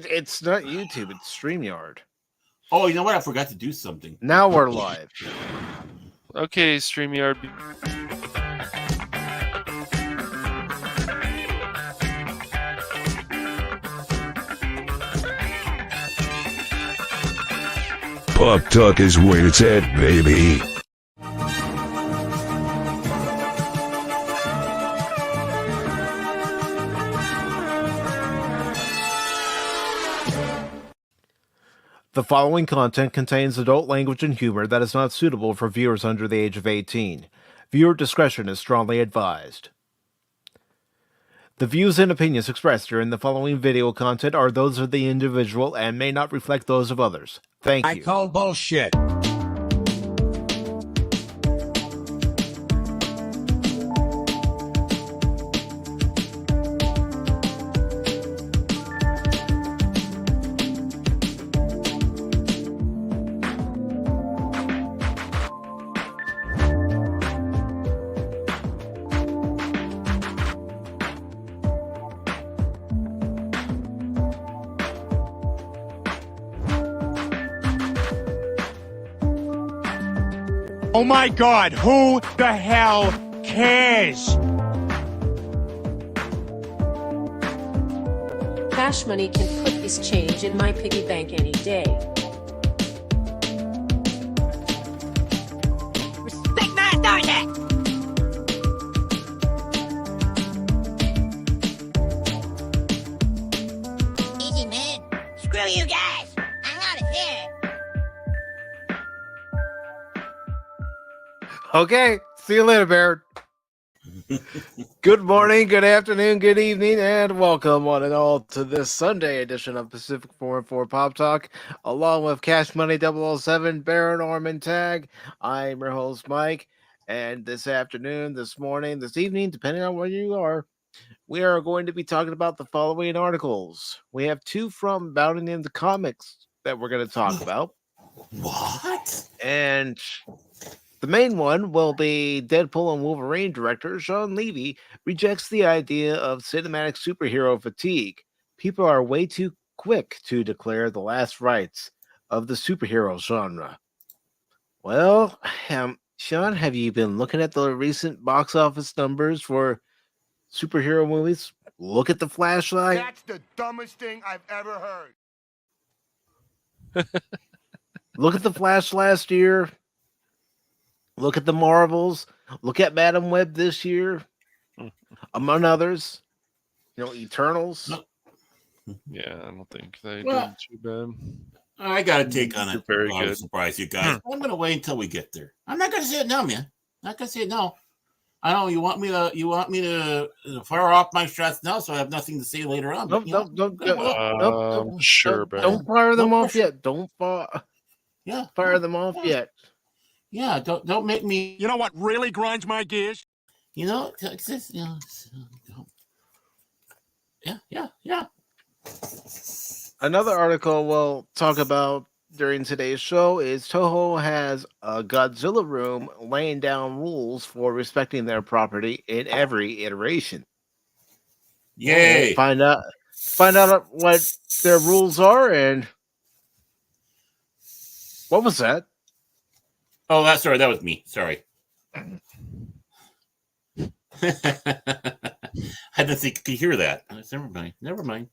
It's not YouTube. It's StreamYard. Oh, you know what? I forgot to do something. Now we're live. Okay, StreamYard. Pop Talk is where it's at, baby. The following content contains adult language and humor that is not suitable for viewers under the age of 18. Viewer discretion is strongly advised. The views and opinions expressed during the following video content are those of the individual and may not reflect those of others. Thank you. I call bullshit. Oh my God, who the hell cares? Cash Money can put his change in my piggy bank any day. Respect my authority! Easy, man. Screw you guys. I'm out of here. Okay, see you later, Baird. Good morning, good afternoon, good evening, and welcome one and all to this Sunday edition of Pacific414 Pop Talk, along with Cashmoney007, Baron Orman Tagge. I'm your host, Mike, and this afternoon, this morning, this evening, depending on where you are, we are going to be talking about the following articles. We have two from Bounding into Comics that we're going to talk about. What? And the main one will be Deadpool and Wolverine director Sean Levy rejects the idea of cinematic superhero fatigue. People are way too quick to declare the last rites of the superhero genre. Well, Sean, have you been looking at the recent box office numbers for superhero movies? Look at the flashlight. That's the dumbest thing I've ever heard. Look at the Flash last year. Look at the Marvels. Look at Madam Web this year, among others. You know, Eternals. Yeah, I don't think they Well, did too bad. I got to take on it. Very I'm good. surprised you guys. I'm going to wait until we get there. I'm not going to say it now, man. Not going to say it now. I know you want me to fire off my shots now, so I have nothing to say later on. Nope, Don't Sure, Ben. don't fire them No off pressure. yet. Don't fire yeah, them off yeah. yet. Yeah, don't make me. You know what really grinds my gears? You know, it's just, yeah. Another article we'll talk about during today's show is Toho has a Godzilla room laying down rules for respecting their property in every iteration. Yay! Find out what their rules are and what was that? Oh, that was me. Sorry. I didn't think you could hear that. Never mind. Never mind.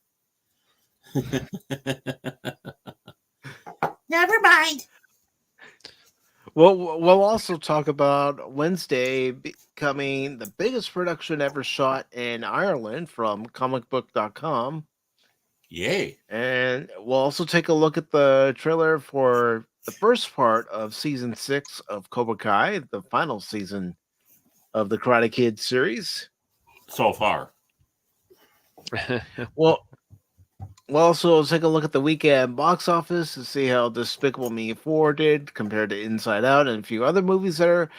Well, we'll also talk about Wednesday becoming the biggest production ever shot in Ireland from comicbook.com. Yay. And we'll also take a look at the trailer for the first part of season 6 of Cobra Kai, the final season of the Karate Kid series. So far. Well, we'll also take a look at the weekend box office to see how Despicable Me 4 did compared to Inside Out and a few other movies that are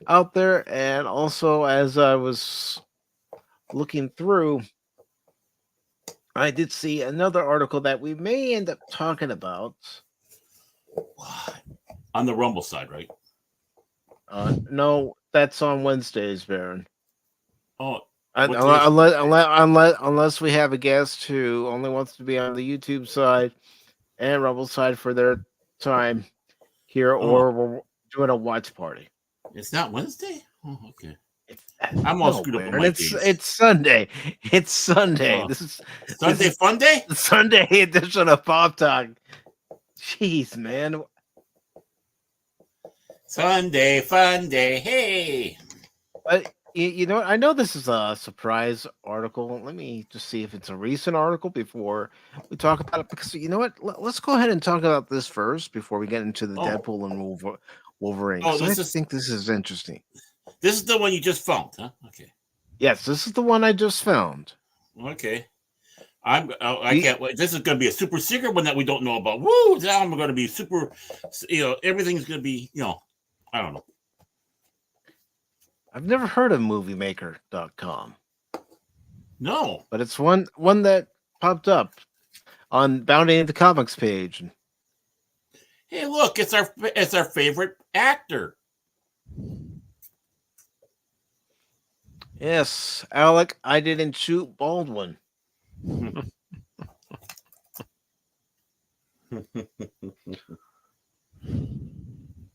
out there. And also, as I was looking through, I did see another article that we may end up talking about. What? On the Rumble side, right? No, that's on Wednesdays, Baron. Oh, Unless we have a guest who only wants to be on the YouTube side and Rumble side for their time here, or we're doing a watch party. It's not Wednesday? Oh, okay. I'm all screwed up on my days. It's Sunday. It's Sunday. Oh. This is Sunday Fun Day? the Sunday edition of Pop Talk. Jeez, man. Sunday Fun Day. Hey. But you know what? I know this is a surprise article. Let me just see if it's a recent article before we talk about it. Because you know what? Let's go ahead and talk about this first before we get into the Deadpool and Wolverine. Oh, I think this is interesting. This is the one you just found, huh? Okay. Yes, this is the one I just found. Okay. I can't wait. This is going to be a super secret one that we don't know about. Woo! Now I'm going to be super. Everything's going to be. I don't know. I've never heard of moviemaker.com. No. But it's one that popped up on Bounty in the Comics page. Hey, look, it's our favorite actor. Yes, Alec, I didn't shoot Baldwin.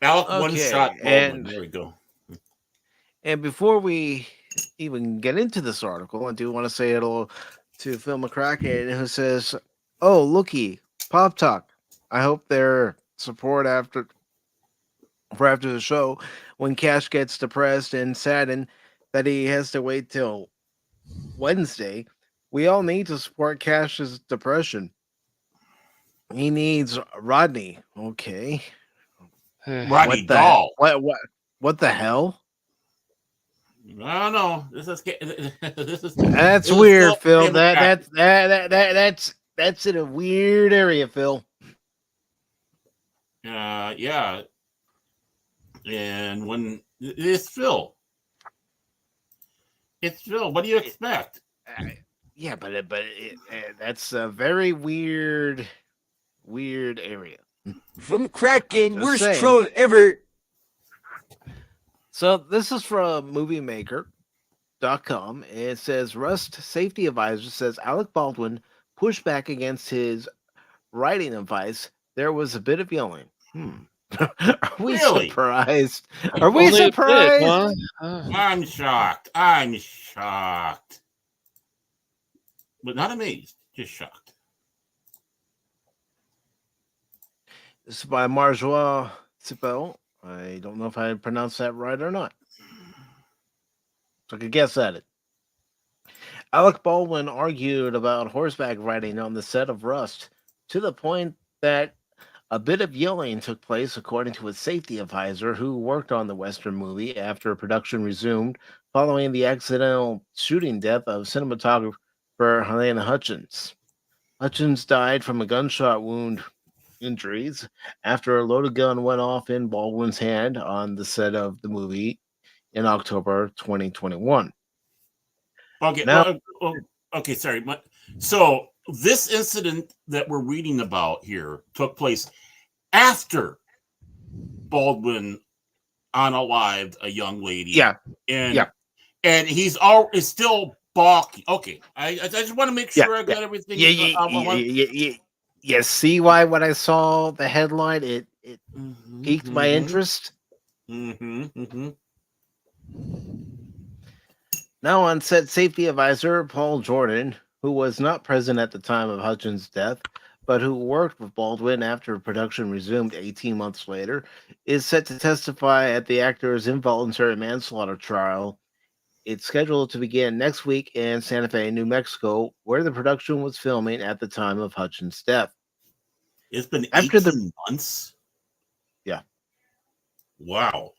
Alec one shot Baldwin. There we go. And before we even get into this article, I do want to say hello to Phil McCracken, who says, "Oh, looky, Pop Talk. I hope their support after the show when Cash gets depressed and saddened that he has to wait till Wednesday. We all need to support Cash's depression. He needs Rodney." Okay. Rodney Doll. What the hell? I don't know. That's weird, Phil. That's in a weird area, Phil. Yeah. And when it's Phil. What do you expect? Yeah, but that's a very weird area. From Kraken, worst troll ever. So this is from moviemaker.com. It says Rust safety advisor says Alec Baldwin pushed back against his writing advice. There was a bit of yelling. Are we surprised? Are we surprised? I'm shocked. But not amazed, just shocked. This is by Marjoie Sipel. I don't know if I pronounced that right or not. So I could guess at it. Alec Baldwin argued about horseback riding on the set of Rust to the point that a bit of yelling took place, according to his safety advisor who worked on the Western movie after production resumed following the accidental shooting death of cinematographer Helena Hutchins. Hutchins died from a gunshot wound injuries after a loaded gun went off in Baldwin's hand on the set of the movie in October 2021. Okay, sorry. So this incident that we're reading about here took place after Baldwin unalived a young lady. Yeah. And he's still balking. Okay. I just want to make sure I got everything. Yeah, see why when I saw the headline, it piqued my interest? Now on set, safety advisor Paul Jordan, who was not present at the time of Hutchins' death, but who worked with Baldwin after production resumed 18 months later, is set to testify at the actor's involuntary manslaughter trial. It's scheduled to begin next week in Santa Fe, New Mexico, where the production was filming at the time of Hutchins' death. It's been 18 months? Yeah. Wow.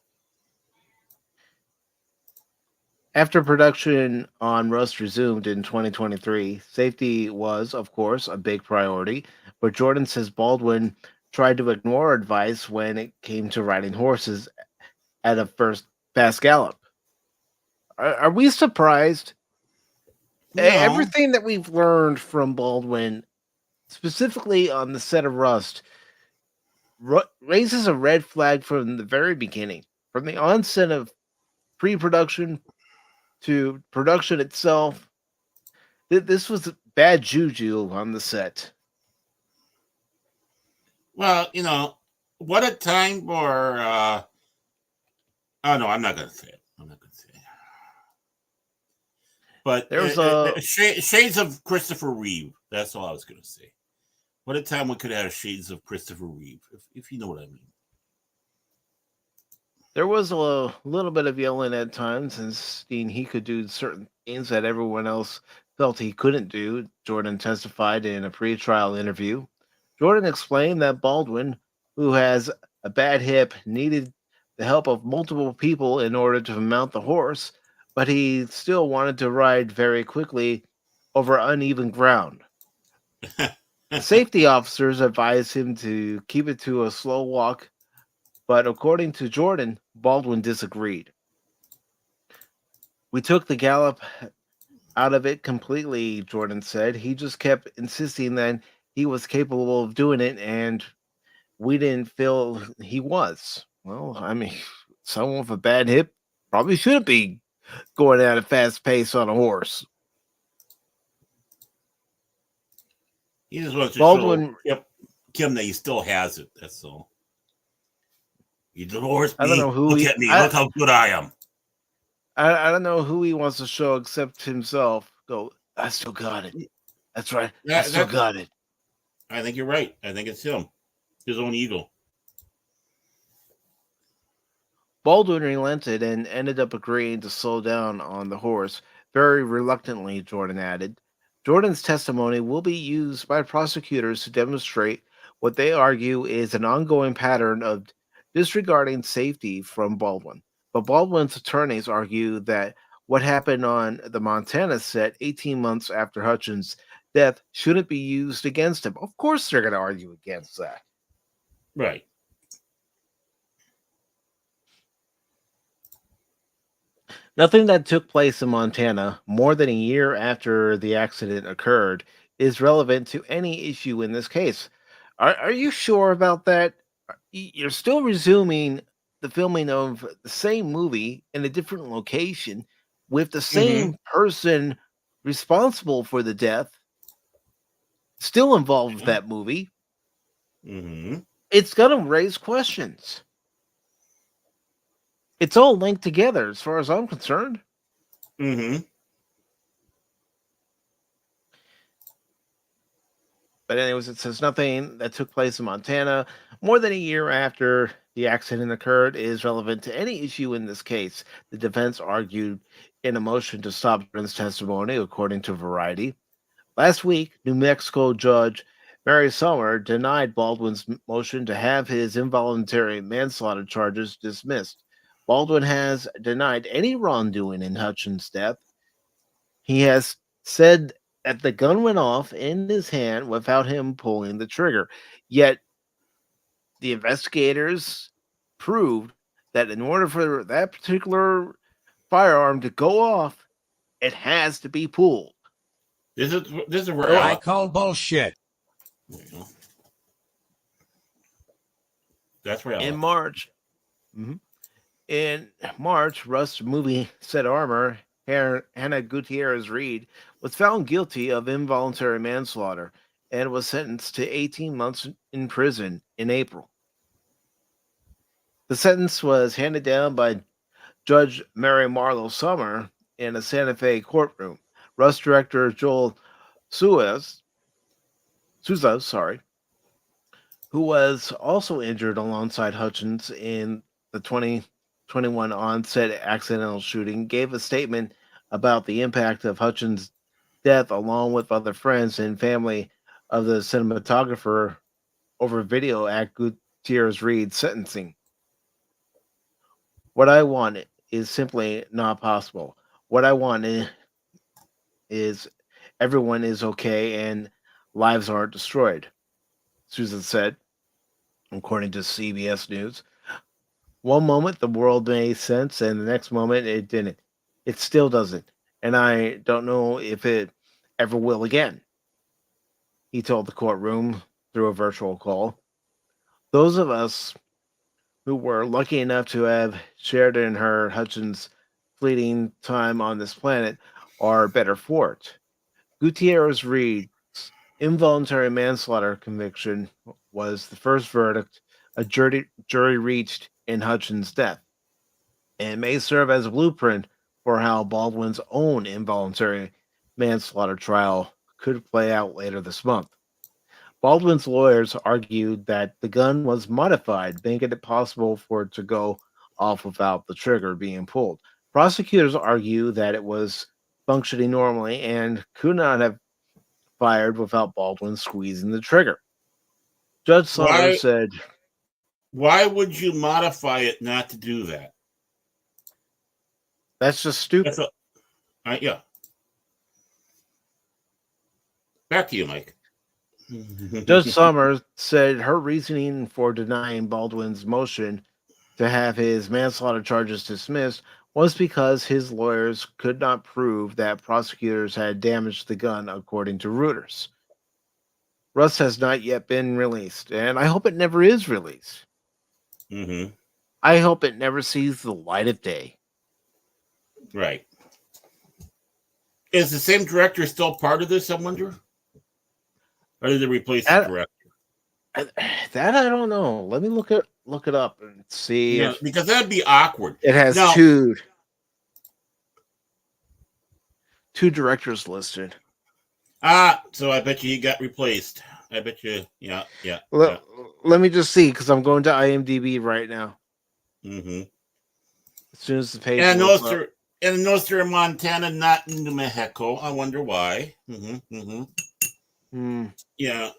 After production on Rust resumed in 2023, safety was, of course, a big priority, but Jordan says Baldwin tried to ignore advice when it came to riding horses at a first fast gallop. Are we surprised? No. Everything that we've learned from Baldwin, specifically on the set of Rust, raises a red flag from the very beginning. From the onset of pre-production to production itself, this was bad juju on the set. Well, what a time for. Oh no, I'm not going to say it. But There's shades of Christopher Reeve. That's all I was going to say. What a time we could have shades of Christopher Reeve, if you know what I mean. There was a little bit of yelling at times, and he could do certain things that everyone else felt he couldn't do. Jordan testified in a pre-trial interview. Jordan explained that Baldwin, who has a bad hip, needed the help of multiple people in order to mount the horse, but he still wanted to ride very quickly over uneven ground. The safety officers advised him to keep it to a slow walk, but according to Jordan, Baldwin disagreed. We took the gallop out of it completely, Jordan said. He just kept insisting that he was capable of doing it, and we didn't feel he was. Well, I mean, someone with a bad hip probably shouldn't be going at a fast pace on a horse. He just wants to Baldwin, show Kim that he still has it. That's all. You divorced me. I don't know who Look at me. Look how good I am. I don't know who he wants to show except himself. Go, I still got it. That's right. I still got it. I think you're right. I think it's him. His own ego. Baldwin relented and ended up agreeing to slow down on the horse, very reluctantly, Jordan added. Jordan's testimony will be used by prosecutors to demonstrate what they argue is an ongoing pattern of disregarding safety from Baldwin. But Baldwin's attorneys argue that what happened on the Montana set 18 months after Hutchins' death shouldn't be used against him. Of course they're going to argue against that. Right. Nothing that took place in Montana more than a year after the accident occurred is relevant to any issue in this case. Are you sure about that? You're still resuming the filming of the same movie in a different location with the same person responsible for the death still involved with that movie. It's going to raise questions. It's all linked together as far as I'm concerned. But anyways, it says nothing that took place in Montana more than a year after the accident occurred is relevant to any issue in this case. The defense argued in a motion to stop Jordan's testimony, according to Variety. Last week, New Mexico Judge Mary Sommer denied Baldwin's motion to have his involuntary manslaughter charges dismissed. Baldwin has denied any wrongdoing in Hutchins' death. He has said that the gun went off in his hand without him pulling the trigger. Yet, the investigators proved that in order for that particular firearm to go off, it has to be pulled. This is where I call bullshit. That's where in March. In March, Rust movie set armor Hannah Gutierrez Reed was found guilty of involuntary manslaughter and was sentenced to 18 months in prison in April. The sentence was handed down by Judge Mary Marlowe Sommer in a Santa Fe courtroom. Rust director Joel Souza, who was also injured alongside Hutchins in the 2021 on-set accidental shooting, gave a statement about the impact of Hutchins' death along with other friends and family of the cinematographer over video at Gutierrez Reed's sentencing. What I want is simply not possible. What I want is everyone is okay and lives aren't destroyed, Susan said, according to CBS News. One moment the world made sense, and the next moment it didn't. It still doesn't, and I don't know if it ever will again, he told the courtroom through a virtual call. Those of us who were lucky enough to have shared in her Hutchins' fleeting time on this planet are better for it. Gutierrez Reed's involuntary manslaughter conviction was the first verdict a jury reached in Hutchins' death, and may serve as a blueprint for how Baldwin's own involuntary manslaughter trial could play out later this month. Baldwin's lawyers argued that the gun was modified, making it possible for it to go off without the trigger being pulled. Prosecutors argue that it was functioning normally and could not have fired without Baldwin squeezing the trigger. Judge Summers said, "Why would you modify it not to do that? That's just stupid." Yeah. Back to you, Mike. Judge Summers said her reasoning for denying Baldwin's motion to have his manslaughter charges dismissed was because his lawyers could not prove that prosecutors had damaged the gun, according to Reuters. Russ has not yet been released, and I hope it never is released. Mm-hmm. I hope it never sees the light of day. Right. Is the same director still part of this, I wonder? Or did they replace the director? That I don't know. Let me look it up and see. Yeah, because that'd be awkward. It has two directors listed. So I bet you he got replaced. I bet you, yeah. Let me just see, because I'm going to IMDb right now. Mm-hmm. As soon as the page. And those are in Montana, not in New Mexico. I wonder why. Yeah.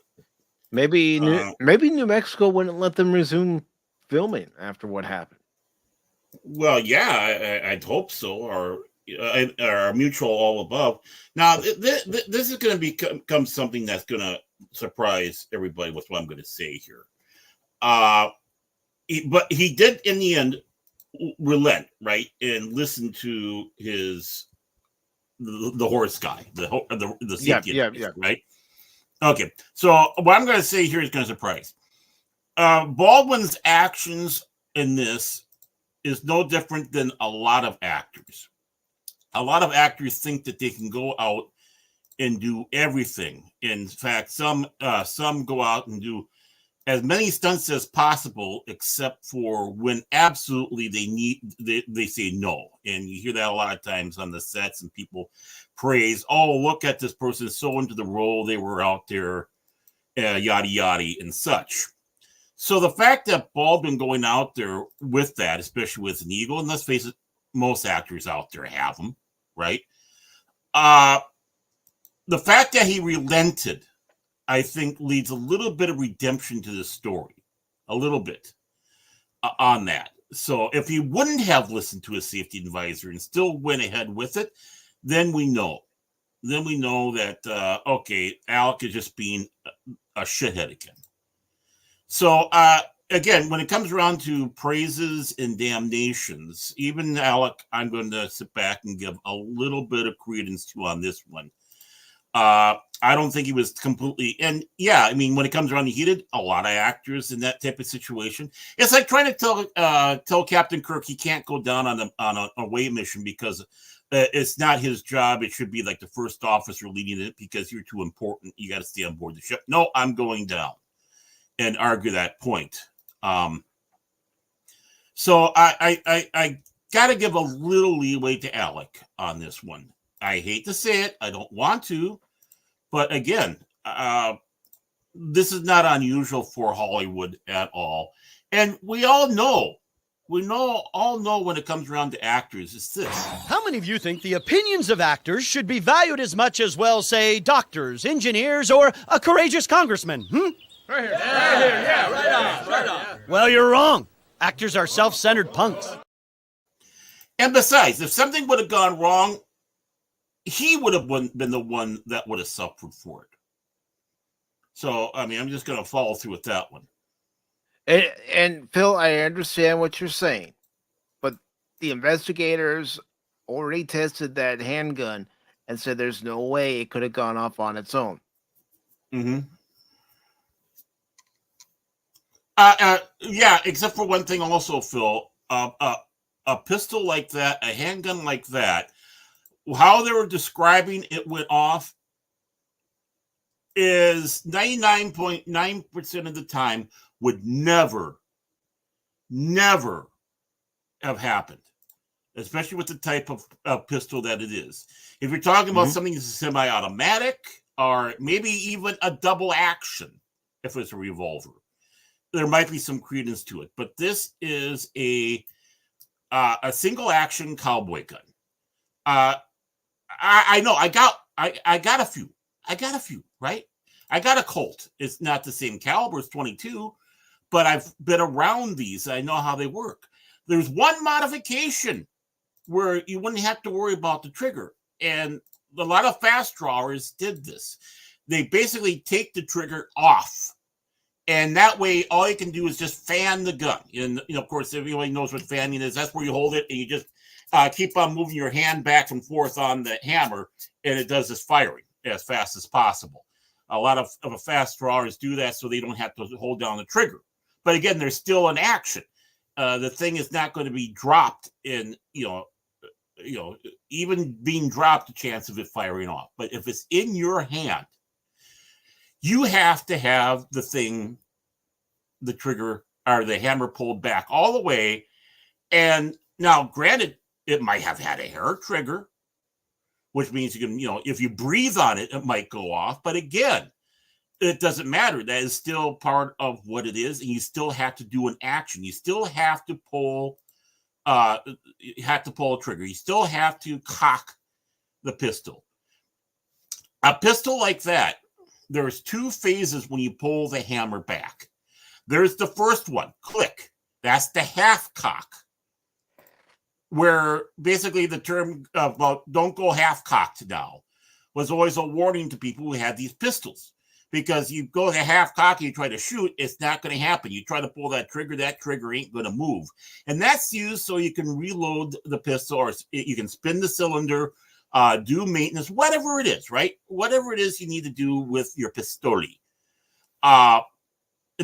Maybe New Mexico wouldn't let them resume filming after what happened. Well, yeah, I'd hope so, or mutual all above. Now, this is going to become something that's going to surprise everybody with what I'm going to say here. But he did, in the end, relent, right, and listen to the horse guy, the safety advisor, right? Okay, so what I'm going to say here is going to surprise. Baldwin's actions in this is no different than a lot of actors. A lot of actors think that they can go out and do everything. In fact, some go out and do as many stunts as possible, except for when absolutely they say no. And you hear that a lot of times on the sets, and people praise, "Oh, look at this person, so into the role, they were out there, yada yada and such." So the fact that Baldwin going out there with that, especially with an ego, and let's face it, most actors out there have them, right? The fact that he relented, I think, leads a little bit of redemption to the story, a little bit on that. So if he wouldn't have listened to his safety advisor and still went ahead with it, then we know. Then we know that, okay, Alec is just being a shithead again. So, again, when it comes around to praises and damnations, even Alec, I'm going to sit back and give a little bit of credence to on this one. I don't think he was completely, and yeah, I mean, when it comes around to heated, a lot of actors in that type of situation, it's like trying to tell Captain Kirk he can't go down on a away mission because it's not his job. It should be like the first officer leading it because you're too important. You got to stay on board the ship. No, I'm going down, and argue that point. So I got to give a little leeway to Alec on this one. I hate to say it. I don't want to. But again, this is not unusual for Hollywood at all. And we all know, all know when it comes around to actors, it's this. How many of you think the opinions of actors should be valued as much as, well, say, doctors, engineers, or a courageous congressman? Right here. Yeah, right on. Well, you're wrong. Actors are self-centered punks. And besides, if something would have gone wrong, he would have been the one that would have suffered for it. So, I mean, I'm just going to follow through with that one. And Phil, I understand what you're saying, but the investigators already tested that handgun and said there's no way it could have gone off on its own. Mm-hmm. Yeah, except for one thing also, Phil. a pistol like that, a handgun like that, how they were describing it went off is 99.9% of the time would never have happened, especially with the type of pistol that it is. If you're talking about something that's semi-automatic or maybe even a double action, if it's a revolver, there might be some credence to it. But this is a single action cowboy gun. I know I got a few, right? I got a Colt. It's not the same caliber as 22, but I've been around these. I know how they work. There's one modification where you wouldn't have to worry about the trigger. And a lot of fast drawers did this. They basically take the trigger off. And that way, all you can do is just fan the gun. And, of course, everybody knows what fanning is. That's where you hold it and you just keep on moving your hand back and forth on the hammer, and it does this firing as fast as possible. A lot of fast drawers do that so they don't have to hold down the trigger. But again, there's still an action. The thing is not going to be dropped in, even being dropped, the chance of it firing off. But if it's in your hand, you have to have the trigger or the hammer pulled back all the way. And now, granted, it might have had a hair trigger, which means you can, if you breathe on it, it might go off. But again, it doesn't matter. That is still part of what it is. And you still have to do an action. You still have to pull, a trigger. You still have to cock the pistol. A pistol like that, there's two phases when you pull the hammer back. There's the first one, click. That's the half cock, where basically the term about don't go half cocked now was always a warning to people who had these pistols. Because you go to half cock and you try to shoot, it's not going to happen. You try to pull that trigger ain't going to move. And that's used so you can reload the pistol, or you can spin the cylinder, do maintenance, whatever it is, right? Whatever it is you need to do with your pistoli. And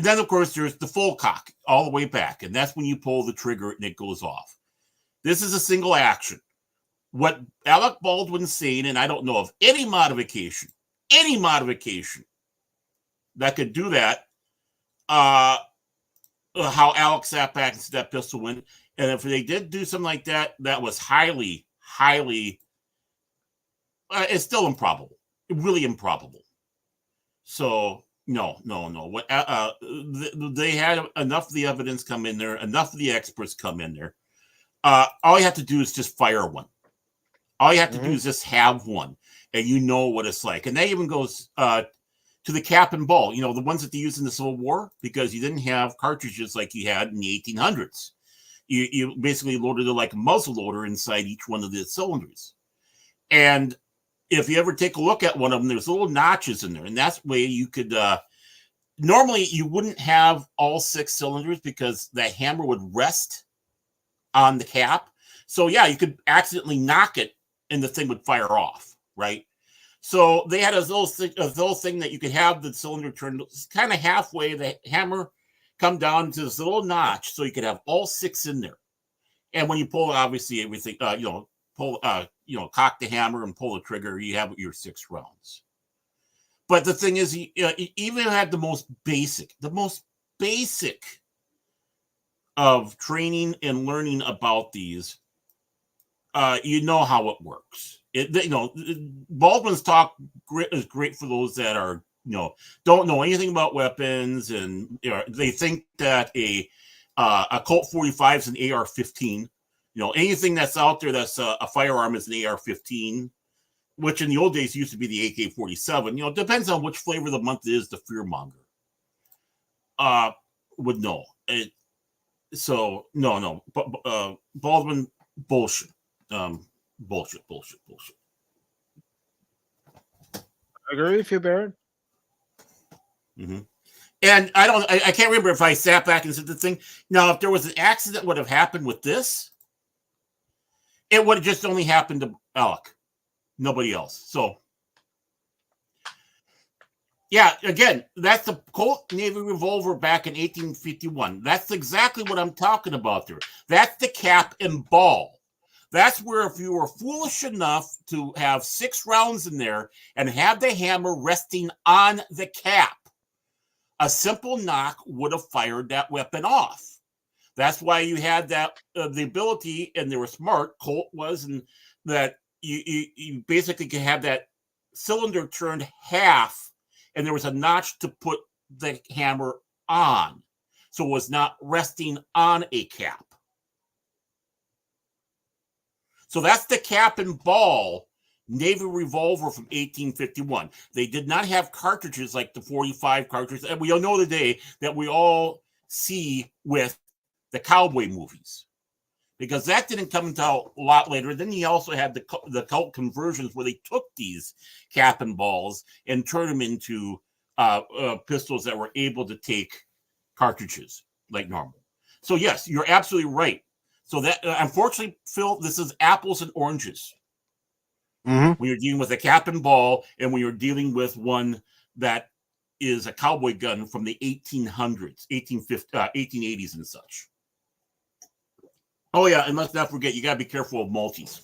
then, of course, there's the full cock all the way back. And that's when you pull the trigger and it goes off. This is a single action. What Alec Baldwin's saying, and I don't know of any modification that could do that, how Alex sat back and said that pistol went. And if they did do something like that, that was highly, it's still improbable. Really improbable. So, no. What they had enough of the evidence come in there, enough of the experts come in there. All you have to do is just fire one. All you have to do is just have one, and you know what it's like. And that even goes to the cap and ball, the ones that they used in the Civil War, because you didn't have cartridges like you had in the 1800s. You basically loaded it like a muzzle loader inside each one of the cylinders. And if you ever take a look at one of them, there's little notches in there. And that's way you could, normally you wouldn't have all 6 cylinders because the hammer would rest on the cap. So yeah, you could accidentally knock it and the thing would fire off, right? So they had a little thing that you could have the cylinder turned kind of halfway, the hammer come down to this little notch, so you could have all 6 in there. And when you pull, obviously everything, cock the hammer and pull the trigger, you have your 6 rounds. But the thing is, even had the most basic of training and learning about these, you know how it works. Baldwin's talk is great for those that are, don't know anything about weapons, and they think that a Colt 45 is an AR-15. Anything that's out there that's a firearm is an AR-15, which in the old days used to be the AK-47. It depends on which flavor of the month it is. The fearmonger would know. So no. Baldwin bullshit. Bullshit. I agree with you, Barrett. Mm-hmm. And I can't remember if I sat back and said the thing. Now, if there was an accident would have happened with this, it would have just only happened to Alec, nobody else. So Yeah, again, that's the Colt Navy revolver back in 1851. That's exactly what I'm talking about there. That's the cap and ball. That's where if you were foolish enough to have 6 rounds in there and have the hammer resting on the cap, a simple knock would have fired that weapon off. That's why you had that the ability, and they were smart, Colt was, and that you basically could have that cylinder turned half, and there was a notch to put the hammer on, so it was not resting on a cap. So that's the cap and ball Navy revolver from 1851. They did not have cartridges like the 45 cartridges, and we all know today that we all see with the cowboy movies, because that didn't come until a lot later. Then he also had the cult conversions where they took these cap and balls and turned them into pistols that were able to take cartridges like normal. So yes, you're absolutely right. So that unfortunately, Phil, this is apples and oranges. When you're dealing with a cap and ball, and when you're dealing with one that is a cowboy gun from the 1800s, 1880s and such. Oh yeah, and let's not forget, you gotta be careful of multis,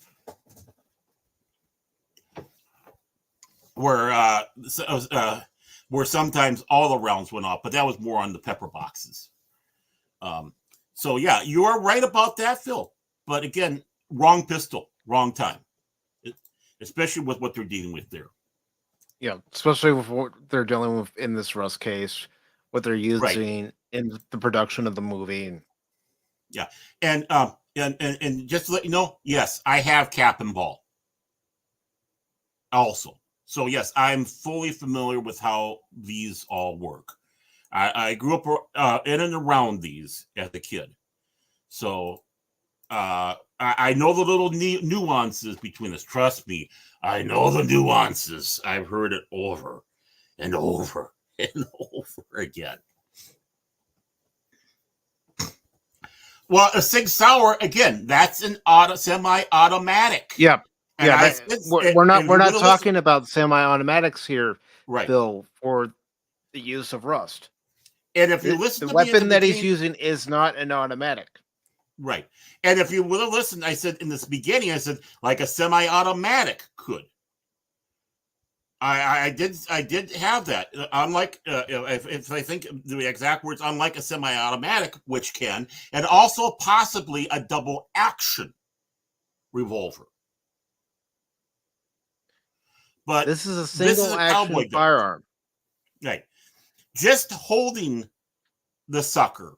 where sometimes all the rounds went off, but that was more on the pepper boxes. So yeah, you are right about that, Phil. But again, wrong pistol, wrong time, especially with what they're dealing with there. Yeah, especially with what they're dealing with in this Rust case, what they're using in the production of the movie. Yeah, and just to let you know, yes, I have cap and ball also. So yes, I'm fully familiar with how these all work. I grew up in and around these as a kid, so I know the little nuances between us. Trust me, I know the nuances. I've heard it over and over and over again. Well, a Sig Sauer, again, that's an semi-automatic. Yep. And Yeah, we're not talking about semi-automatics here, right, Bill, for the use of Rust. And if you listen the to me weapon that he's using is not an automatic. Right. And if you would have listened, I said in this beginning, I said like a semi-automatic could. I did have that. Unlike if I think the exact words, unlike a semi-automatic, which can, and also possibly a double action revolver. But this is a single action firearm. Right. Just holding the sucker,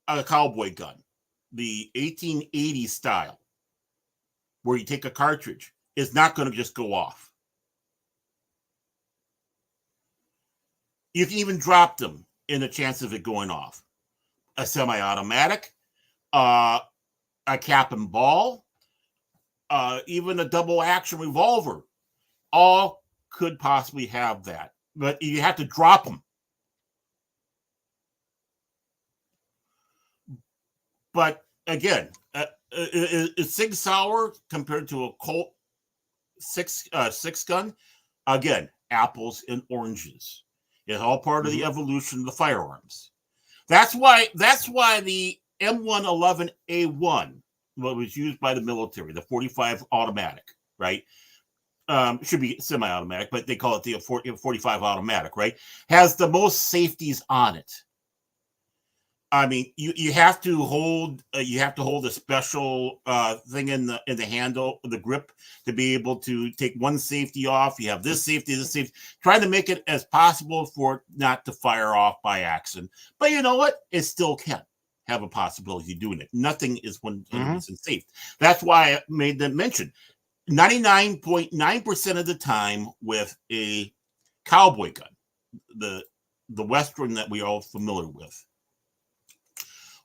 a cowboy gun, the 1880 style, where you take a cartridge, is not going to just go off. You can even drop them in the chance of it going off. A semi-automatic, a cap and ball, even a double action revolver, all could possibly have that. But you have to drop them. But again, is Sig Sauer compared to a Colt six gun? Again, apples and oranges. It's all part of the evolution of the firearms. That's why the M111A1, what was used by the military, the 45 automatic, right? Should be semi-automatic, but they call it the 45 automatic, right? Has the most safeties on it. I mean, you have to hold a special thing in the handle, the grip, to be able to take one safety off. You have this safety, trying to make it as possible for it not to fire off by accident. But you know what? It still can have a possibility of doing it. Nothing is 100% safe. That's why I made the mention. 99.9% of the time with a cowboy gun, the Western that we are all familiar with,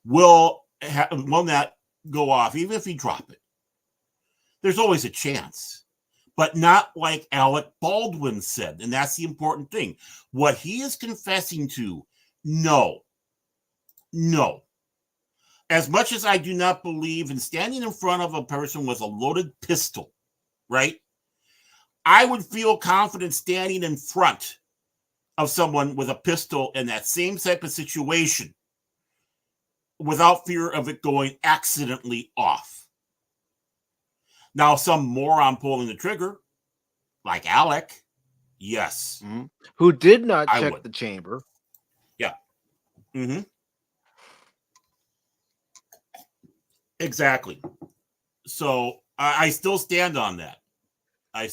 will not go off even if you drop it. There's always a chance, but not like Alec Baldwin said, and that's the important thing. What he is confessing to, no. As much as I do not believe in standing in front of a person with a loaded pistol, right? I would feel confident standing in front of someone with a pistol in that same type of situation without fear of it going accidentally off. Now, some moron pulling the trigger, like Alec, yes. Mm-hmm. Who did not I check would. the chamber. Yeah. Mm-hmm. Exactly. So I still stand on that. I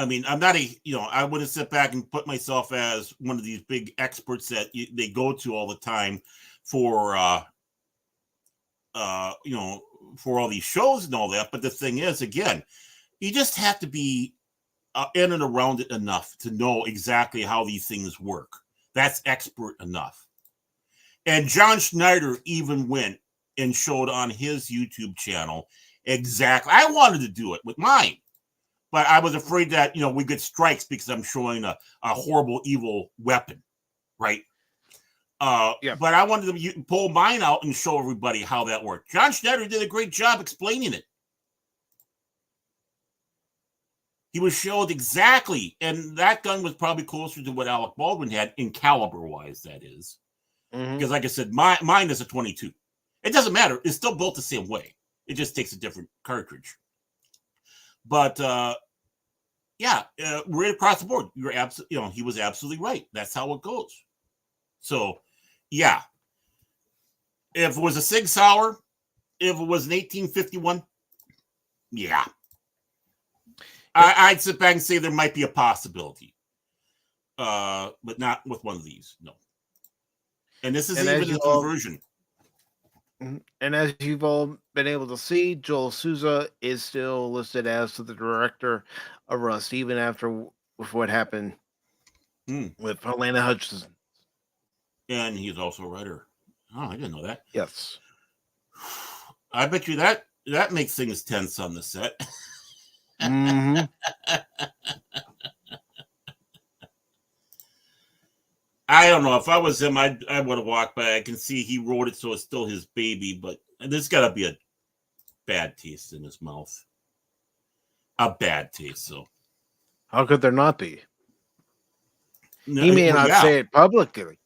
mean, I'm not I wouldn't sit back and put myself as one of these big experts that they go to all the time for, for all these shows and all that. But the thing is, again, you just have to be in and around it enough to know exactly how these things work. That's expert enough. And John Schneider even went and showed on his YouTube channel exactly. I wanted to do it with mine, but I was afraid that, we get strikes because I'm showing a horrible, evil weapon, right? Yeah. But I wanted to pull mine out and show everybody how that worked. John Schneider did a great job explaining it. He was showed exactly, and that gun was probably closer to what Alec Baldwin had in caliber-wise, that is. Mm-hmm. Because, like I said, mine is a 22. It doesn't matter. It's still built the same way. It just takes a different cartridge. But, right across the board, you're absolutely, he was absolutely right. That's how it goes. So, yeah. If it was a Sig Sauer, if it was an 1851, yeah. I'd sit back and say there might be a possibility. But not with one of these, no. And this is even a conversion. And as you've all been able to see, Joel Souza is still listed as the director of Rust, even after with what happened with Helena Hutchinson. And he's also a writer. Oh, I didn't know that. Yes. I bet you that makes things tense on the set. Mm-hmm. I don't know. If I was him, I would have walked by. I can see he wrote it, so it's still his baby, but there's got to be a bad taste in his mouth. A bad taste, so. How could there not be? No, He may not say it publicly,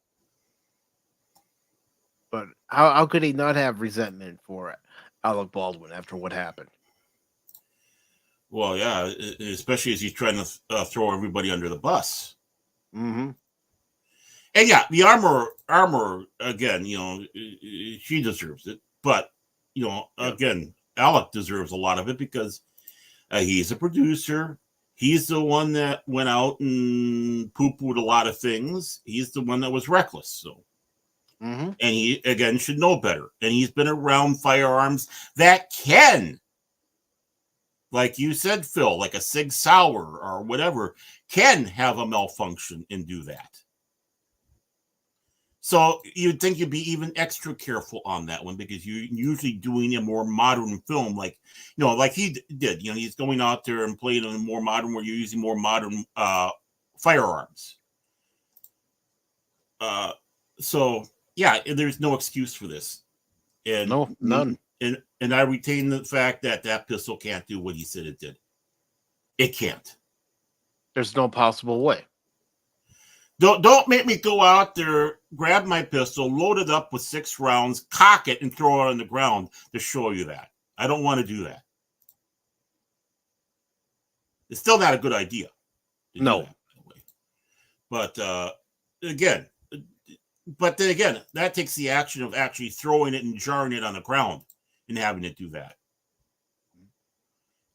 but how could he not have resentment for Alec Baldwin after what happened? Well, yeah, especially as he's trying to throw everybody under the bus. Mm-hmm. And yeah, the armor again, she deserves it. But, again, Alec deserves a lot of it because he's a producer. He's the one that went out and poo-pooed a lot of things. He's the one that was reckless. So, and he, again, should know better. And he's been around firearms that can, like you said, Phil, like a Sig Sauer or whatever, can have a malfunction and do that. So you'd think you'd be even extra careful on that one because you're usually doing a more modern film, like he did. He's going out there and playing in a more modern, where you're using more modern firearms. So yeah, there's no excuse for this. And no, none. And I retain the fact that pistol can't do what he said it did. It can't. There's no possible way. Don't make me go out there, grab my pistol, load it up with 6 rounds, cock it, and throw it on the ground to show you that. I don't want to do that. It's still not a good idea. No. But then again, that takes the action of actually throwing it and jarring it on the ground and having it do that.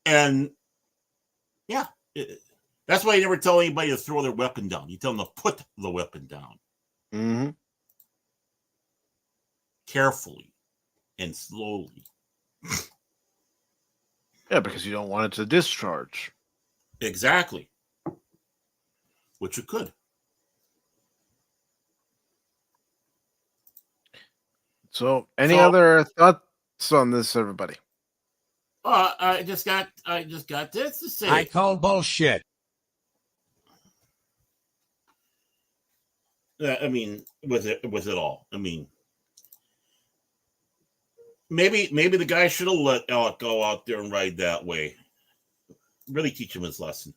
And yeah, that's why you never tell anybody to throw their weapon down. You tell them to put the weapon down. Mm-hmm. Carefully and slowly. Yeah, because you don't want it to discharge. Exactly. Which it could. So, any other thoughts on this, everybody? I just got this to say. I call bullshit. I mean, with it all. I mean, maybe the guy should have let Alec go out there and ride that way. really teach him his lesson.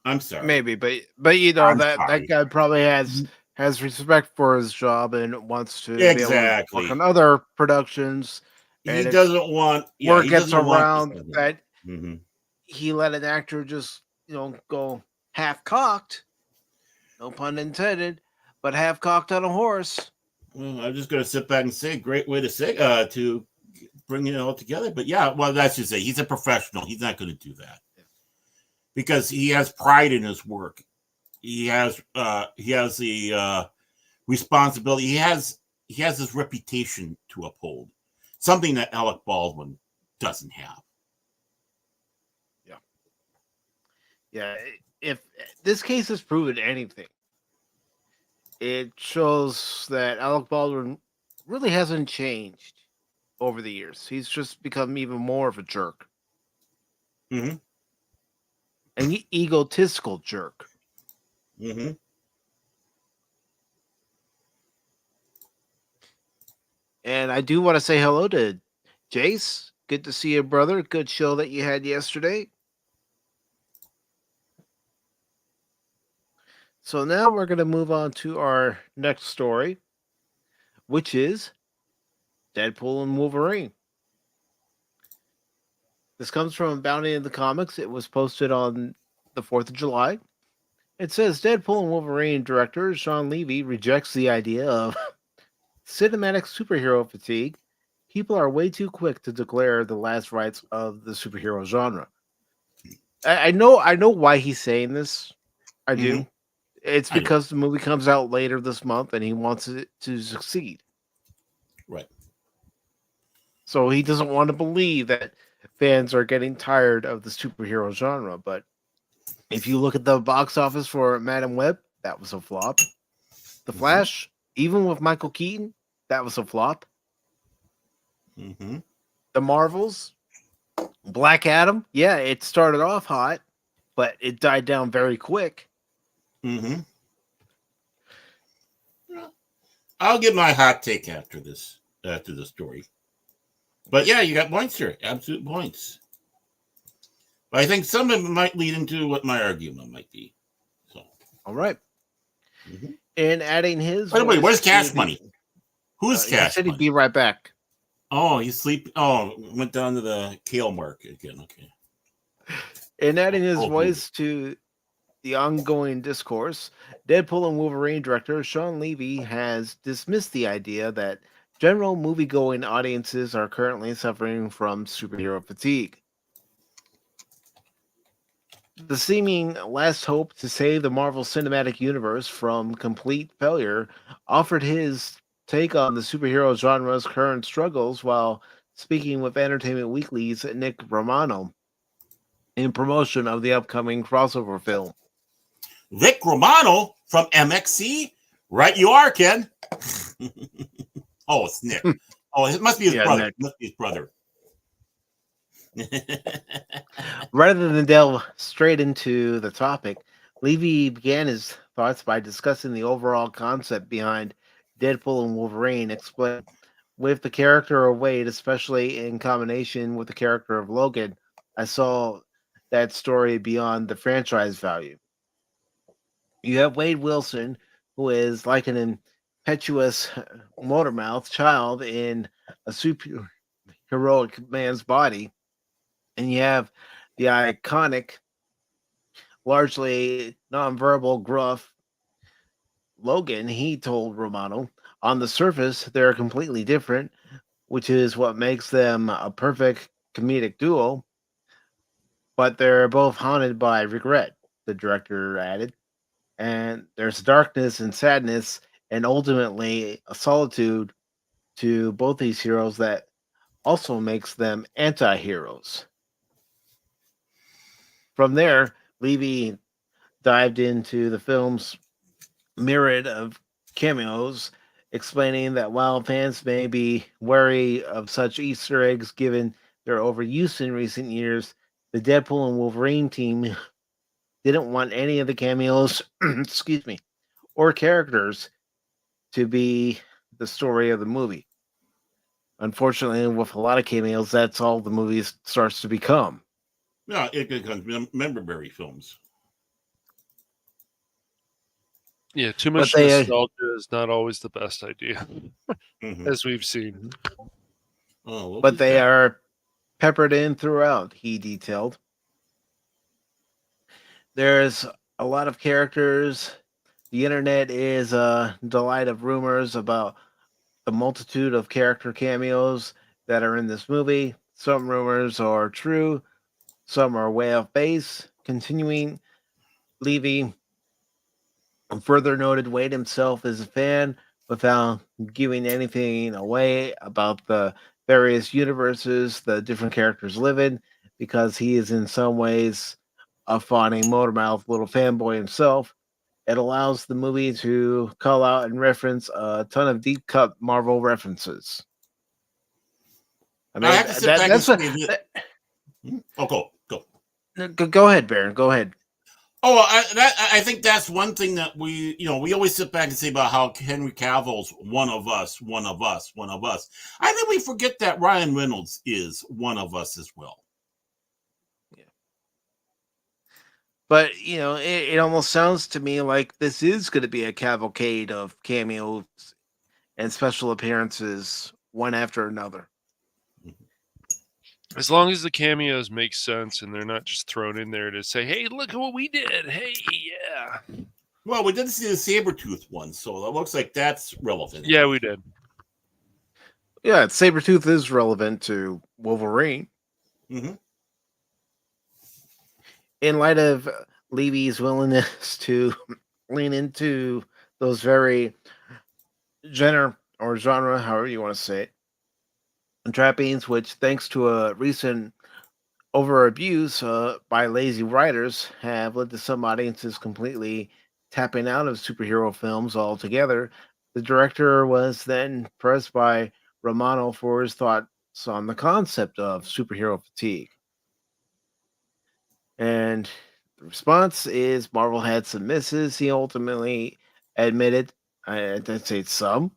I'm sorry. Maybe, but you know that guy probably has respect for his job and wants to be able to work on other productions. He doesn't want word gets around that mm-hmm. he let an actor just go half cocked, no pun intended, but half cocked on a horse. Well, I'm just gonna sit back and say, great way to say to bring it all together. But yeah, well, that's just say he's a professional. He's not going to do that because he has pride in his work. He has the responsibility. He has his reputation to uphold, something that Alec Baldwin doesn't have. Yeah. If this case has proven anything, it shows that Alec Baldwin really hasn't changed over the years. He's just become even more of a jerk. Mm-hmm. An egotistical jerk. Mm-hmm. And I do want to say hello to Jace. Good to see you, brother. Good show that you had yesterday. So now we're going to move on to our next story, which is Deadpool and Wolverine. This comes from Bounty in the Comics. It was posted on the 4th of July. It says Deadpool and Wolverine director Sean Levy rejects the idea of cinematic superhero fatigue. People are way too quick to declare the last rites of the superhero genre. I know why he's saying this. I do. Mm-hmm. It's because the movie comes out later this month and he wants it to succeed. Right. So he doesn't want to believe that fans are getting tired of the superhero genre. But if you look at the box office for Madam Web, that was a flop. The Flash, even with Michael Keaton, that was a flop. Mm-hmm. The Marvels, Black Adam, yeah, it started off hot, but it died down very quick. Mm-hmm. I'll give my hot take after the story. But yeah, you got points here. Absolute points. But I think some of it might lead into what my argument might be. So, all right. Mm-hmm. And adding his. By the way, where's Cash Money? Who's Cash? He said he'd be right back. Oh, he's sleeping. Oh, went down to the kale market again. Okay. And adding his voice to the ongoing discourse, Deadpool and Wolverine director Sean Levy has dismissed the idea that general movie-going audiences are currently suffering from superhero fatigue. The seeming last hope to save the Marvel Cinematic Universe from complete failure offered his take on the superhero genre's current struggles while speaking with Entertainment Weekly's Nick Romano in promotion of the upcoming crossover film. Vic Romano from MXC? Right you are, Ken. Oh, it's Nick. Oh, it must be his brother. Nick. It must be his brother. Rather than delve straight into the topic, Levy began his thoughts by discussing the overall concept behind Deadpool and Wolverine, explain with the character of Wade, especially in combination with the character of Logan. I saw that story beyond the franchise value. You have Wade Wilson, who is like an impetuous motormouth child in a super heroic man's body. And you have the iconic, largely nonverbal, gruff Logan. He told Romano, on the surface, they're completely different, which is what makes them a perfect comedic duo. But they're both haunted by regret, the director added. And there's darkness and sadness and ultimately a solitude to both these heroes that also makes them anti-heroes. From there, Levy dived into the film's myriad of cameos, explaining that while fans may be wary of such Easter eggs given their overuse in recent years, the Deadpool and Wolverine team didn't want any of the cameos, or characters to be the story of the movie. unfortunately, with a lot of cameos, that's all the movie starts to become. Yeah, it becomes member-berry films. Yeah, too much nostalgia is not always the best idea, as we've seen. Oh, but they are peppered in throughout, he detailed. There's a lot of characters. The internet is a delight of rumors about the multitude of character cameos that are in this movie. Some rumors are true, some are way off base. Continuing, Levy further noted Wade himself is a fan without giving anything away about the various universes the different characters live in, because he is in some ways a fawning motormouth little fanboy himself. It allows the movie to call out and reference a ton of deep cut Marvel references. I mean, I have to sit back and say go. Go ahead, Baron. Go ahead. Oh, I think that's one thing that we always sit back and say about how Henry Cavill's one of us. I think we forget that Ryan Reynolds is one of us as well. Yeah. But, it almost sounds to me like this is going to be a cavalcade of cameos and special appearances one after another. As long as the cameos make sense and they're not just thrown in there to say, hey, look at what we did. Hey, yeah. Well, we did see the Sabretooth one, so it looks like that's relevant. Yeah, we did. Yeah, Sabretooth is relevant to Wolverine. Mm-hmm. In light of Levy's willingness to lean into those very genre, however you want to say it, trappings, which, thanks to a recent over abuse by lazy writers, have led to some audiences completely tapping out of superhero films altogether. The director was then pressed by Romano for his thoughts on the concept of superhero fatigue. And the response is Marvel had some misses. He ultimately admitted, I'd say some.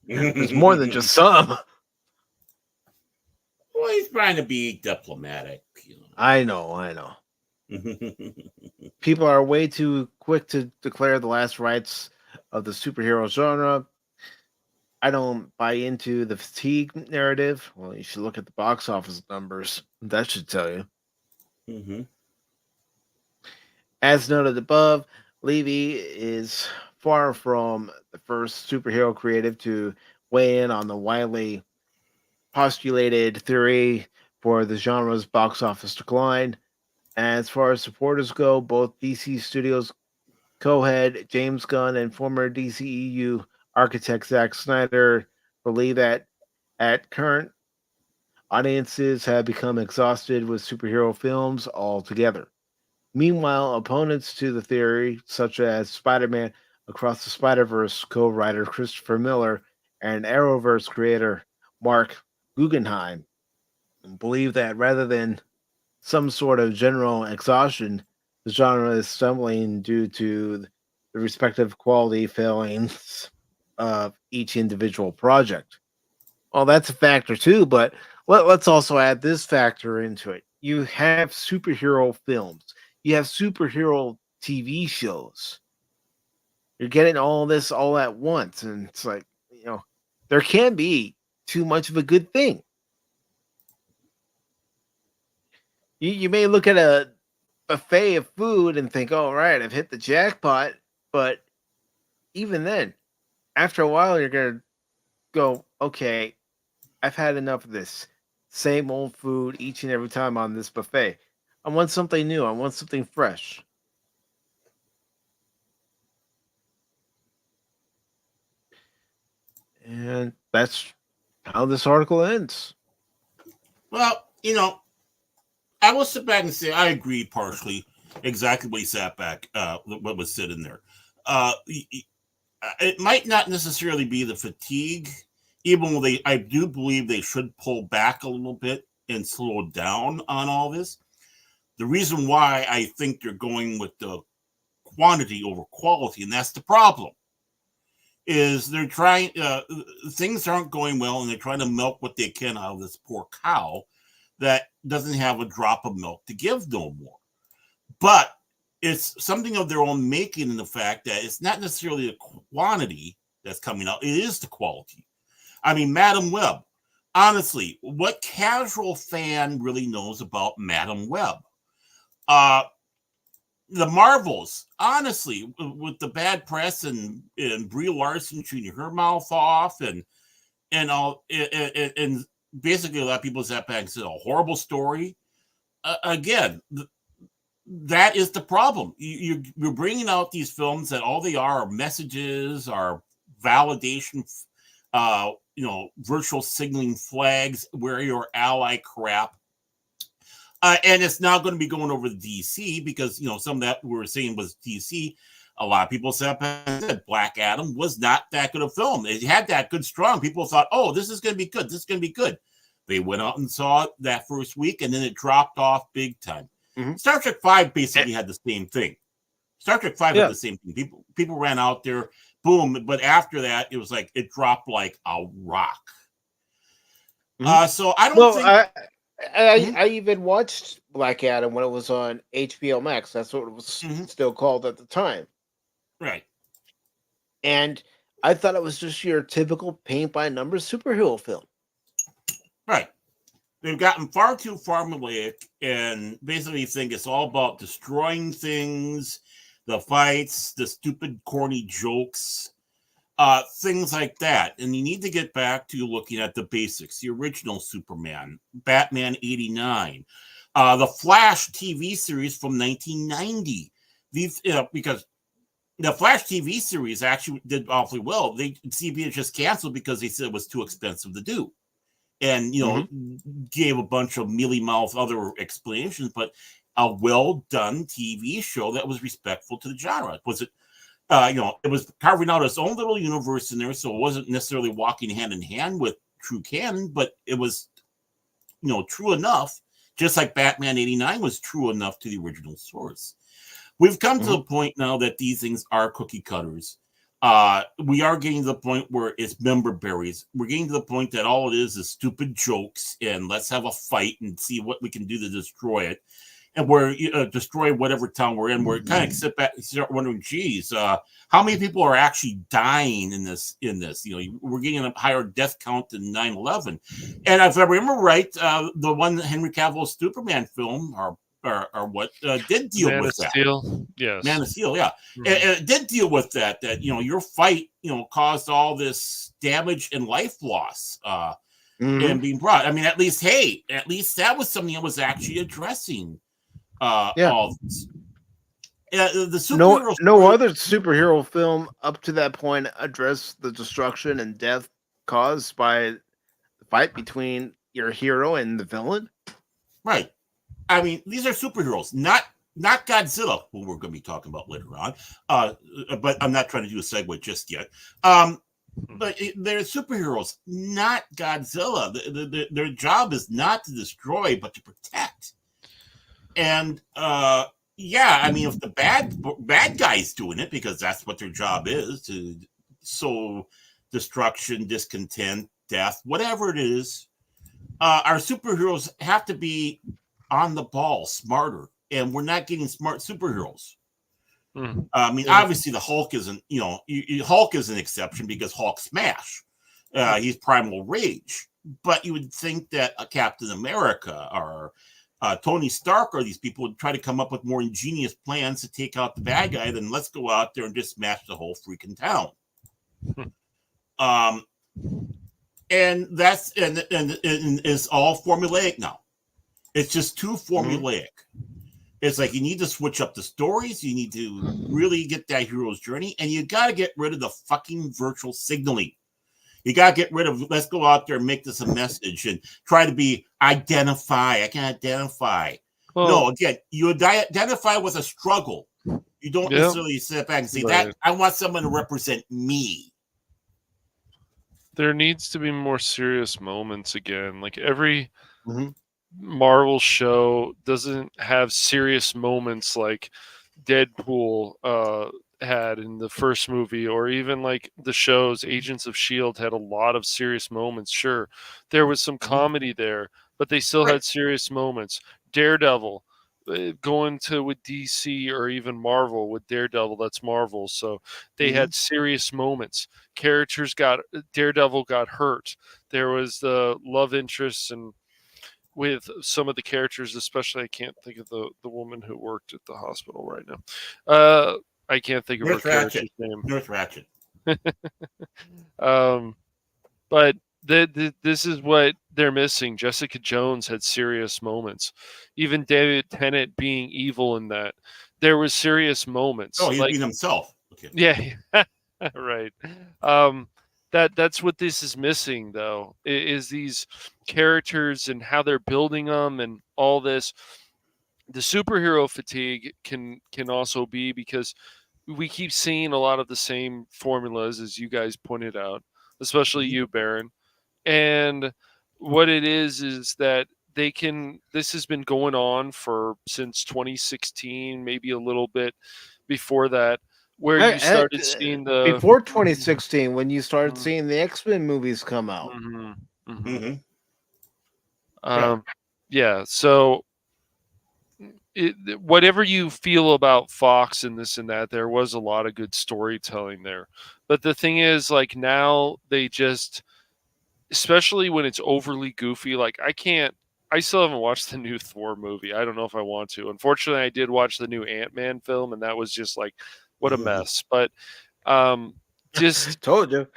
There's more than just some. Well, he's trying to be diplomatic. I know. People are way too quick to declare the last rites of the superhero genre. I don't buy into the fatigue narrative. Well, you should look at the box office numbers. That should tell you. Mm-hmm. As noted above, Levy is far from the first superhero creative to weigh in on the widely postulated theory for the genre's box office decline. As far as supporters go, both DC Studios co-head James Gunn and former DCEU architect Zack Snyder believe that at current, audiences have become exhausted with superhero films altogether. Meanwhile, opponents to the theory, such as Spider-Man Across the Spider-Verse co-writer Christopher Miller and Arrowverse creator Mark Guggenheim, believe that rather than some sort of general exhaustion, the genre is stumbling due to the respective quality failings of each individual project. Well, that's a factor too, but let's also add this factor into it. You have superhero films. You have superhero TV shows. You're getting all this all at once, and it's like, there can be too much of a good thing. You may look at a buffet of food and think, oh, right, I've hit the jackpot. But even then, after a while, you're going to go, okay, I've had enough of this same old food each and every time on this buffet. I want something new. I want something fresh. And that's how this article ends. Well, I will sit back and say I agree partially. Exactly what he sat back, what was said in there. It might not necessarily be the fatigue, even though I do believe they should pull back a little bit and slow down on all this. The reason why I think they're going with the quantity over quality, and that's the problem, is they're trying, things aren't going well, and they're trying to milk what they can out of this poor cow that doesn't have a drop of milk to give no more. But it's something of their own making in the fact that it's not necessarily the quantity that's coming out, it is the quality. I mean, Madam Web, honestly, what casual fan really knows about Madam Web? The Marvels, honestly, with the bad press and Brie Larson shooting her mouth off and basically a lot of people sat back and said a horrible story. Again, that is the problem. You're bringing out these films that all they are messages, are validation, virtual signaling flags, where your ally crap. And it's now going to be going over to DC because, some of that we were saying was DC. A lot of people said Black Adam was not that good a film. It had that good strong. People thought, oh, this is going to be good. This is going to be good. They went out and saw it that first week, and then it dropped off big time. Mm-hmm. Star Trek 5 basically had the same thing. Star Trek 5 had the same thing. People ran out there, boom. But after that, it was like it dropped like a rock. Mm-hmm. So I don't think... I even watched Black Adam when it was on HBO Max. That's what it was still called at the time. Right. And I thought it was just your typical paint-by-number superhero film. Right. They've gotten far too formulaic and basically think it's all about destroying things, the fights, the stupid, corny jokes, things like that. And you need to get back to looking at the basics, the original Superman, Batman 89, the Flash TV series from 1990. These, because the Flash TV series actually did awfully well. CBS just canceled because they said it was too expensive to do. And, gave a bunch of mealy-mouthed other explanations, but a well-done TV show that was respectful to the genre. Was it, it was carving out its own little universe in there, so it wasn't necessarily walking hand in hand with true canon, but it was, true enough, just like Batman 89 was true enough to the original source. We've come to the point now that these things are cookie cutters. We are getting to the point where it's member berries. We're getting to the point that all it is stupid jokes, and let's have a fight and see what we can do to destroy it. And we're destroy whatever town we're in. We're kind of sit back and start wondering, geez, how many people are actually dying in this? We're getting a higher death count than 9/11. And if I remember right, the one Henry Cavill's Superman film, or what did deal with that. Steel. Yes. Man of Steel, yeah. It did deal with that, your fight, caused all this damage and life loss and being brought. I mean, at least that was something that was actually addressing all this. The superhero no other superhero film up to that point addressed the destruction and death caused by the fight between your hero and the villain. Right. I mean, these are superheroes, not Godzilla, who we're going to be talking about later on. But I'm not trying to do a segue just yet. But they're superheroes, not Godzilla. Their job is not to destroy, but to protect. And I mean, if the bad guy's doing it, because that's what their job is, to sow destruction, discontent, death, whatever it is, our superheroes have to be on the ball, smarter, and we're not getting smart superheroes. I mean, obviously the Hulk isn't, Hulk is an exception because Hulk smash. He's primal rage. But you would think that a Captain America or Tony Stark or these people would try to come up with more ingenious plans to take out the bad guy than let's go out there and just smash the whole freaking town. And that's and it's all formulaic now. It's just too formulaic. It's like you need to switch up the stories. You need to really get that hero's journey, and you got to get rid of the fucking virtual signaling. You got to get rid of, let's go out there and make this a message and try to be identify. I can identify. Well, no, again, you identify with a struggle. You don't necessarily sit back and say that I want someone to represent me. There needs to be more serious moments again. Like every Marvel show doesn't have serious moments like Deadpool had in the first movie, or even like the shows Agents of S.H.I.E.L.D. had a lot of serious moments. Sure, there was some comedy there, but they still had serious moments. Daredevil, going to with DC or even Marvel with Daredevil, that's Marvel. So they had serious moments. Daredevil got hurt. There was the love interests and with some of the characters, especially I can't think of the woman who worked at the hospital right now. I can't think of her character's name. Nurse Ratchet. But this is what they're missing. Jessica Jones had serious moments. Even David Tennant being evil in that, there was serious moments. Oh, he's being himself. Okay. Yeah, right. That's what this is missing, though, is these characters and how they're building them and all this. The superhero fatigue can also be because we keep seeing a lot of the same formulas, as you guys pointed out, especially you, Baron. And what it is that this has been going on since 2016, maybe a little bit before that, where you started seeing before 2016, when you started seeing the X-Men movies come out. Yeah. So whatever you feel about Fox and this and that, there was a lot of good storytelling there. But the thing is, like, now they just, especially when it's overly goofy, like I still haven't watched the new Thor movie. I don't know if I want to. Unfortunately, I did watch the new Ant-Man film, and that was just like, what a mess. But just told you.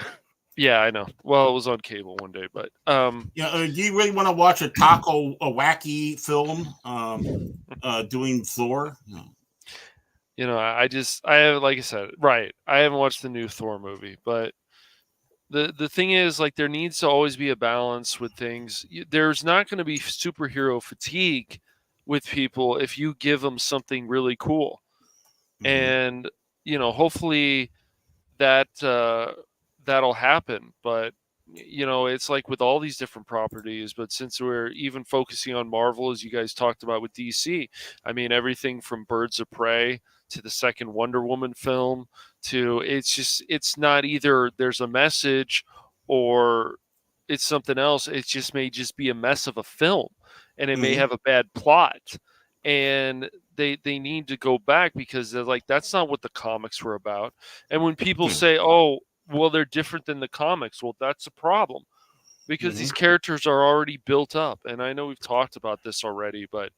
Yeah, I know. Well, it was on cable one day, but do you really want to watch a wacky film doing Thor? No. You know, I have, like I said, right. I haven't watched the new Thor movie, but the thing is, like, there needs to always be a balance with things. There's not going to be superhero fatigue with people if you give them something really cool. And, you know, hopefully that'll happen. But, you know, it's like with all these different properties, but since we're even focusing on Marvel, as you guys talked about with DC, I mean, everything from Birds of Prey to the second Wonder Woman film to it's not either there's a message or it's something else. It just may just be a mess of a film, and it may have a bad plot, and they need to go back because they're like, that's not what the comics were about. And when people say, oh, well, they're different than the comics, well, that's a problem because these characters are already built up. And I know we've talked about this already, but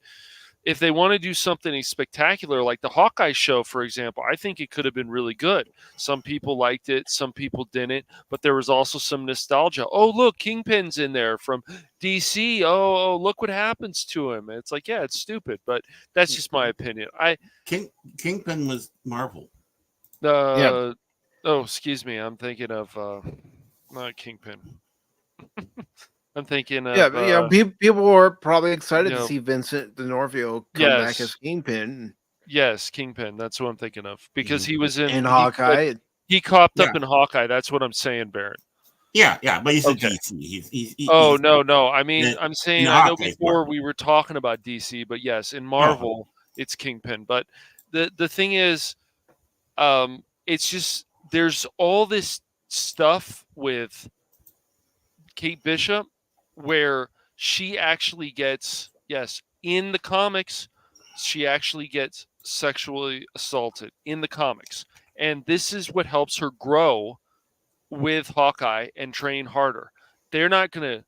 if they want to do something spectacular, like the Hawkeye show, for example, I think it could have been really good. Some people liked it, some people didn't, but there was also some nostalgia. Oh, look, Kingpin's in there from DC. Oh, look what happens to him. And it's like, yeah, it's stupid, but that's just my opinion. Kingpin was Marvel. Oh, excuse me. I'm thinking of not Kingpin. I'm thinking of people were probably excited to see Vincent D'Onofrio come back as Kingpin. Yes, Kingpin. That's what I'm thinking of because he was in Hawkeye. He copped up in Hawkeye. That's what I'm saying, Baron. Yeah, but he's a DC. He's no. I mean, I'm saying I know before we were talking about DC, but yes, in Marvel it's Kingpin. But the thing is, it's just there's all this stuff with Kate Bishop where she actually gets, in the comics, she actually gets sexually assaulted in the comics. And this is what helps her grow with Hawkeye and train harder. They're not going to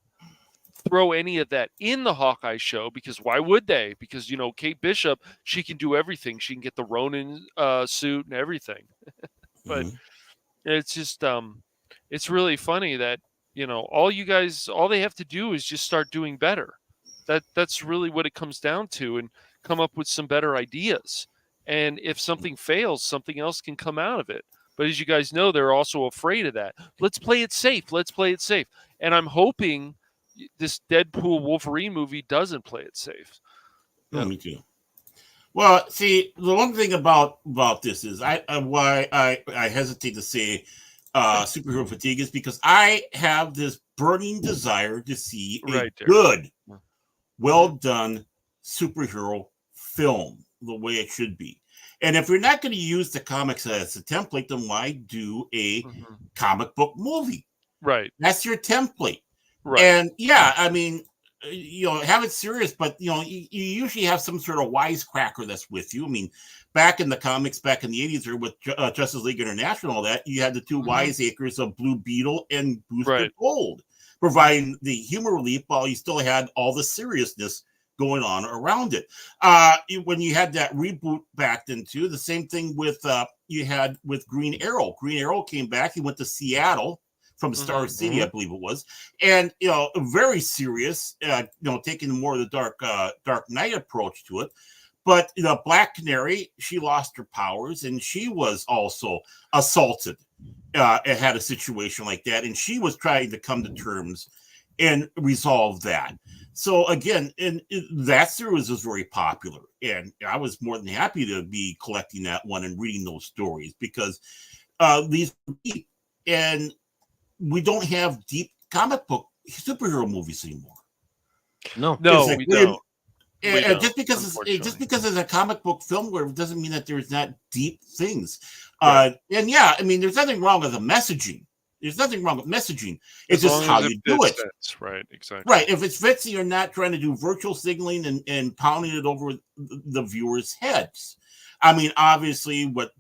throw any of that in the Hawkeye show because why would they? Because, you know, Kate Bishop, she can do everything. She can get the Ronin suit and everything. But it's just, it's really funny that, you know, all they have to do is just start doing better. That's really what it comes down to, and come up with some better ideas. And if something fails, something else can come out of it. But as you guys know, they're also afraid of that. Let's play it safe. And I'm hoping this Deadpool Wolverine movie doesn't play it safe. Me too. Well, see, the one thing about this is why I hesitate to say superhero fatigue is because I have this burning desire to see a good, well done superhero film the way it should be. And if you're not going to use the comics as a template, then why do a comic book movie? Right. That's your template. Right. And yeah, I mean, have it serious, but you usually have some sort of wisecracker that's with you. I mean, back in the comics, back in the 80s, or with Justice League International, all that, you had the two wiseacres of Blue Beetle and Booster Gold, providing the humor relief while you still had all the seriousness going on around it. When you had that reboot backed into, the same thing with you had with Green Arrow. Green Arrow came back. He went to Seattle from Star City, I believe it was, and very serious. Taking more of the Dark Knight approach to it. But Black Canary, she lost her powers, and she was also assaulted. It had a situation like that, and she was trying to come to terms and resolve that. So again, that series was very popular, and I was more than happy to be collecting that one and reading those stories, because these and we don't have deep comic book superhero movies anymore. No, like, we don't. And just because it's a comic book film, where it doesn't mean that there's not deep things. Right. And yeah, I mean, there's nothing wrong with the messaging. There's nothing wrong with messaging. It's just how you do it. Fits. Right, exactly. Right. If it fits, you're not trying to do virtual signaling and pounding it over the viewers' heads. I mean, obviously, what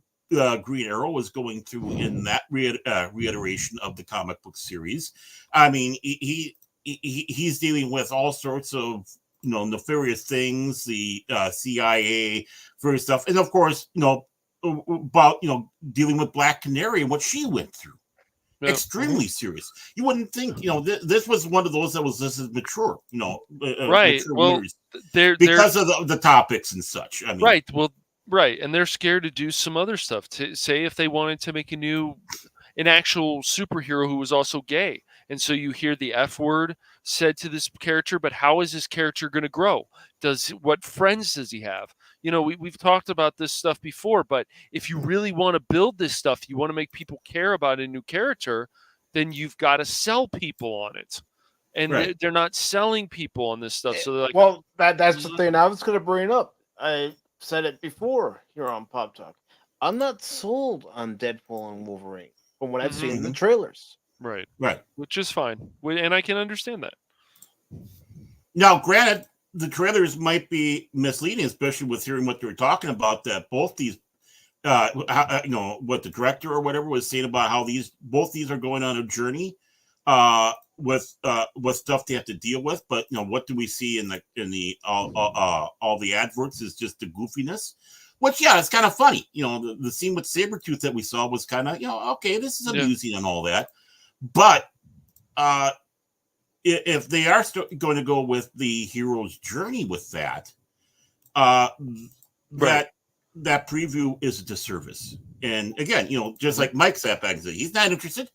Green Arrow was going through in that reiteration of the comic book series. I mean, he's dealing with all sorts of nefarious things, the CIA for stuff, and of course, about dealing with Black Canary and what she went through. Yep. Extremely serious. You wouldn't think this was one of those that was this is mature, right? Mature well, because of the topics and such. I mean, right. Well, right, and they're scared to do some other stuff. To say if they wanted to make an actual superhero who was also gay, and so you hear the F word said to this character, but how is this character going to grow? What friends does he have? We've talked about this stuff before, but if you really want to build this stuff, you want to make people care about a new character, then you've got to sell people on it. And they're not selling people on this stuff. So they're like, well, that's the thing I was going to bring up. I said it before here on Pop Talk. I'm not sold on Deadpool and Wolverine from what I've seen in the trailers. Right. Which is fine. And I can understand that. Now, granted, the trailers might be misleading, especially with hearing what they were talking about, that both these, what the director or whatever was saying about how both these are going on a journey with stuff they have to deal with. But what do we see in the all the adverts is just the goofiness, which it's kind of funny. The scene with Sabretooth that we saw was kind of okay, this is amusing and all that, but if they are going to go with the hero's journey with that, that preview is a disservice. And again, just like Mike sat back and said, he's not interested.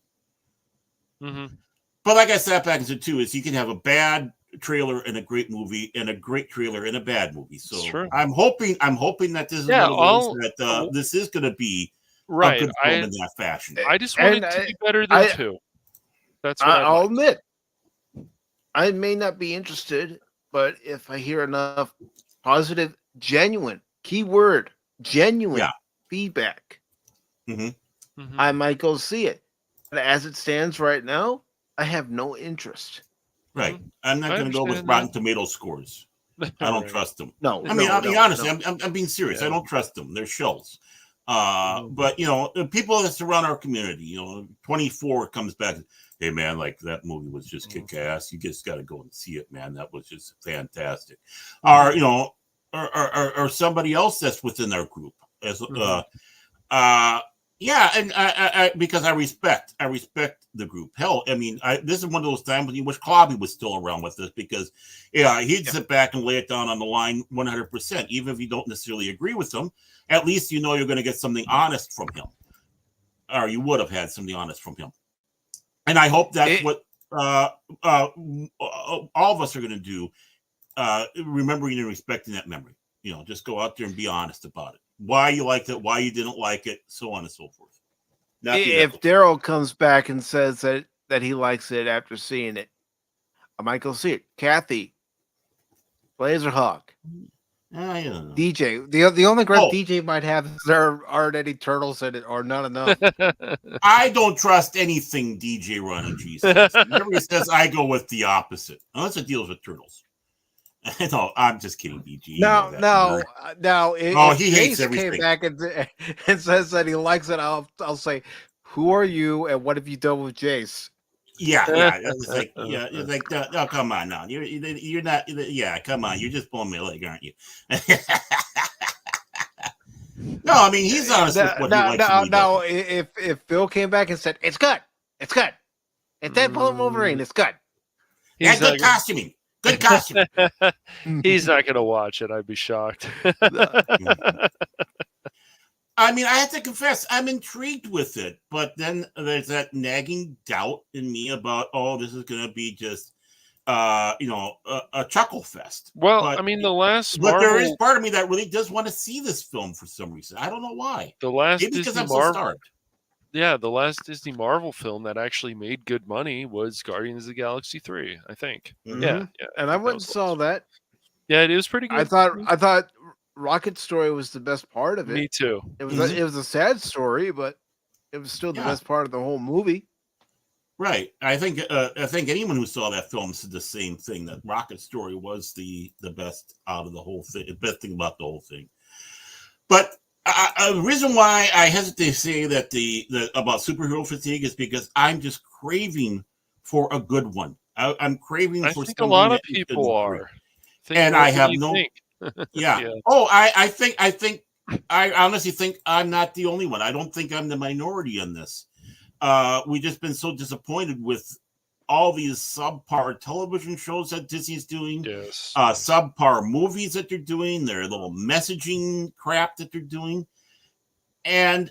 But like I sat back and said too, is you can have a bad trailer and a great movie, and a great trailer and a bad movie. So I'm hoping that this is one of those that this is going to be a good film in that fashion. I just want it to be better than two. That's what I'll admit. I may not be interested, but if I hear enough positive, genuine, keyword, genuine feedback, I might go see it. But as it stands right now, I have no interest. Right. I'm not going to go with Rotten Tomato scores. I don't trust them. No. I mean, I'll be honest. I'm being serious. I don't trust them. They're shells. But, people that surround our community, 24 comes back. Hey man, like that movie was just kick ass. You just got to go and see it, man. That was just fantastic. Or or somebody else that's within our group as and I because I respect the group. Hell, I mean, this is one of those times when you wish Clobby was still around with us, because he'd sit back and lay it down on the line 100%. Even if you don't necessarily agree with him, at least you're going to get something honest from him, or you would have had something honest from him. And I hope that's what all of us are going to do, remembering and respecting that memory. Just go out there and be honest about it. Why you liked it, why you didn't like it, so on and so forth. If Daryl comes back and says that he likes it after seeing it, I might go see it. Kathy, Laserhawk, I don't know. DJ. The only gripe DJ might have is there aren't any turtles in it, or not enough. I don't trust anything DJ Ronnie G says. Whenever he says, I go with the opposite, unless it deals with turtles. No, I'm just kidding, DJ. No. If he hates everything. Came back and says that he likes it, I'll say, who are you and what have you done with Jace? Yeah. It's like, no, come on now. You're not. Yeah, come on. You're just pulling me a leg, aren't you? No, I mean he's honest with what he likes. No. If Phil came back and said it's good, it's Deadpool and Wolverine, it's good. And good costuming. Good costume. He's not going to watch it. I'd be shocked. I mean, I have to confess, I'm intrigued with it, but then there's that nagging doubt in me about, this is going to be just, a chuckle fest. Well, but, I mean, but there is part of me that really does want to see this film for some reason. I don't know why. Maybe because I'm so starved. Yeah, the last Disney Marvel film that actually made good money was Guardians of the Galaxy 3, I think. Mm-hmm. Yeah. And I went and saw that. Yeah, it was pretty good. I thought Rocket's story was the best part of it. Me too. It was a sad story, but it was still the best part of the whole movie. Right. I think anyone who saw that film said the same thing, that Rocket's story was the best out of the whole thing, the best thing about the whole thing. But the reason why I hesitate to say that about superhero fatigue is because I'm just craving for a good one. I'm craving for. I think a lot of people are, and I have no. Yeah. Oh, I honestly think I'm not the only one. I don't think I'm the minority on this. We've just been so disappointed with all these subpar television shows that Disney's doing, subpar movies that they're doing, their little messaging crap that they're doing. And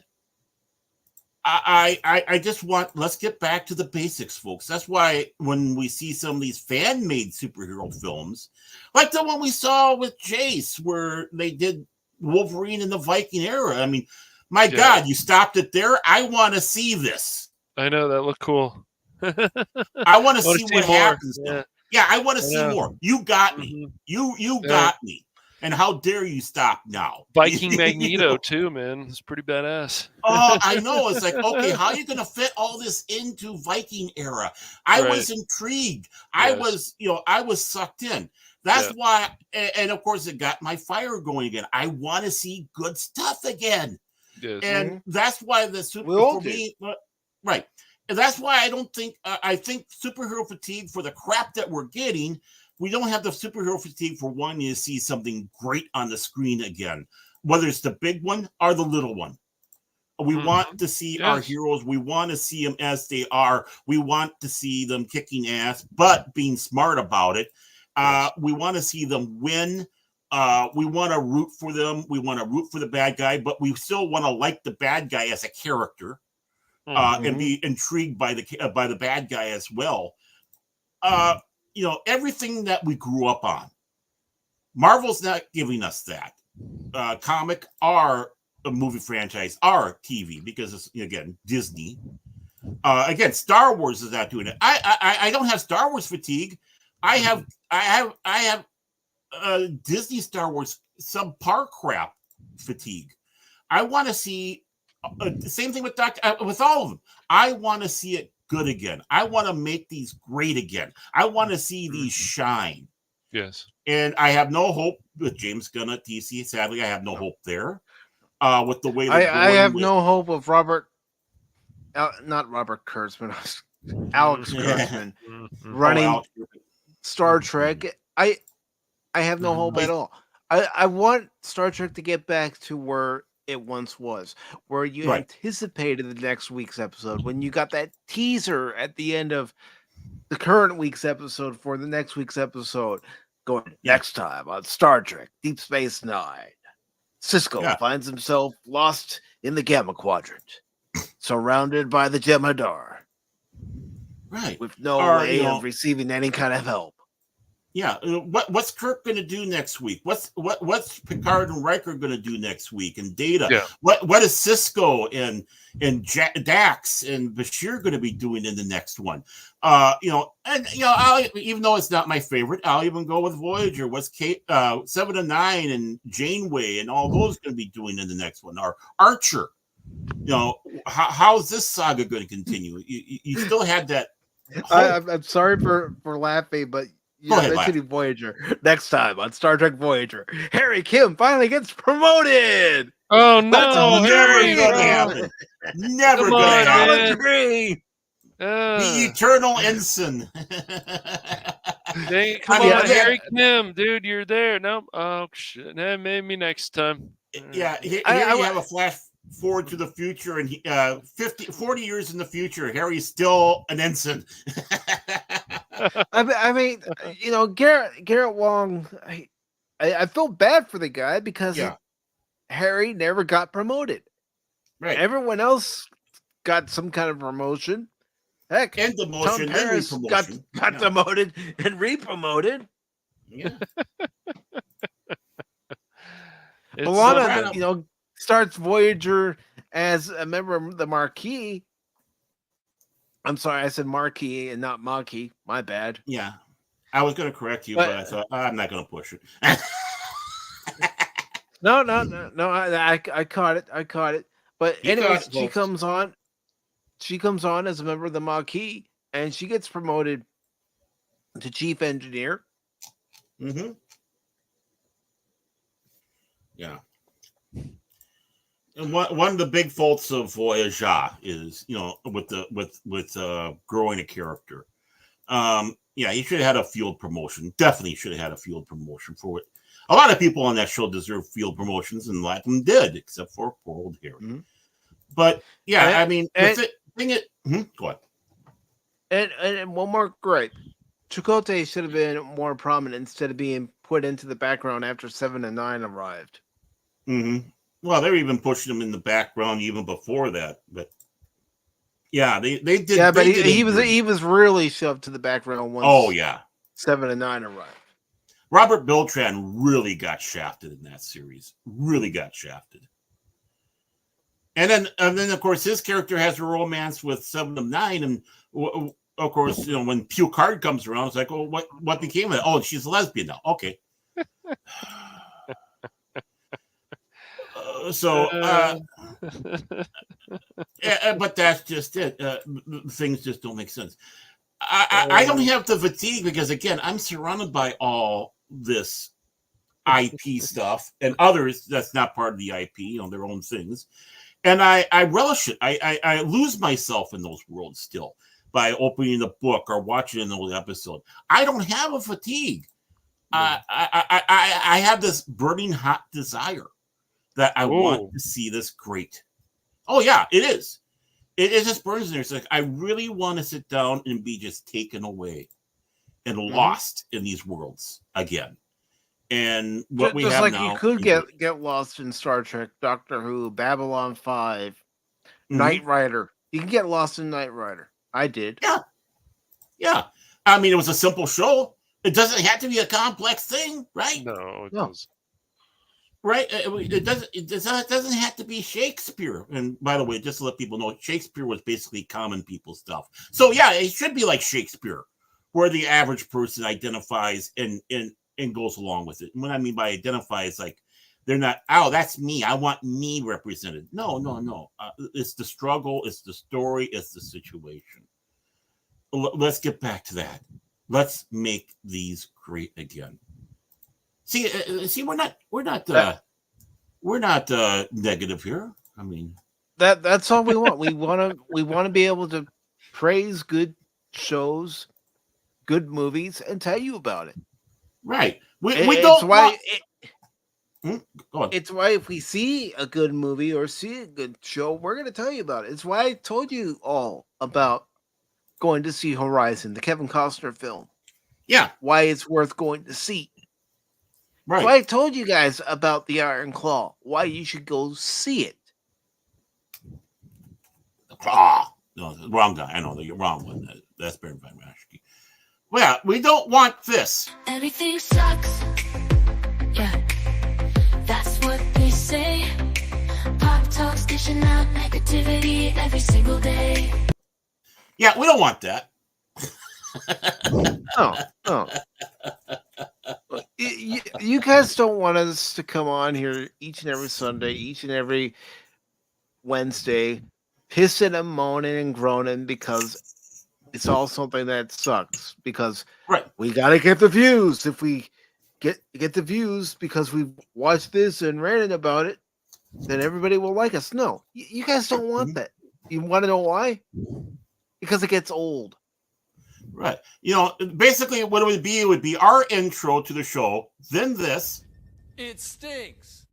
I just let's get back to the basics, folks. That's why when we see some of these fan-made superhero films, like the one we saw with Jace, where they did Wolverine in the Viking era. I mean, my God, you stopped it there. I want to see this. I know, that looked cool. I want to see what happens. Yeah, I want to see more. You got me. You got me. And how dare you stop now? Viking Magneto too, man. It's pretty badass. Oh, I know. It's like, okay, how are you going to fit all this into Viking era? I was intrigued. Yes. I was sucked in. That's why, and of course, it got my fire going again. I want to see good stuff again. Yes. And that's why right. And that's why I don't think, I think superhero fatigue for the crap that we're getting, we don't have the superhero fatigue for wanting to see something great on the screen again, whether it's the big one or the little one. We want to see our heroes. We want to see them as they are. We want to see them kicking ass, but being smart about it. We want to see them win. We want to root for them. We want to root for the bad guy, but we still want to like the bad guy as a character. And be intrigued by the bad guy as well. Everything that we grew up on, Marvel's not giving us that. Comic or a movie franchise or TV, because it's, again, Disney. Again, Star Wars is not doing it. I don't have Star Wars fatigue. I have Disney Star Wars subpar crap fatigue. I want to see. Same thing with with all of them. I want to see it good again. I want to make these great again. I want to see these shine. Yes. And I have no hope with James Gunn at DC. Sadly, I have no hope there. With the way I have no hope of not Robert Kurtzman, Alex Kurtzman running Star Trek. I have no hope at all. I want Star Trek to get back to where it once was, where you anticipated the next week's episode, when you got that teaser at the end of the current week's episode for the next week's episode, going next time on Star Trek Deep Space Nine. Sisko finds himself lost in the Gamma Quadrant, surrounded by the Jem'Hadar, right, with no way of receiving any kind of help. Yeah, what's Kirk going to do next week? What's Picard and Riker going to do next week? And Data. Yeah. What is Cisco and Dax and Bashir going to be doing in the next one? Even though it's not my favorite, I'll even go with Voyager. What's 7 and 9 and Janeway and all those going to be doing in the next one? Or Archer. How is this saga going to continue? You still had that. I'm sorry for laughing, but. Mentioning Voyager next time on Star Trek Voyager. Harry Kim finally gets promoted. Oh no, Harry! Never gonna happen. The eternal ensign. Come on, Harry Kim, dude, you're there. No, oh shit, maybe next time. Yeah, here you have a flash forward to the future, and 40 years in the future, Harry's still an ensign. I mean, Garrett Wong. I feel bad for the guy because Harry never got promoted. Right. Everyone else got some kind of promotion. Heck, and demotion, Tom Paris got demoted and re-promoted. Yeah. Alana, starts Voyager as a member of the Marquis. I'm sorry, I said Marquis and not Maquis. My bad. Yeah. I was going to correct you, but I thought, I'm not going to push it. No. I caught it. But anyways, she comes on as a member of the Maquis, and she gets promoted to chief engineer. Mm-hmm. Yeah. And one of the big faults of Voyager is, with growing a character. He should have had a field promotion. Definitely should have had a field promotion for it. A lot of people on that show deserve field promotions, and a lot of them did, except for poor old Harry. Mm-hmm. But go on. And one more gripe. Chakotay should have been more prominent instead of being put into the background after 7 and 9 arrived. Mm-hmm. Well, they were even pushing him in the background even before that, but yeah, they did. Yeah, but he was really shoved to the background once. 7 and 9 arrived. Robert Beltran really got shafted in that series. Really got shafted. And then of course his character has a romance with 7 and 9, and of course when Picard comes around, it's like, oh, what became of it? Oh, she's a lesbian now. Okay. But that's just it. Things just don't make sense. I don't have the fatigue because, again, I'm surrounded by all this IP stuff and others that's not part of the IP, their own things. And I relish it. I lose myself in those worlds still by opening the book or watching an old episode. I don't have a fatigue. I have this burning hot desire that I want to see this great. Oh, yeah, it is. It just burns in there. It's like, I really want to sit down and be just taken away and lost in these worlds again. And what we have now. You could get lost in Star Trek, Doctor Who, Babylon 5, Knight Rider. You can get lost in Knight Rider. I did. Yeah. I mean, it was a simple show. It doesn't have to be a complex thing, right? No, it doesn't. Right? It doesn't have to be Shakespeare. And by the way, just to let people know, Shakespeare was basically common people stuff. So yeah, it should be like Shakespeare, where the average person identifies and goes along with it. And what I mean by identify is like, they're not, oh, that's me. I want me represented. No. It's the struggle. It's the story. It's the situation. Let's get back to that. Let's make these great again. See, we're not negative here. I mean, that's all we want. We want to be able to praise good shows, good movies, and tell you about it. Right. It's why if we see a good movie or see a good show, we're going to tell you about it. It's why I told you all about going to see Horizon, the Kevin Costner film. Yeah. Why it's worth going to see. Right. So I told you guys about the Iron Claw. Why you should go see it. No, wrong guy. I know the wrong one. That's Baron Von Raschke. Well, we don't want this. Everything sucks. Yeah, that's what they say. Pop Talk's dishing out negativity every single day. Yeah, we don't want that. No. You guys don't want us to come on here each and every Sunday, each and every Wednesday, pissing and moaning and groaning because it's all something that sucks. Because we got to get the views. If we get the views because we've watched this and ranted about it, then everybody will like us. No, you guys don't want that. You want to know why? Because it gets old. Right. You know, basically what it would be our intro to the show, then this. It stinks.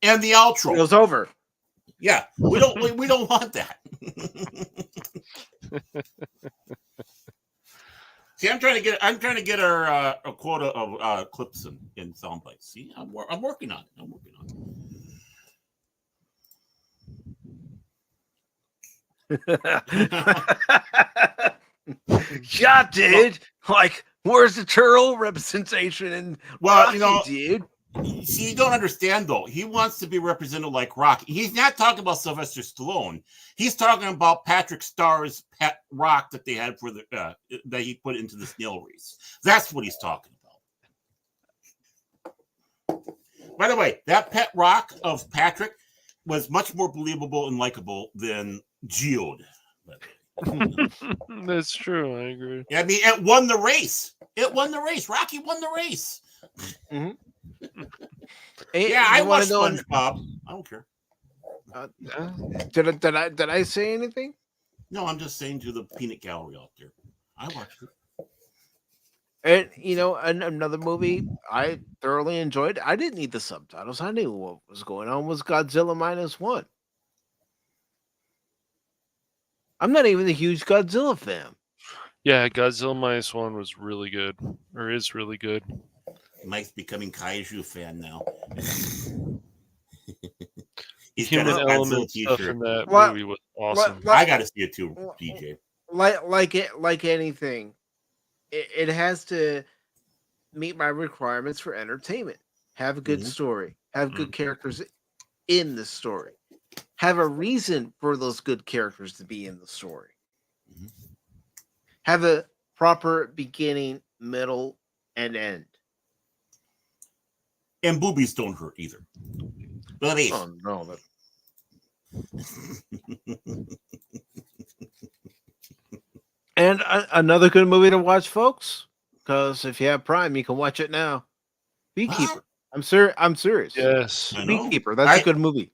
And the outro. It goes over. Yeah. We don't want that. See, I'm trying to get our a quota of clips in sound bites. See, I'm working on it. Yeah, dude. Like, where's the turtle representation? And well, dude. See, you don't understand though. He wants to be represented like Rocky. He's not talking about Sylvester Stallone. He's talking about Patrick Starr's pet rock that they had for the that he put into the snail race. That's what he's talking about. By the way, that pet rock of Patrick was much more believable and likable than Geode. That's true. I agree. I mean, it won the race. Rocky won the race. Mm-hmm. Yeah, I watched SpongeBob. I don't care. Did I say anything? No, I'm just saying to the peanut gallery out there. I watched it. And another movie I thoroughly enjoyed. I didn't need the subtitles. I knew what was going on. Was Godzilla -1. I'm not even a huge Godzilla fan. Yeah, Godzilla -1 was really good, or is really good. Mike's becoming Kaiju fan now. Human element stuff in that movie was awesome. I got to see it too, DJ. Like anything, it has to meet my requirements for entertainment. Have a good story. Have good characters in the story. Have a reason for those good characters to be in the story. Have a proper beginning, middle, and end. And boobies don't hurt either. Boobies. Oh no. And another good movie to watch, folks. Because if you have Prime, you can watch it now. Beekeeper. I'm serious. Yes. Beekeeper. That's a good movie.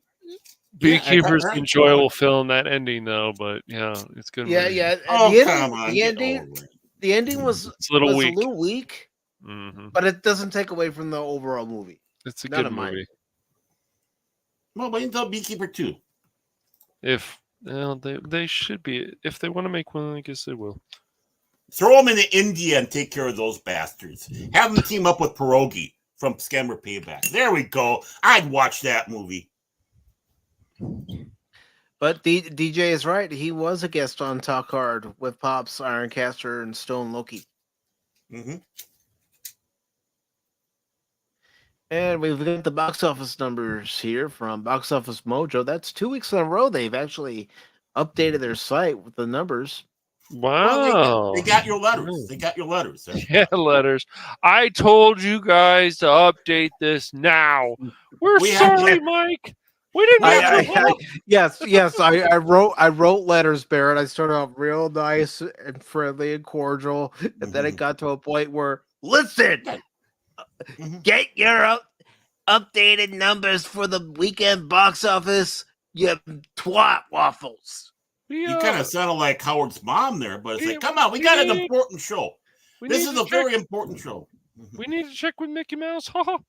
Beekeeper's an enjoyable film. That ending, though, but yeah, it's good. Yeah, movie. yeah. The ending was a little weak. Mm-hmm. But it doesn't take away from the overall movie. It's a good movie. Well, but until Beekeeper 2. If they should be, if they want to make one, I guess they will. Throw them into India and take care of those bastards. Have them team up with Pierogi from Scammer Payback. There we go. I'd watch that movie. But DJ is right. He was a guest on Talk Hard with Pops, Ironcaster, and Stone Loki. Mm-hmm. And we've got the box office numbers here from Box Office Mojo. That's 2 weeks in a row. They've actually updated their site with the numbers. Wow. Well, they got your letters. They got your letters. Yeah, letters. I told you guys to update this now. We're sorry, Mike. We didn't. Yes. I wrote letters, Barrett. I started off real nice and friendly and cordial, and then it got to a point where, listen, get your updated numbers for the weekend box office, you twat waffles. You kind of sounded like Howard's mom there, but it's like, come on, we got an important show. This is a very important show. We need to check with Mickey Mouse. Ha.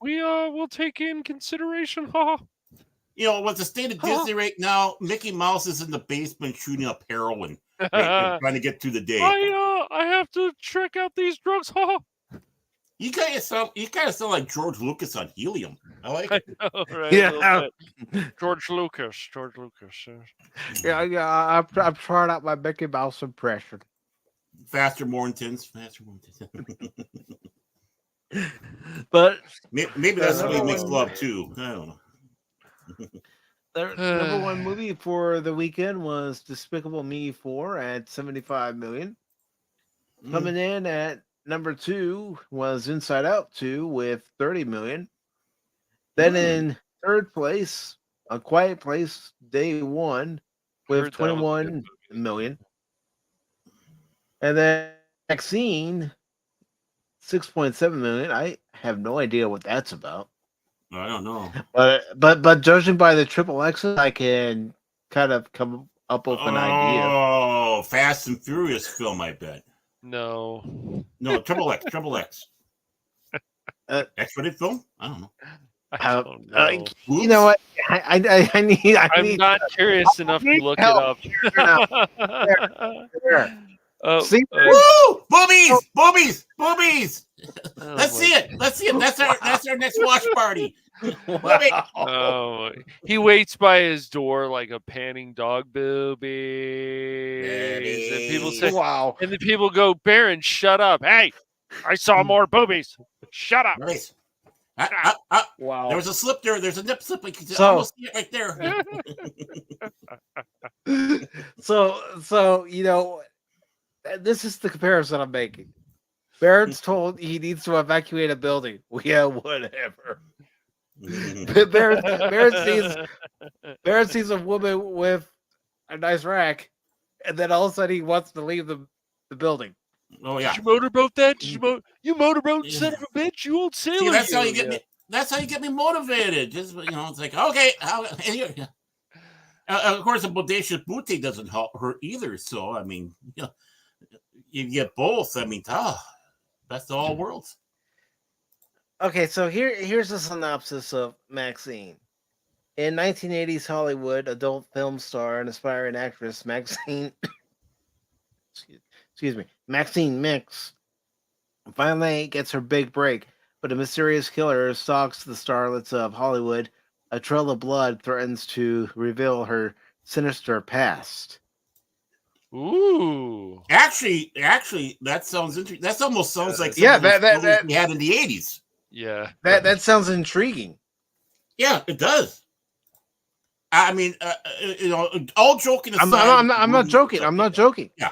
We will take in consideration. Ha. You know, with the state of Disney right now, Mickey Mouse is in the basement shooting up heroin, trying to get through the day. I have to check out these drugs. Ha. You kind of sound like George Lucas on helium. I like it. I know, right? Yeah, George Lucas. Yeah. I'm trying out my Mickey Mouse impression. Faster, more intense. But maybe that's the way he makes love too. I don't know. The number one movie for the weekend was Despicable Me 4 at 75 million. Coming in at number 2 was Inside Out 2 with 30 million. Then in third place, A Quiet Place Day 1 with 21 million. And then Vaccine 6.7 million. I have no idea what that's about. I don't know. But judging by the triple X's, I can kind of come up with an idea. Oh, Fast and Furious film, I bet. No, triple X. X-rated film? I don't know. I don't know. You know what? I need. I'm not curious enough to look it up. See, woo! Boobies! Let's see it. That's our next watch party. Oh, he waits by his door like a panting dog. Boobies. And people say, "Wow!" And the people go, "Baron, shut up! Hey, I saw more boobies. Shut up!" Nice. Wow! There was a slip there. There's a nip slip. You can almost see it right there. So you know, this is the comparison I'm making. Barrett's told he needs to evacuate a building. Yeah, whatever. Barrett sees a woman with a nice rack, and then all of a sudden he wants to leave the building. Oh yeah. Did you motorboat that? You motorboat, son of a bitch! You old sailor. See, that's how you get me. That's how you get me motivated. Just it's like okay. Of course, a bodacious booty doesn't hurt either. So I mean, you get both. I mean, that's all worlds. Okay, so here's a synopsis of Maxine. In 1980s Hollywood, adult film star and aspiring actress Maxine Maxine Mix finally gets her big break, but a mysterious killer stalks the starlets of Hollywood. A trail of blood threatens to reveal her sinister past. Ooh. Actually, that sounds interesting. That almost sounds like that we had in the 80s. Yeah. That sounds intriguing. Yeah, it does. I mean, all joking aside. I'm not joking. I'm not joking. Yeah.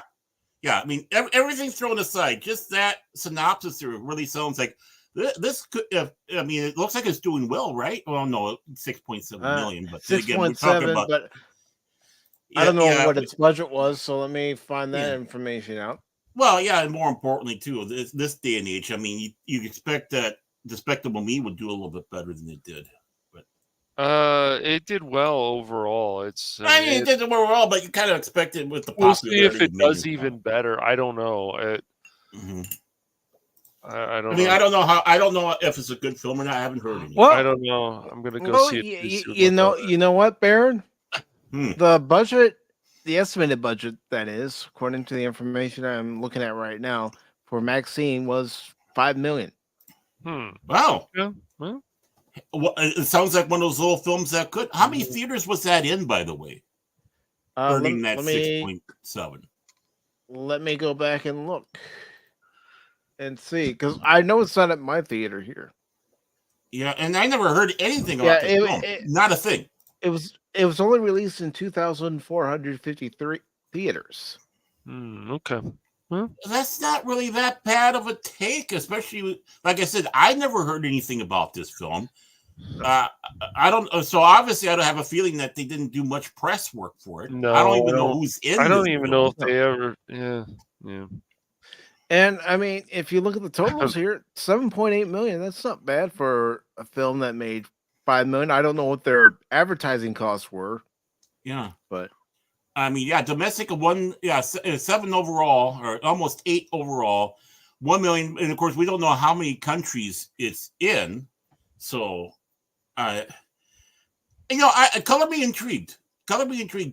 I mean, everything thrown aside, just that synopsis there really sounds like this could. I mean, it looks like it's doing well, right? Well, no, 6.7 million, but 6.7. But I don't know what its budget was, so let me find that information out. Well, yeah, and more importantly too, this day and age, I mean, you expect that Despicable Me would do a little bit better than it did. It did well overall. It did overall, but you kind of expect it with the we'll see if it does even better. I don't know. I don't know. I don't know if it's a good film or not. I haven't heard it. Well, I don't know. I'm gonna go see it. You know what, Baron? The budget, the estimated budget, that is, according to the information I'm looking at right now, for Maxine was $5 million. Wow. Yeah. Well, it sounds like one of those little films that could. How many theaters was that in, by the way? Earning that 6.7. Let me go back and look and see, because I know it's not at my theater here. Yeah, and I never heard anything about it. Not a thing. It was only released in 2,453 theaters. Okay. Well, that's not really that bad of a take, especially like I said, I never heard anything about this film. I don't. So obviously, I don't have a feeling that they didn't do much press work for it. No, I don't even know who's in. I don't even know if they ever. Yeah. And I mean, if you look at the totals here, 7.8 million. That's not bad for a film that made $5 million. I don't know what their advertising costs were. Yeah, but I mean, domestic 7 overall, or almost 8 overall, 1 million, and of course we don't know how many countries it's in. So, color me intrigued.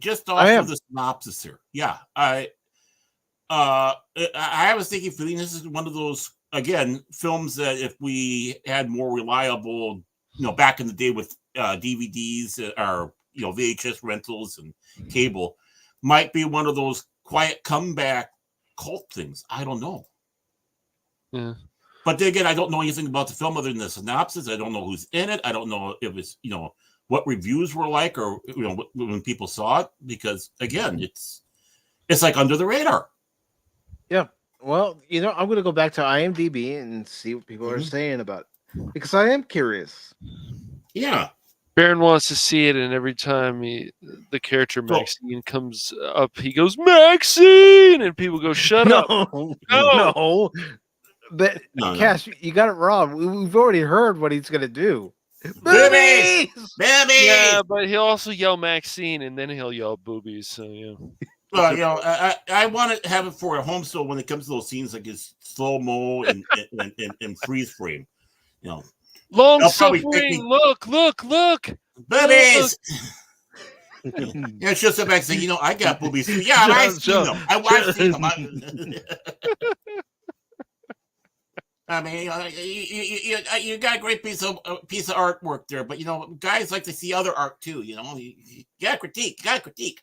Just off of the synopsis here. Yeah, I have a sneaky feeling this is one of those films that if we had more reliable, back in the day with DVDs or VHS rentals and cable, might be one of those quiet comeback cult things. I don't know. Yeah. But then again, I don't know anything about the film other than the synopsis. I don't know who's in it. I don't know if it's, what reviews were like, or when people saw it, because again, it's like under the radar. Yeah. Well, I'm going to go back to IMDb and see what people are saying about it, because I am curious. Yeah. Baron wants to see it, and every time the character Maxine comes up, he goes, Maxine! And people go, shut up. No. But, Cash, you got it wrong. We've already heard what he's going to do. Boobies! Boobies! Yeah, but he'll also yell Maxine, and then he'll yell boobies. So, yeah. Well, I want to have it for a home store when it comes to those scenes like it's slow-mo and freeze frame. Long suffering, look. Boobies! It's just a back saying, I got boobies. Yeah, I've seen them. I've seen them. I mean, you got a great piece of artwork there, but guys like to see other art too. You got to critique.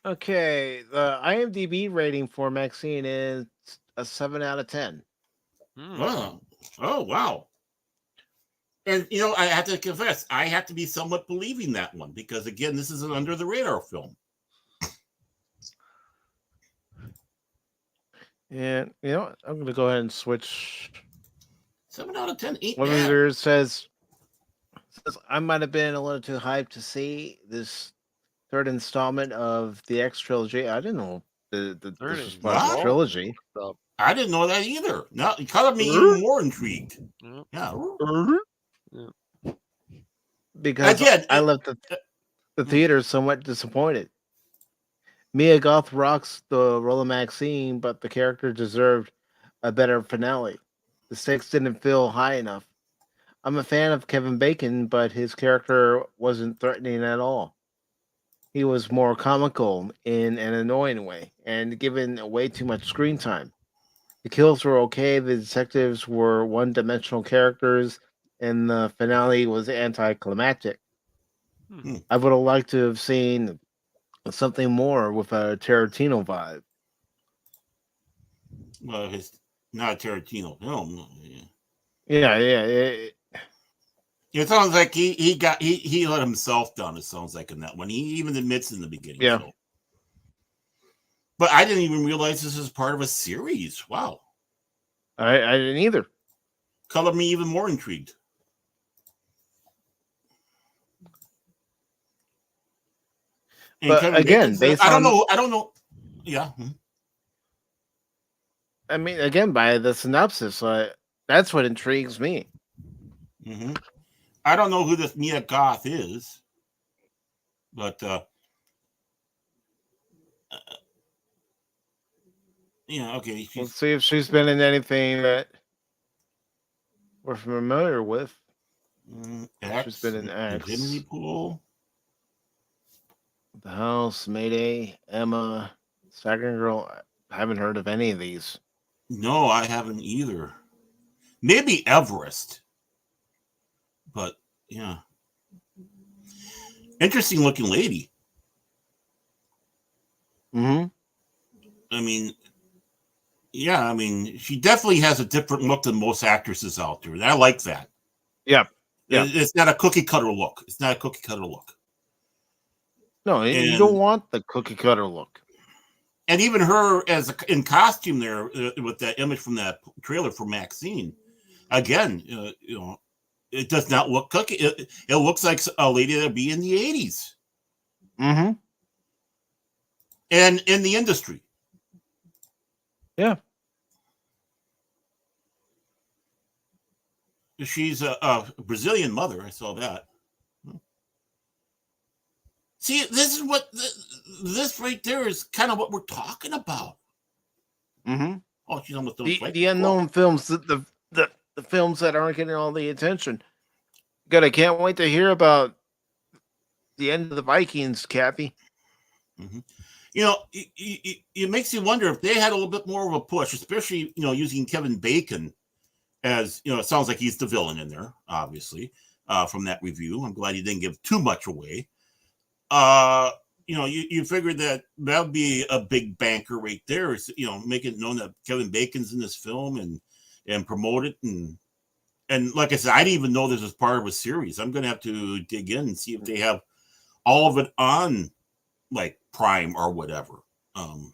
Okay, the IMDb rating for Maxine is a 7 out of 10. Oh, wow. And I have to confess, I have to be somewhat believing that one, because again, this is an under the radar film. And I'm going to go ahead and switch. 7 out of 10. One of yours says I might have been a little too hyped to see this third installment of the X trilogy. I didn't know this was part of the trilogy. I didn't know that either. Now it got me even more intrigued. Yeah. Because again, I left the theater somewhat disappointed. Mia Goth rocks the role of Maxine, but the character deserved a better finale. The stakes didn't feel high enough. I'm a fan of Kevin Bacon, but his character wasn't threatening at all. He was more comical in an annoying way and given way too much screen time. The kills were okay, the detectives were one-dimensional characters, and the finale was anticlimactic. I would have liked to have seen something more with a Tarantino vibe. Well, it's not a Tarantino film. Yeah. It sounds like he let himself down. It sounds like in that one. He even admits in the beginning. Yeah. So. But I didn't even realize this was part of a series. Wow. I didn't either. Color me even more intrigued. But again, I don't know. Yeah. I mean, again, by the synopsis, that's what intrigues me. Mm-hmm. I don't know who this Mia Goth is, but okay. Let's see if she's been in anything that we're familiar with. She's been in X. Infinity Pool. The House, Mayday, Emma, Second Girl. I haven't heard of any of these. No, I haven't either. Maybe Everest. But, yeah. Interesting looking lady. Mm-hmm. I mean, she definitely has a different look than most actresses out there. And I like that. Yeah. It's not a cookie cutter look. No, you don't want the cookie cutter look. And even her in costume there with that image from that trailer for Maxine, again, it does not look cookie. It looks like a lady that'd be in the 80s. Mm-hmm. And in the industry. Yeah. She's a Brazilian mother. I saw that. See, this is this right there is kind of what we're talking about. Mm-hmm. Oh, she's almost done. The unknown films, the films that aren't getting all the attention. Good, I can't wait to hear about the end of the Vikings, Kathy. Mm-hmm. It makes you wonder if they had a little bit more of a push, especially using Kevin Bacon as it sounds like he's the villain in there, obviously, from that review. I'm glad he didn't give too much away. you figured that would be a big banker right there. Make it known that Kevin Bacon's in this film and promote it. And like I said, I didn't even know this was part of a series. I'm going to have to dig in and see if they have all of it on like Prime or whatever, or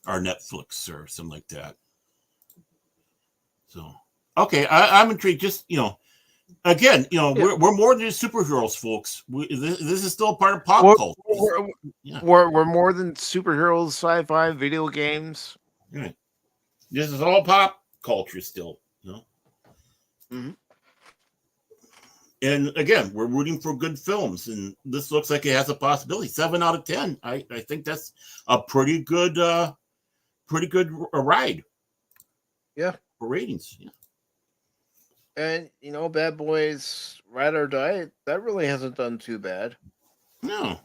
Netflix or something like that. So, okay, I'm intrigued. Just, again, we're more than just superheroes, folks. This is still part of pop culture. We're more than superheroes, sci-fi, video games. Right. This is all pop culture still. Mm-hmm. And again, we're rooting for good films, and this looks like it has a possibility. 7 out of 10. I think that's a pretty good ride. Yeah, for ratings. Yeah. And Bad Boys Ride or Die, that really hasn't done too bad. No.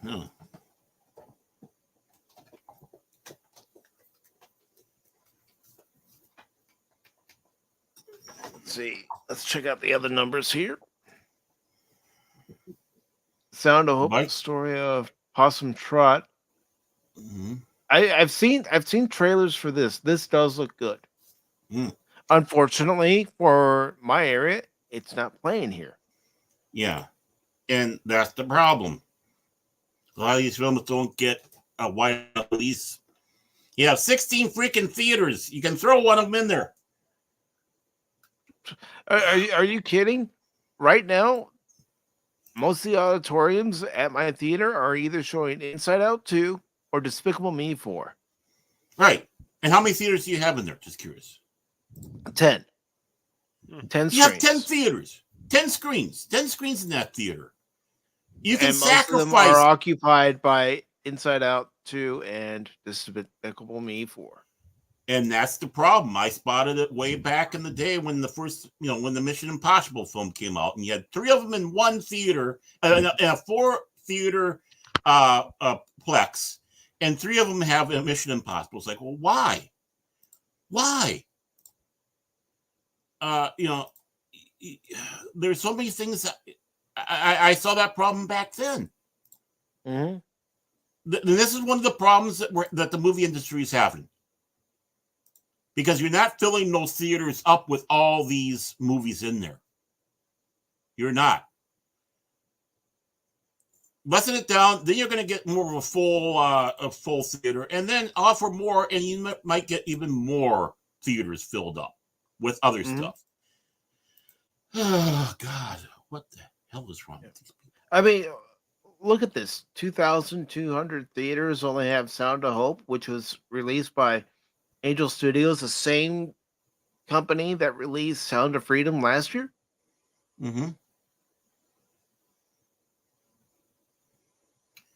Let's see. Let's check out the other numbers here. Sound of Hope, the story of Possum Trot. Mm-hmm. I've seen trailers for this. This does look good. Unfortunately, for my area, it's not playing here. Yeah, and that's the problem. A lot of these films don't get a wide release. You have 16 freaking theaters. You can throw one of them in there. Are you kidding? Right now, most of the auditoriums at my theater are either showing Inside Out 2 or Despicable Me 4. Right. And how many theaters do you have in there? Just curious. 10. 10 You have 10 theaters. 10 screens. 10 screens in that theater. You can sacrifice. Most of them are occupied by Inside Out 2 and Despicable Me 4. And that's the problem. I spotted it way back in the day when the first, when the Mission Impossible film came out, and you had 3 of them in one theater, a 4-theater plex, and 3 of them have a Mission Impossible. It's like, well, why? Why? There's so many things that I saw that problem back then. Mm-hmm. This is one of the problems that the movie industry is having. Because you're not filling those theaters up with all these movies in there. You're not. Lessen it down, then you're going to get more of a full theater, and then offer more, and you might get even more theaters filled up with other stuff. Oh, God. What the hell is wrong with these people? I mean, look at this. 2,200 theaters only have Sound of Hope, which was released by Angel Studios, the same company that released Sound of Freedom last year. Mm-hmm.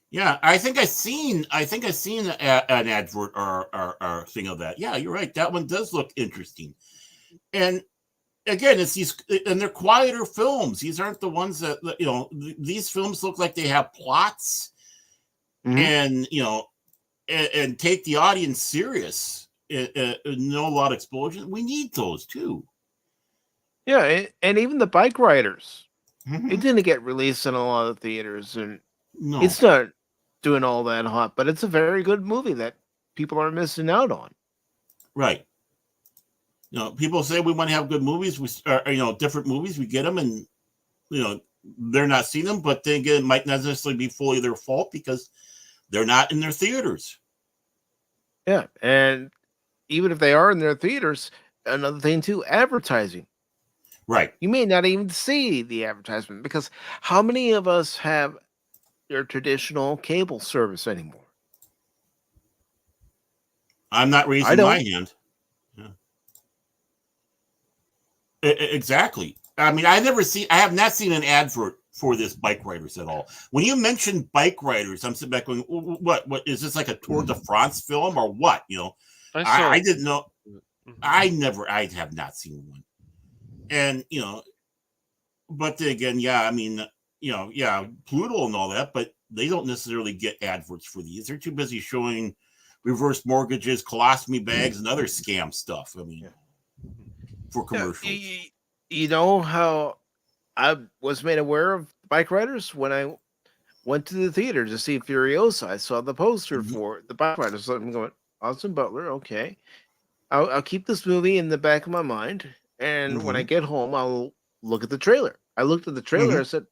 Yeah, I think I seen an advert or thing of that. Yeah, you're right. That one does look interesting. And again, it's these, and they're quieter films. These aren't the ones that these films look like they have plots, and and take the audience serious. No, a lot of explosions. We need those too. Yeah, and even the bike riders, it didn't get released in a lot of theaters, and it's not doing all that hot. But it's a very good movie that people are missing out on. Right. People say we want to have good movies. We different movies. We get them, and they're not seeing them. But then again, it might not necessarily be fully their fault because they're not in their theaters. Yeah, and even if they are in their theaters, another thing too, advertising. Right. You may not even see the advertisement because how many of us have your traditional cable service anymore? I'm not raising my hand. Yeah. Exactly. I mean, I have not seen an advert for this bike riders at all. When you mentioned bike riders, I'm sitting back going, what is this, like a Tour de France film or what? I didn't know. I have not seen one. And, but then again, yeah, I mean, Pluto and all that, but they don't necessarily get adverts for these. They're too busy showing reverse mortgages, colostomy bags, and other scam stuff. I mean, for commercials. You know how I was made aware of bike riders when I went to the theater to see Furiosa. I saw the poster for the byproduct. So I'm going, Austin Butler, okay. I'll keep this movie in the back of my mind, and when I get home, I'll look at the trailer. I looked at the trailer. I said,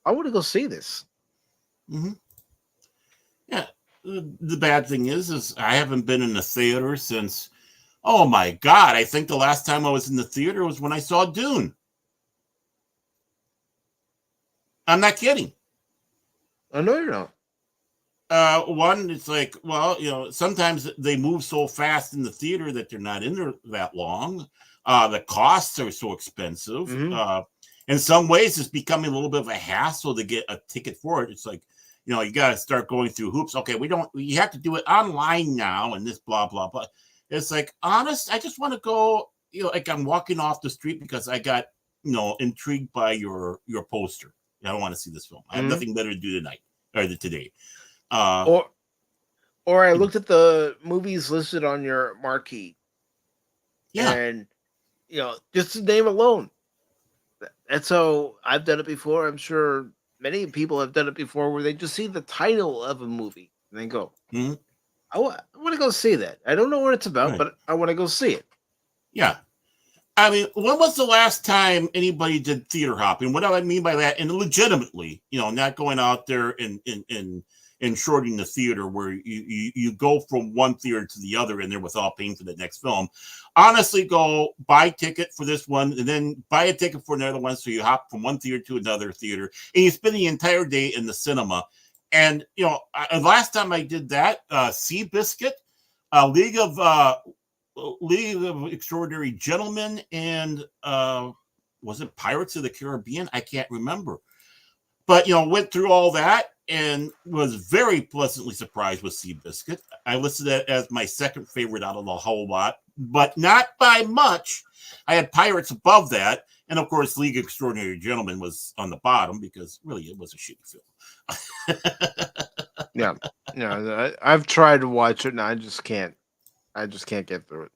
I want to go see this. Yeah. The bad thing is I haven't been in the theater since, oh my God, I think the last time I was in the theater was when I saw Dune. I'm not kidding. I know you're not. One, it's like, well, sometimes they move so fast in the theater that they're not in there that long. The costs are so expensive. In some ways, it's becoming a little bit of a hassle to get a ticket for it. It's like, you got to start going through hoops. Okay, you have to do it online now and this blah, blah, blah. It's like, honest, I just want to go, like I'm walking off the street because I got, intrigued by your poster. I don't want to see this film. I have nothing better to do tonight or today. Or I looked at the movies listed on your marquee. Yeah. And, just the name alone. And so I've done it before. I'm sure many people have done it before where they just see the title of a movie and they go, I want to go see that. I don't know what it's about, but I want to go see it. Yeah. I mean, when was the last time anybody did theater hopping? What do I mean by that? And legitimately, not going out there and shorting the theater where you go from one theater to the other and they're without paying for the next film. Honestly, go buy a ticket for this one and then buy a ticket for another one. So you hop from one theater to another theater and you spend the entire day in the cinema. And, last time I did that, Seabiscuit, League of Extraordinary Gentlemen, and was it Pirates of the Caribbean? I can't remember. But, went through all that and was very pleasantly surprised with Seabiscuit. I listed it as my second favorite out of the whole lot, but not by much. I had Pirates above that. And, of course, League of Extraordinary Gentlemen was on the bottom because, really, it was a shitty film. Yeah. I've tried to watch it, and I just can't get through it.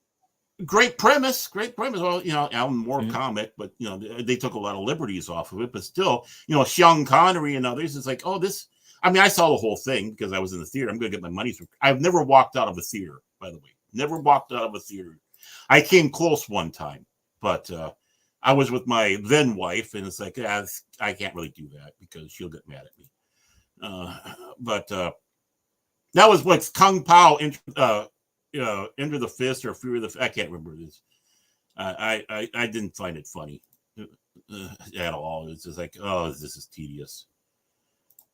Great premise. Well, Alan Moore comic, but they took a lot of liberties off of it. But still, Sean Connery and others, it's like, oh, this. I mean, I saw the whole thing because I was in the theater. I'm going to get my money's worth. I've never walked out of a theater, by the way. Never walked out of a theater. I came close one time, but I was with my then wife, and it's like, I can't really do that because she'll get mad at me. But that was what's Kung Pao. Enter the Fist or Fury of the I can't remember this. I didn't find it funny at all. It's just like, oh, this is tedious.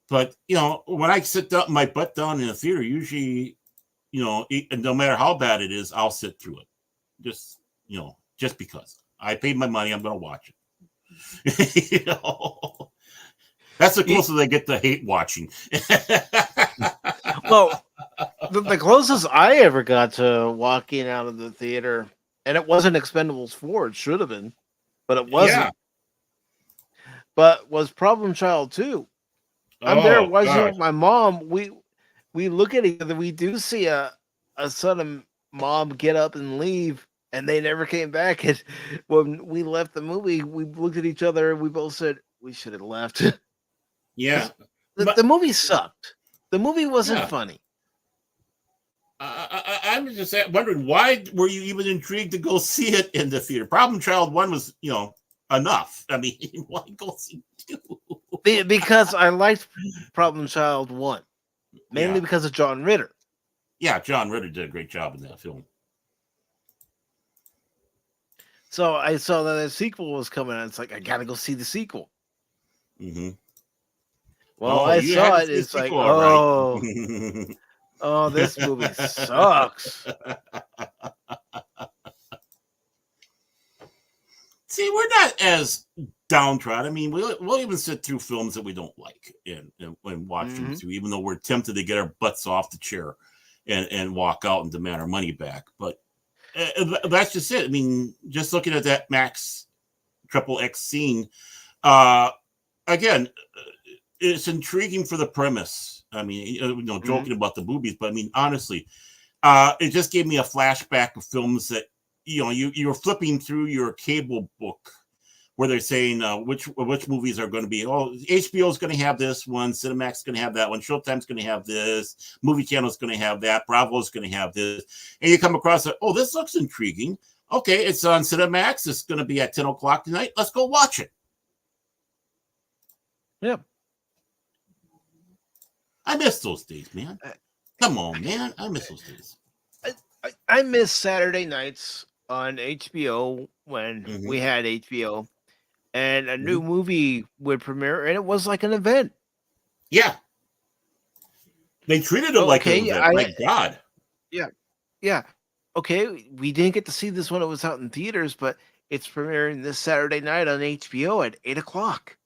But when I sit down, my butt down in a theater, usually, no matter how bad it is, I'll sit through it. Just because I paid my money, I'm going to watch it. That's the closest I get to hate watching. Well, the closest I ever got to walking out of the theater, and it wasn't Expendables 4, it should have been, but it wasn't. Yeah. But was Problem Child 2. I'm there watching with my mom. We look at each other. We do see a son and mom get up and leave, and they never came back. And when we left the movie, we looked at each other and we both said, we should have left. Yeah. The movie sucked. The movie wasn't funny. I'm just wondering, why were you even intrigued to go see it in the theater? Problem Child 1 was, enough. I mean, why go see 2? Because I liked Problem Child 1. Mainly because of John Ritter. Yeah, John Ritter did a great job in that film. So I saw that a sequel was coming out. It's like, I got to go see the sequel. Mm-hmm. Well, I saw it. It's like, oh, this movie sucks. See, we're not as downtrodden. I mean, we'll even sit through films that we don't like and watch them through, even though we're tempted to get our butts off the chair and walk out and demand our money back. But that's just it. I mean, just looking at that Max XXX scene, again, it's intriguing for the premise. I mean, joking about the boobies, but I mean, honestly, it just gave me a flashback of films that, you were flipping through your cable book where they're saying which movies are going to be. Oh, HBO is going to have this one, Cinemax is going to have that one, Showtime's going to have this, Movie Channel is going to have that, Bravo is going to have this, and you come across it. Oh, this looks intriguing. Okay, it's on Cinemax. It's going to be at 10 o'clock tonight. Let's go watch it. Yep. I miss those days, man. Come on, man. I miss those days. I miss Saturday nights on HBO when we had HBO, and a new movie would premiere, and it was like an event. Yeah. They treated it like an event. My God. Yeah. Yeah. Okay, we didn't get to see this when it was out in theaters, but it's premiering this Saturday night on HBO at 8 o'clock.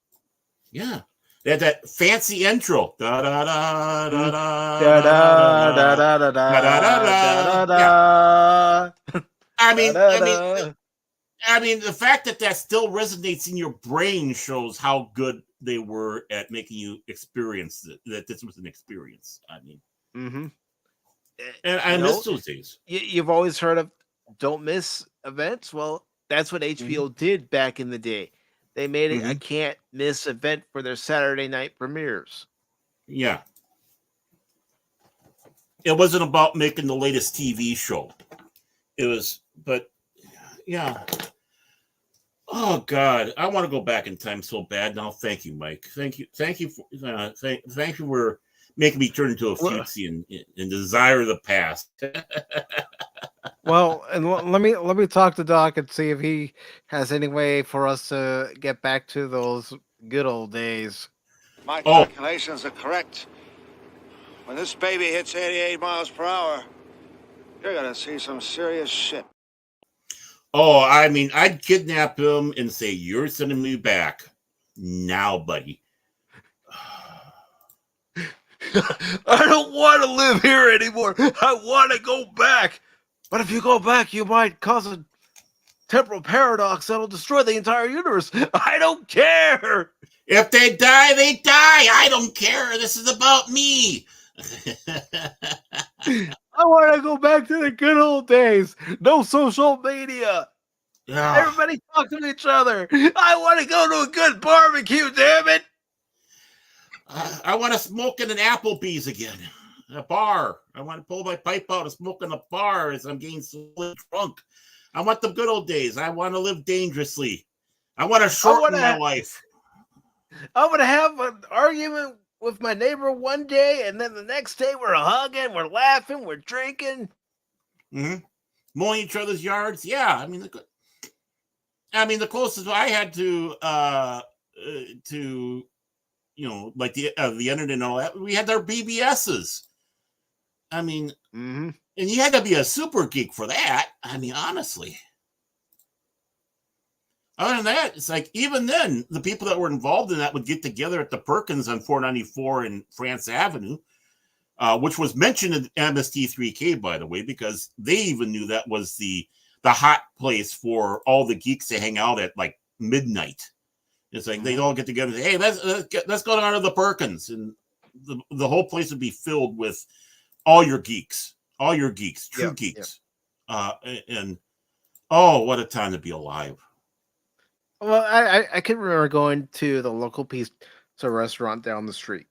Yeah. They had that fancy intro. Da da da da da da da da da da da da. I mean, the fact that that still resonates in your brain shows how good they were at making you experience it. That this was an experience. I mean, and I miss those days. You've always heard of don't miss events. Well, that's what HBO did back in the day. They made it a can't miss event for their Saturday night premieres. Yeah. It wasn't about making the latest TV show. It was, but yeah. Oh God, I want to go back in time so bad now. Thank you, Mike. Thank you for making me turn into a futzy and desire the past. Well, and let me talk to Doc and see if he has any way for us to get back to those good old days. My calculations are correct. When this baby hits 88 miles per hour, you're gonna see some serious shit. Oh, I mean, I'd kidnap him and say, "You're sending me back now, buddy." I don't want to live here anymore. I want to go back. But if you go back, you might cause a temporal paradox that'll destroy the entire universe. I don't care. If they die, they die. I don't care. This is about me. I want to go back to the good old days. No social media. Everybody talk to each other. I want to go to a good barbecue, damn it. I want to smoke in an Applebee's again. A bar. I want to pull my pipe out and smoke in a bar as I'm getting slowly drunk. I want the good old days. I want to live dangerously. I want to shorten my life. I want to have an argument with my neighbor one day, and then the next day we're hugging, we're laughing, we're drinking. Mowing each other's yards. Yeah, I mean, the closest I had to like the internet and all that, we had our BBSs. I mean, and you had to be a super geek for that. I mean, honestly. Other than that, it's like even then, the people that were involved in that would get together at the Perkins on 494 and France Avenue, which was mentioned in MST3K, by the way, because they even knew that was the hot place for all the geeks to hang out at like midnight. It's like they'd all get together and say, "Hey, let's go down to the Perkins," and the whole place would be filled with all your geeks, true geeks. And oh, what a time to be alive. Well, I can remember going to the local pizza restaurant down the street.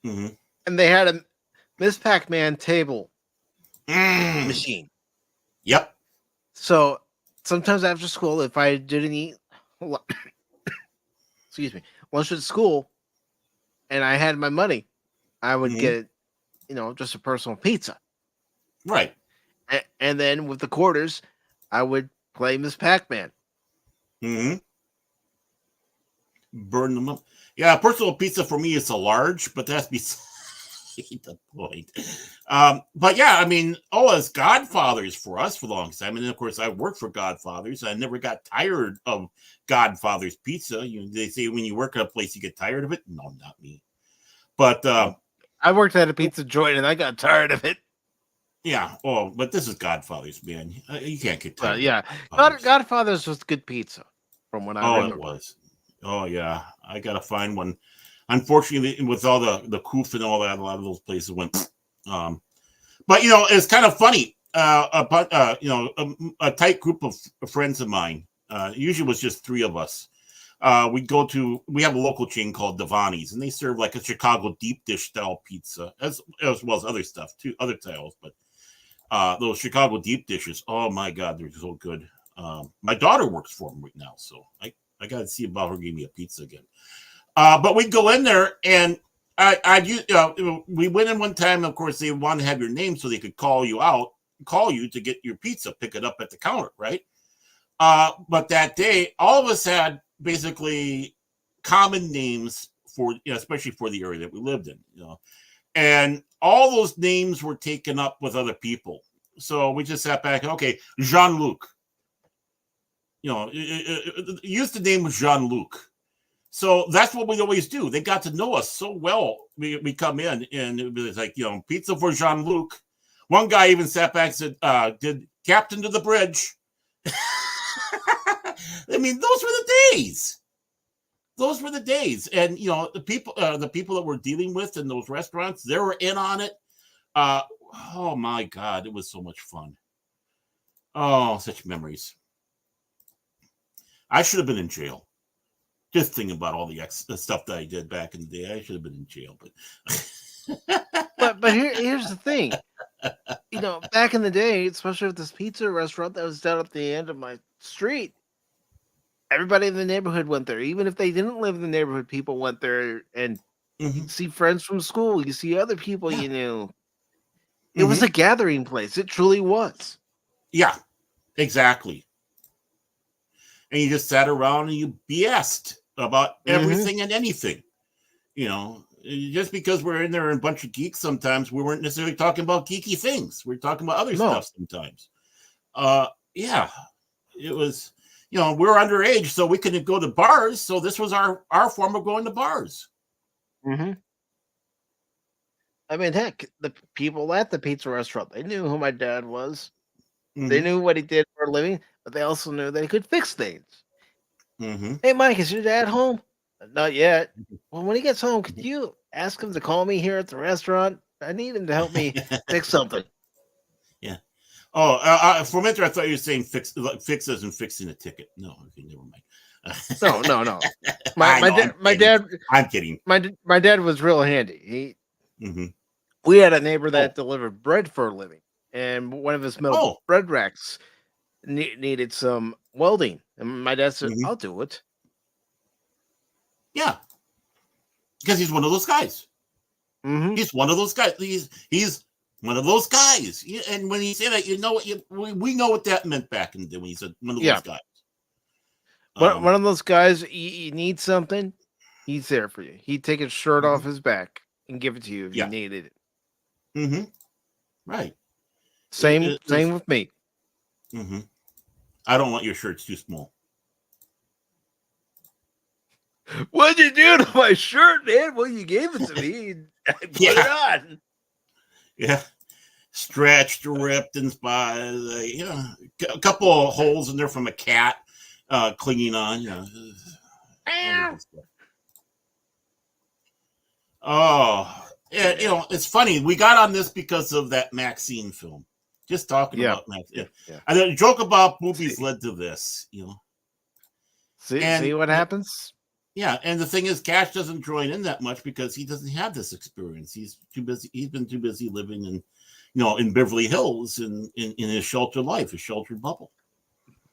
And they had a Miss Pac-Man table machine. Yep. So sometimes after school, if I didn't eat lunch at school and I had my money, I would get, just a personal pizza. Right. And then with the quarters, I would play Miss Pac-Man. Burn them up. Yeah, personal pizza for me is a large, but that's beside the point. But yeah, I mean, as Godfathers for us for the longest time, and then of course I worked for Godfathers. I never got tired of Godfather's pizza. They say when you work at a place you get tired of it. No, not me. But I worked at a pizza joint and I got tired of it. Yeah. Oh, but this is Godfathers, man. You can't get tired. Yeah. Godfathers was good pizza from when I remember. It was. Oh yeah, I gotta find one. Unfortunately, with all the coof and all that, a lot of those places went. But it's kind of funny. A tight group of friends of mine. Usually was just three of us. we have a local chain called Devani's, and they serve like a Chicago deep dish style pizza as well as other stuff too, other styles. But those Chicago deep dishes, oh my God, they're so good. My daughter works for them right now, so I got to see about her giving me a pizza again. But we'd go in there, and we went in one time. Of course, they wanted to have your name so they could call you to get your pizza, pick it up at the counter, right? But that day, all of us had basically common names for, especially for the area that we lived in, and all those names were taken up with other people. So we just sat back and, okay, Jean-Luc. Used the name was Jean-Luc. So that's what we always do. They got to know us so well. We come in and it was like, pizza for Jean-Luc. One guy even sat back and said, did Captain to the Bridge. I mean, those were the days. Those were the days. And, the people that we're dealing with in those restaurants, they were in on it. Oh, my God. It was so much fun. Oh, such memories. I should have been in jail. Just thinking about all the stuff that I did back in the day. I should have been in jail. But here's the thing. Back in the day, especially with this pizza restaurant that was down at the end of my street, everybody in the neighborhood went there. Even if they didn't live in the neighborhood, people went there, and you see friends from school. You see other people you knew. It was a gathering place. It truly was. Yeah, exactly. And you just sat around and you BS'd about everything and anything. Just because we're in there and a bunch of geeks sometimes, we weren't necessarily talking about geeky things. We're talking about other stuff sometimes. Yeah, it was, we were underage, so we couldn't go to bars. So this was our form of going to bars. Mm-hmm. I mean, heck, the people at the pizza restaurant, they knew who my dad was. They knew what he did for a living, but they also knew that he could fix things. Hey, Mike, is your dad home? Not yet. Well, when he gets home, could you ask him to call me here at the restaurant? I need him to help me fix something. Yeah. Oh, for a minute, I thought you were saying fix as in fixing a ticket. No, okay, never mind. No. My dad. I'm kidding. My dad was real handy. We had a neighbor that delivered bread for a living, and one of his metal bread racks needed some welding, and my dad said, "I'll do it." Yeah, because he's one of those guys. He's one of those guys. He's one of those guys. And when he said that, we know what that meant back in the day when he said one of those guys. One of those guys. You need something, he's there for you. He'd take his shirt off his back and give it to you if you needed it. Right. Same with me. I don't want your shirts too small. What'd you do to my shirt, man? Well, you gave it to me. I put it on. Yeah. Stretched, ripped, and a couple of holes in there from a cat clinging on. Oh, yeah, it's funny. We got on this because of that Maxine film. Just talking about Maxine. Yeah. And the joke about boobies led to this, See what happens? Yeah, and the thing is, Cash doesn't join in that much because he doesn't have this experience. He's too busy. He's been too busy living in Beverly Hills in his sheltered life, his sheltered bubble.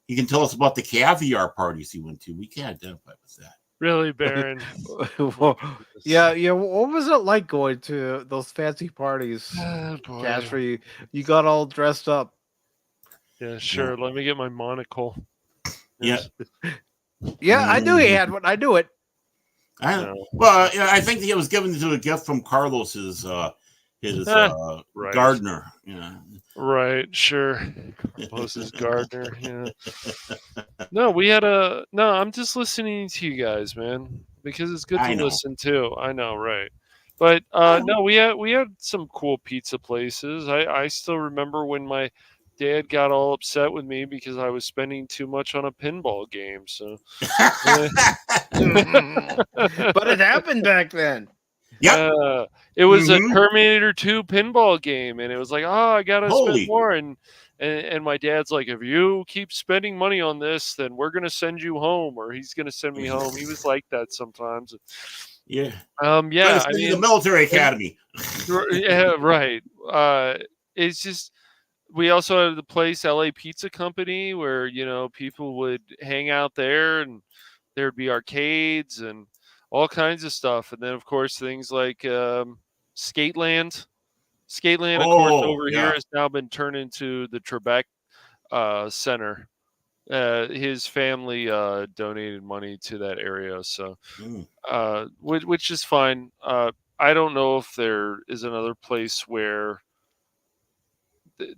He can tell us about the caviar parties he went to. We can't identify with that. Really, Baron? Well, yeah. What was it like going to those fancy parties, Cash, where you got all dressed up? Yeah, sure. Let me get my monocle. Yeah. Yeah, I knew he had one. I knew it. Well, I think he was given to a gift from Carlos, his gardener. Yeah. Right, sure. Carlos's gardener. Yeah. No, I'm just listening to you guys, man, because it's good to listen to. I know, right? But no, we had some cool pizza places. I still remember when my Dad got all upset with me because I was spending too much on a pinball game. So, but it happened back then. Yeah, it was a Terminator 2 pinball game, and it was like, I gotta spend more. And And my dad's like, if you keep spending money on this, then we're going to send you home, or he's going to send me home. He was like that sometimes. Yeah. Yeah. I mean, the military academy. Yeah, right. It's just, we also had the place LA Pizza Company where, people would hang out there, and there'd be arcades and all kinds of stuff. And then, of course, things like Skateland. Skateland, of course, over here has now been turned into the Trebek Center. His family donated money to that area, so which is fine. I don't know if there is another place where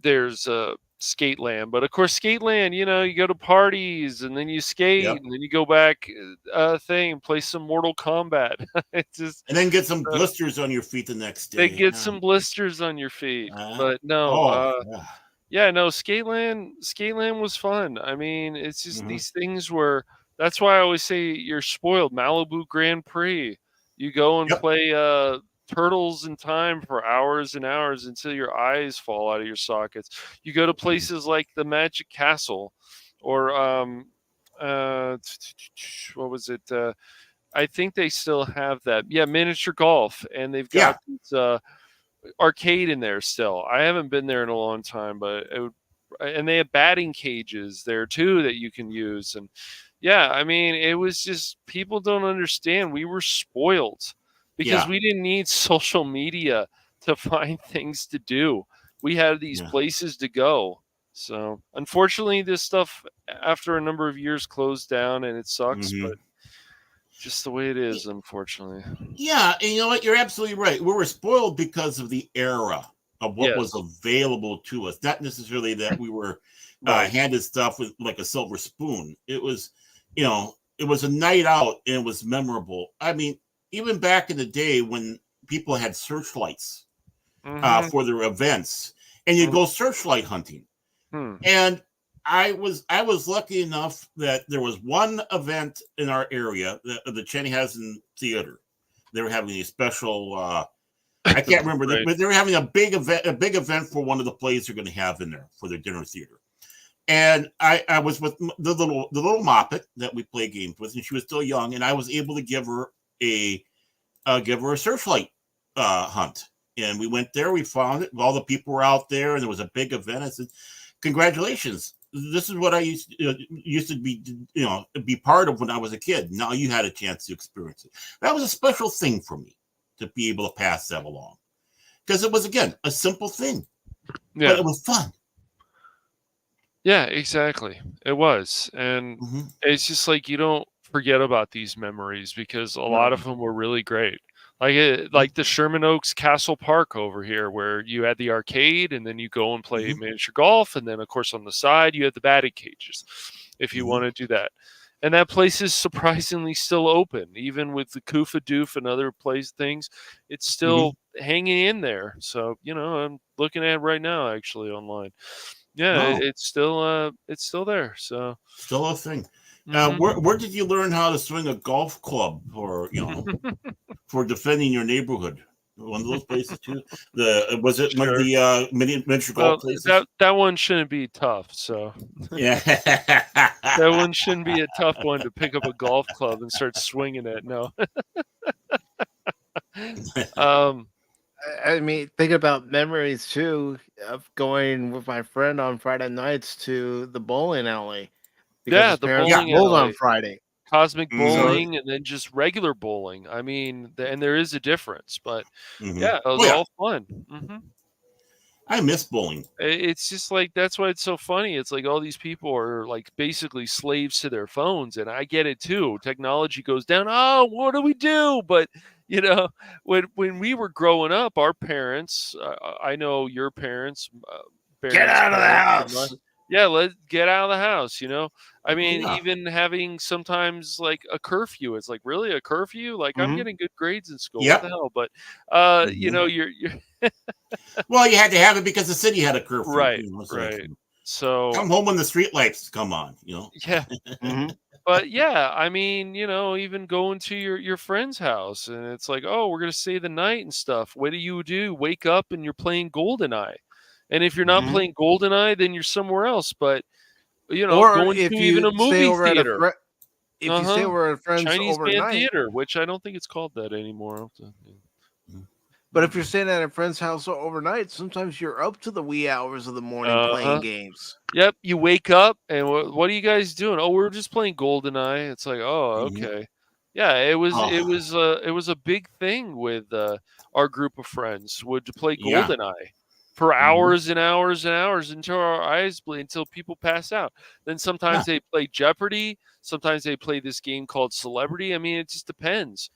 there's a Skateland, but of course, Skateland, you go to parties and then you skate and then you go back thing and play some Mortal Kombat. It's just, and then get some blisters on your feet the next day. They get some blisters on your feet, but no. Yeah, no, Skateland was fun. I mean, it's just these things where, that's why I always say you're spoiled. Malibu Grand Prix, you go and play Turtles in Time for hours and hours until your eyes fall out of your sockets. You go to places like the Magic Castle, or what was it? I think they still have that. Yeah, miniature golf, and they've got these arcade in there still. I haven't been there in a long time, but and they have batting cages there too that you can use. And yeah, I mean, it was just, people don't understand. We were spoiled because we didn't need social media to find things to do. We had these places to go. So unfortunately, this stuff after a number of years closed down, and it sucks, but just the way it is, unfortunately. Yeah, and you know what? You're absolutely right. We were spoiled because of the era of what was available to us. Not necessarily that we were handed stuff with like a silver spoon. It was, it was a night out, and it was memorable. I mean, even back in the day when people had searchlights for their events, and you go searchlight hunting, and I was lucky enough that there was one event in our area, the Chanhassen Theater. They were having a special. I can't remember, but they were having a big event for one of the plays they're going to have in there for their dinner theater. And I was with the little Moppet that we play games with, and she was still young, and I was able to give her a searchlight hunt. And we went there, we found it. All the people were out there, and there was a big event. I said, "Congratulations! This is what I used to be part of when I was a kid. Now you had a chance to experience it." That was a special thing for me to be able to pass that along, because it was, again, a simple thing, but it was fun. Yeah, exactly. It was, and it's just like, you don't forget about these memories because a lot of them were really great. Like the Sherman Oaks Castle Park over here, where you had the arcade, and then you go and play miniature golf, and then of course on the side you had the batting cages, if you want to do that. And that place is surprisingly still open, even with the Koofa Doof and other things. It's still hanging in there. So I'm looking at it right now, actually, online. Yeah, it's still there. So still a thing. Where did you learn how to swing a golf club, or for defending your neighborhood? One of those places too. Was it one of the miniature golf places? That one shouldn't be tough. So yeah, that one shouldn't be a tough one to pick up a golf club and start swinging it. No. I mean, thinking about memories too of going with my friend on Friday nights to the bowling alley. The bowling alley on Friday. Cosmic bowling, and then just regular bowling. I mean, and there is a difference, but it was all fun. I miss bowling. It's just like, that's why it's so funny. It's like all these people are like basically slaves to their phones, and I get it too. Technology goes down. Oh, what do we do? But when we were growing up, our parents, I know your parents, get out of the house. Yeah, let's get out of the house, I mean, even having sometimes like a curfew. It's like, really, a curfew? Like, I'm getting good grades in school. What the hell? But, you're well, you had to have it because the city had a curfew. Right, right. So come home when the street lights come on, Yeah. But yeah, I mean, even going to your friend's house, and it's like, oh, we're going to stay the night and stuff. What do? Wake up and you're playing GoldenEye. And if you're not playing GoldenEye, then you're somewhere else. But or going if to you even a movie theater. If you stay over at a friend's Chinese overnight, band theater, which I don't think it's called that anymore. But if you're staying at a friend's house overnight, sometimes you're up to the wee hours of the morning playing games. Yep, you wake up and what are you guys doing? Oh, we're just playing GoldenEye. It's like, oh, okay, yeah. It was a big thing with our group of friends would play GoldenEye for hours and hours and hours until our eyes bleed, until people pass out. Then sometimes they play Jeopardy. Sometimes they play this game called Celebrity. I mean, it just depends.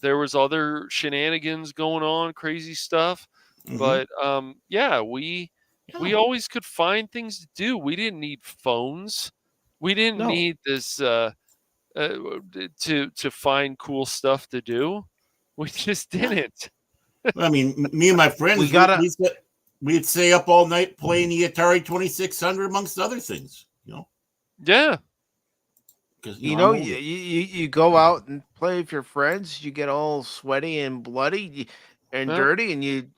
There was other shenanigans going on, crazy stuff. But we always could find things to do. We didn't need phones. We didn't need this to find cool stuff to do. We just didn't. I mean, me and my friends, we'd stay up all night playing the Atari 2600 amongst other things. Yeah. You go out and play with your friends. You get all sweaty and bloody and dirty, and you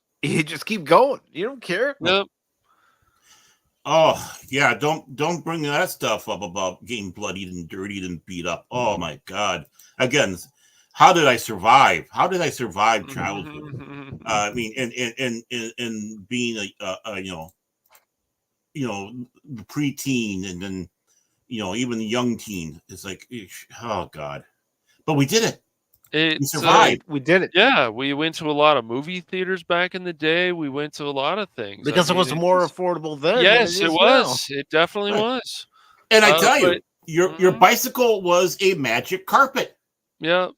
just keep going. You don't care. Yep. Oh yeah, don't bring that stuff up about getting bloodied and dirtied and beat up. Oh my God! Again, how did I survive? How did I survive childhood? I mean, and being the preteen, and then even the young teen. It's like, oh God! But we did it. We survived. We did it. Yeah, we went to a lot of movie theaters back in the day. We went to a lot of things because it was more affordable then. Yes, it was. Now. It definitely was. And I tell you, your bicycle was a magic carpet. Yeah.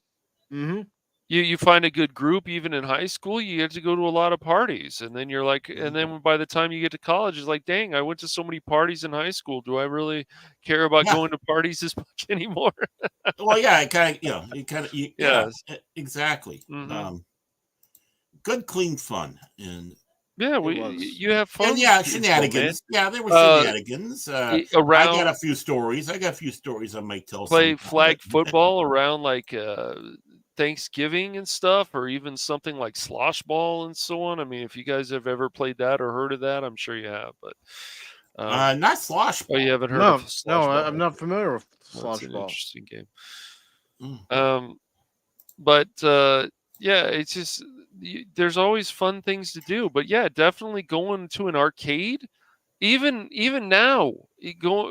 Mm-hmm. You find a good group even in high school. You get to go to a lot of parties, and then you're like, and then by the time you get to college, it's like, dang, I went to so many parties in high school. Do I really care about going to parties as much anymore? Well, yeah, exactly. Mm-hmm. Good, clean fun, and you have fun. And shenanigans. Yeah, there were shenanigans. I got a few stories. I might tell. Play flag football around like Thanksgiving and stuff, or even something like slosh ball and so on. I mean, if you guys have ever played that or heard of that, I'm sure you have. But not slosh ball. Oh, you haven't heard of slosh ball? I'm not familiar with slosh ball. Interesting game. But it's just there's always fun things to do. But yeah, definitely going to an arcade. Even now,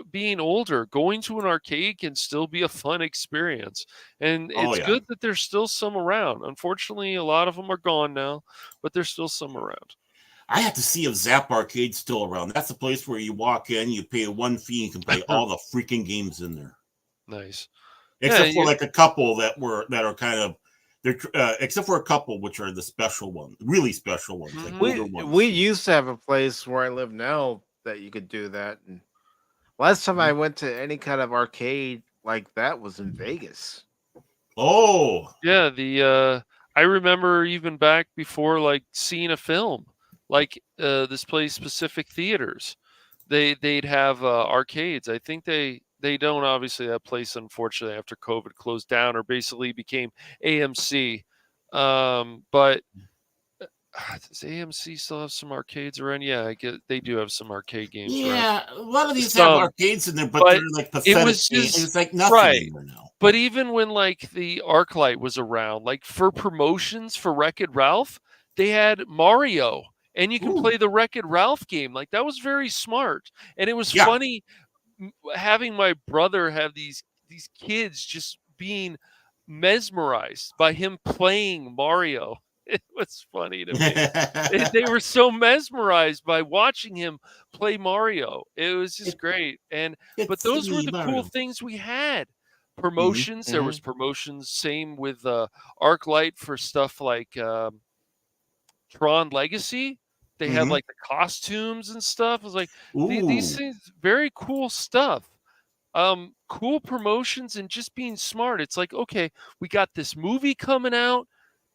being older, going to an arcade can still be a fun experience, and it's good that there's still some around. Unfortunately, a lot of them are gone now, but there's still some around. I have to see if Zap Arcade's still around. That's a place where you walk in, you pay one fee, and you can play all the freaking games in there. Nice, except for like a couple that are kind of. Except for a couple, which are the special ones, really special ones. Mm-hmm. Like we used to have a place where I live now that you could do that. And last time I went to any kind of arcade like that was in Vegas. Oh, yeah. I remember even back before, like seeing a film, like this place, Pacific Theaters. They'd have arcades. I think they don't, obviously. That place, unfortunately, after COVID closed down or basically became AMC. But does AMC still have some arcades around? Yeah, I get they do have some arcade games. Yeah, a lot of these have arcades in there, but they're like pathetic. It's like nothing anymore now. But even when like the ArcLight was around, like for promotions for Wreck-It Ralph, they had Mario, and you can play the Wreck-It Ralph game. Like that was very smart, and it was funny having my brother have these kids just being mesmerized by him playing Mario. It was funny to me. They were so mesmerized by watching him play Mario. It was just great. But those were the cool things we had. Promotions. There was promotions. Same with ArcLight for stuff like Tron Legacy. They had like the costumes and stuff. It was like these things, very cool stuff. Cool promotions and just being smart. It's like, okay, we got this movie coming out.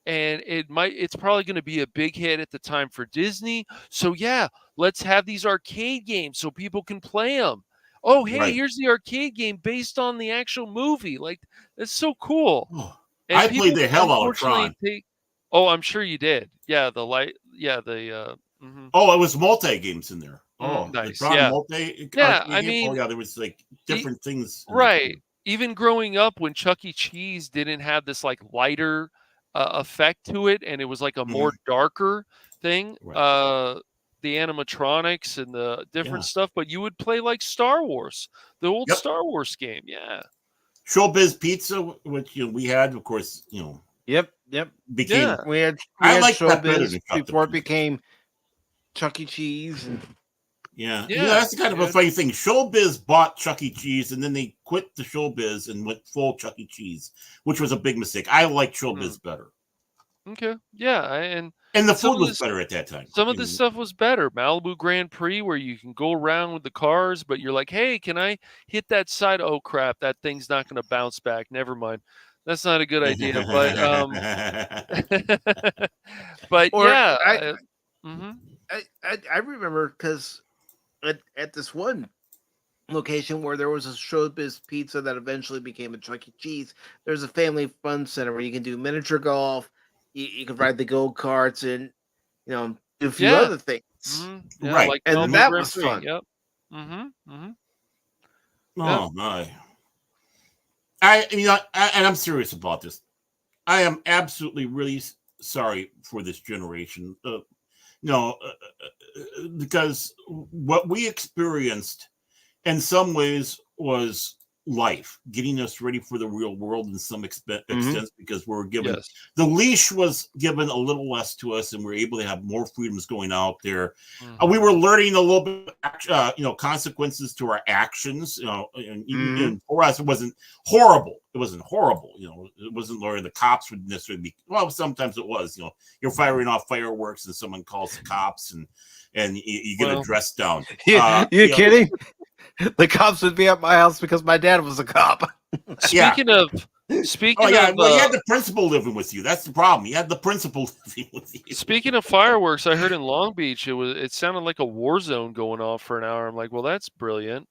And it's probably going to be a big hit at the time for Disney. So yeah, let's have these arcade games so people can play them. Oh, hey, here's the arcade game based on the actual movie. Like, it's so cool. I played the hell out of Tron. I'm sure you did. Yeah, the Oh, it was multi games in there. Oh, nice. Multi. Yeah, I mean, there was like different things. Right. Even growing up, when Chuck E. Cheese didn't have this like lighter effect to it, and it was like a more darker thing. The animatronics and the different stuff, but you would play like Star Wars, the old Star Wars game. Yeah. Showbiz Pizza, which we had, of course, Yep. Became. We had Showbiz before it became Chuck E. Cheese. And... Yeah, that's kind of a funny thing. Showbiz bought Chuck E. Cheese, and then they quit the Showbiz and went full Chuck E. Cheese, which was a big mistake. I like Showbiz better. Okay, yeah, and the food was better at that time. Some of this stuff was better. Malibu Grand Prix, where you can go around with the cars, but you're like, hey, can I hit that side? Oh crap, that thing's not going to bounce back. Never mind. That's not a good idea. But I remember because at this one location where there was a Showbiz Pizza that eventually became a Chuck E. Cheese, there's a family fun center where you can do miniature golf, you can ride the go-karts, and do a few other things. Yeah, right, like and that was fun. Yep. Oh my! And I'm serious about this. I am absolutely really sorry for this generation. Because what we experienced in some ways was life, getting us ready for the real world in some extent, because we were given the leash was given a little less to us, and we were able to have more freedoms going out there. We were learning a little bit, consequences to our actions. And for us, it wasn't horrible. It wasn't horrible. It wasn't learning the cops would necessarily be. Well, sometimes it was. You're firing off fireworks, and someone calls the cops, and you get a dress down. You kidding? The cops would be at my house because my dad was a cop. Speaking of, you had the principal living with you. That's the problem. You had the principal living with you. Speaking of fireworks, I heard in Long Beach it sounded like a war zone going off for an hour. I'm like, well, that's brilliant.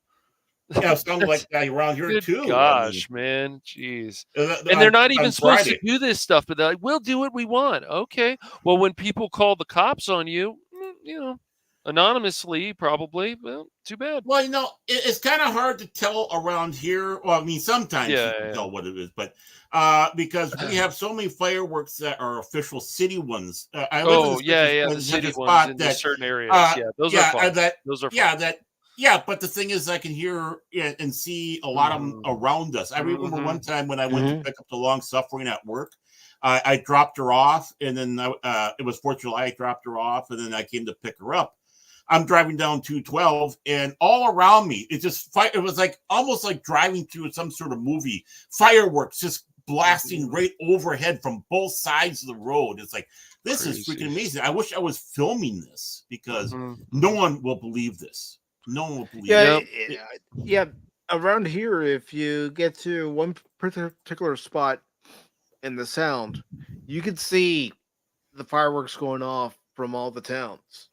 Yeah, it sounded like that around here too. Gosh, man, jeez. And they're not even supposed to do this stuff, but they're like, we'll do what we want. Okay. Well, when people call the cops on you, anonymously, probably. Well, too bad. Well, it's kind of hard to tell around here. Well, I mean, sometimes you can tell what it is, but because we have so many fireworks that are official city ones. I live in the city ones in certain areas. Those are fun. Those are fun. But the thing is, I can hear and see a lot of them around us. I remember one time when I went to pick up the long suffering at work. I dropped her off, and then it was 4th of July. I dropped her off, and then I came to pick her up. I'm driving down 212, and all around me, it was like almost like driving through some sort of movie. Fireworks just blasting right overhead from both sides of the road. It's like, this is freaking amazing. I wish I was filming this, because no one will believe this. No one will believe it. Yeah. Around here, if you get to one particular spot in the sound, you can see the fireworks going off from all the towns.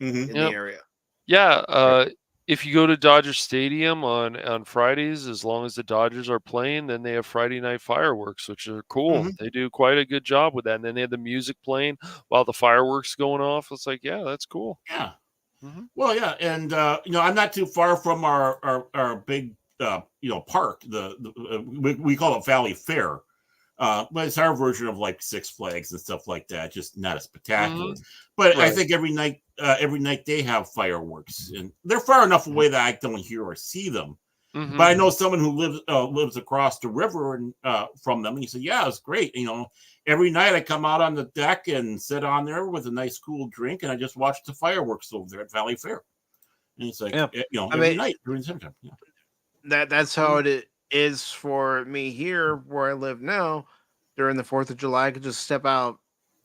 In the area. Yeah. If you go to Dodger Stadium on Fridays, as long as the Dodgers are playing, then they have Friday night fireworks, which are cool. They do quite a good job with that. And then they have the music playing while the fireworks going off. It's like, yeah, that's cool. Yeah. Well, yeah. And, I'm not too far from our big, park. We call it Valley Fair. But it's our version of like Six Flags and stuff like that, just not as spectacular. But I think every night they have fireworks, and they're far enough away that I don't hear or see them. But I know someone who lives across the river and from them, and he said, "Yeah, it's great. Every night I come out on the deck and sit on there with a nice cool drink, and I just watch the fireworks over there at Valley Fair." And it's like, every night during summertime. Yeah. That's how it is for me here where I live now. During the 4th of July, I could just step out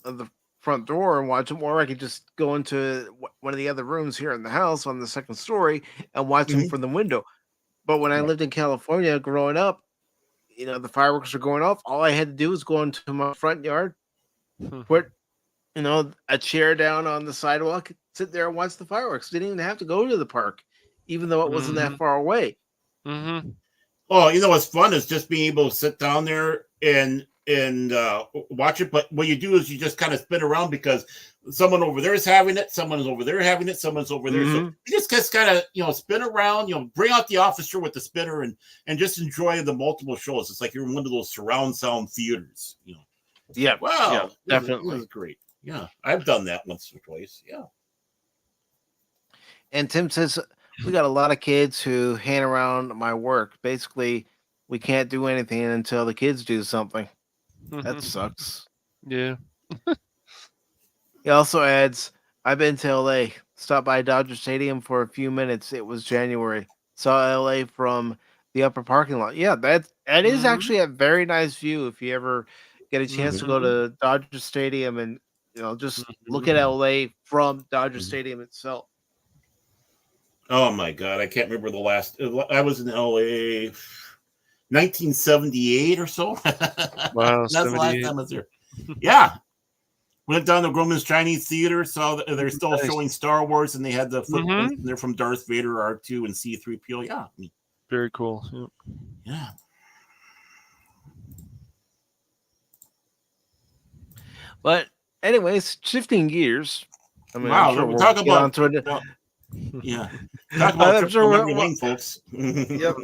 of the front door and watch them, or I could just go into one of the other rooms here in the house on the second story and watch them from the window. But when I lived in California growing up, the fireworks are going off. All I had to do was go into my front yard, put a chair down on the sidewalk, sit there and watch the fireworks. Didn't even have to go to the park, even though it wasn't that far away. Oh, what's fun is just being able to sit down there and and watch it. But what you do is you just kind of spin around because someone over there is having it, someone's over there having it, someone's over there. So you just kind of spin around, bring out the officer with the spinner and just enjoy the multiple shows. It's like you're in one of those surround sound theaters, Yeah. Wow. Yeah, definitely. This is great. Yeah. I've done that once or twice. Yeah. And Tim says, we got a lot of kids who hang around my work. Basically, we can't do anything until the kids do something. That sucks. Yeah. He also adds, I've been to LA. Stopped by Dodger Stadium for a few minutes. It was January. Saw LA from the upper parking lot. Yeah, that is actually a very nice view if you ever get a chance to go to Dodger Stadium and just look at LA from Dodger Stadium itself. Oh my God, I can't remember the last. I was in LA 1978 or so. Wow, that's the last time I was there. Yeah, went down to Grumman's Chinese Theater. Saw they're still showing Star Wars, and they had the footprints. They're from Darth Vader, R2, and C-3PO. Yeah, very cool. Yeah. But anyways, shifting gears. I mean, wow, sure we'll talk about. Yeah, talk about sure folks. Yep.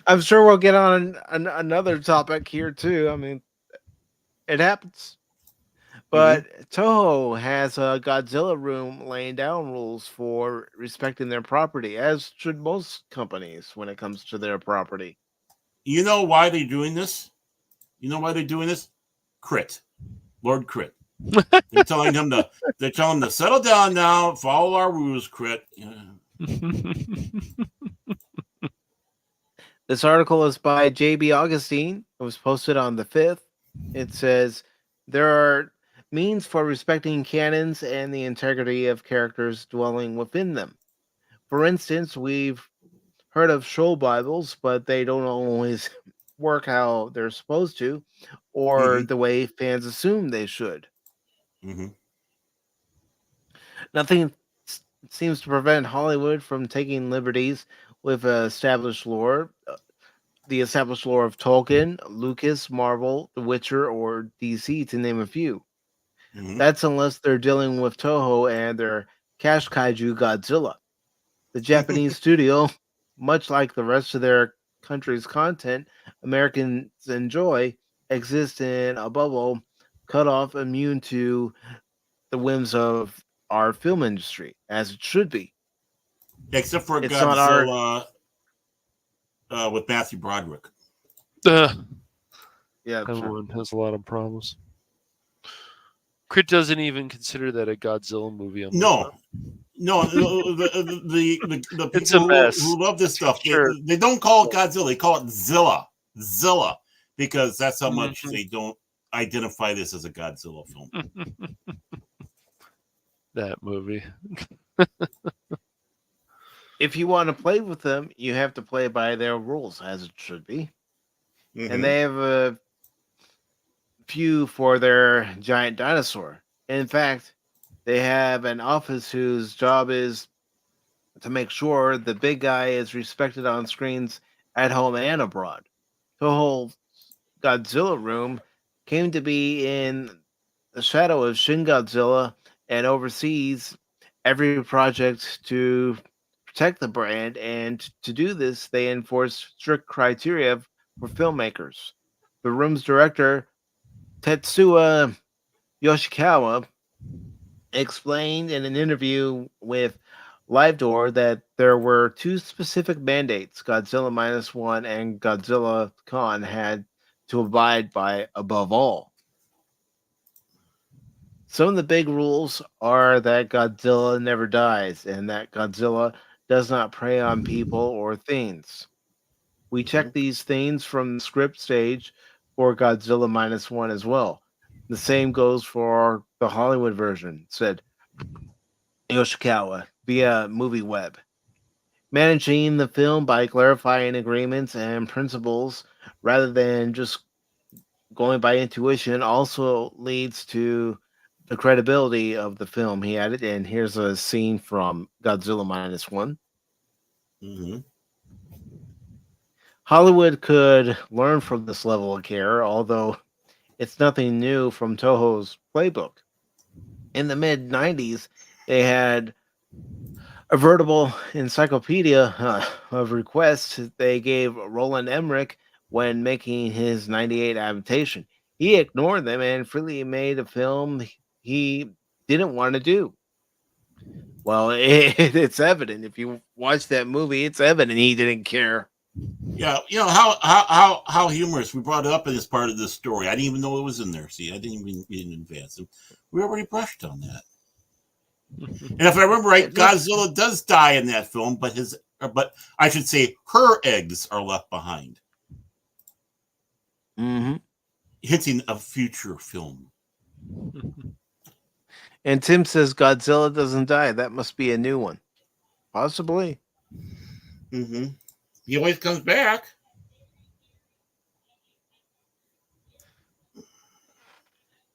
I'm sure we'll get on another topic here too. I mean, it happens. But Toho has a Godzilla room laying down rules for respecting their property, as should most companies when it comes to their property. You know why they're doing this? Crit, Lord Crit. They're telling him to settle down now, follow our rules, Crit. Yeah. This article is by J.B. Augustine. It was posted on the 5th. It says there are means for respecting canons and the integrity of characters dwelling within them. For instance, we've heard of show Bibles, but they don't always work how they're supposed to, or the way fans assume they should. Nothing seems to prevent Hollywood from taking liberties with established lore, the established lore of Tolkien, Lucas, Marvel, The Witcher, or DC, to name a few. That's unless they're dealing with Toho and their Cash Kaiju Godzilla. The Japanese studio, much like the rest of their country's content Americans enjoy, exists in a bubble cut off, immune to the whims of our film industry, as it should be. Except for Godzilla with Matthew Broderick. Yeah, everyone has a lot of problems. Crit doesn't even consider that a Godzilla movie. No, the it's a mess. Who love this stuff, they don't call it Godzilla, they call it Zilla, because that's how much they don't identify this as a Godzilla film. That movie. If you want to play with them, you have to play by their rules, as it should be. And they have a few for their giant dinosaur. In fact, they have an office whose job is to make sure the big guy is respected on screens at home and abroad. The whole Godzilla room came to be in the shadow of Shin Godzilla and oversees every project to protect the brand, and to do this, they enforce strict criteria for filmmakers. The room's director, Tetsuya Yoshikawa, explained in an interview with Live Door that there were two specific mandates Godzilla -1 and Godzilla Con had to abide by above all. Some of the big rules are that Godzilla never dies and that Godzilla does not prey on people or things. We check these things from the script stage for Godzilla -1 as well. The same goes for the Hollywood version, said Yoshikawa via MovieWeb. Managing the film by clarifying agreements and principles rather than just going by intuition also leads to the credibility of the film, he added. And here's a scene from Godzilla -1. Hollywood could learn from this level of care, although It's nothing new from Toho's playbook. In the mid-90s, they had a veritable encyclopedia of requests they gave Roland Emmerich when making his 98 adaptation. He ignored them and freely made a film he didn't want to do. Well, it's evident. If you watch that movie, it's evident he didn't care. Yeah, how humorous. We brought it up in this part of this story. I didn't even know it was in there. See, I didn't even read in advance. We already brushed on that. And if I remember right, Godzilla does die in that film, but I should say her eggs are left behind. Mm-hmm. Hinting a future film. And Tim says Godzilla doesn't die. That must be a new one. Possibly. Mm-hmm. He always comes back.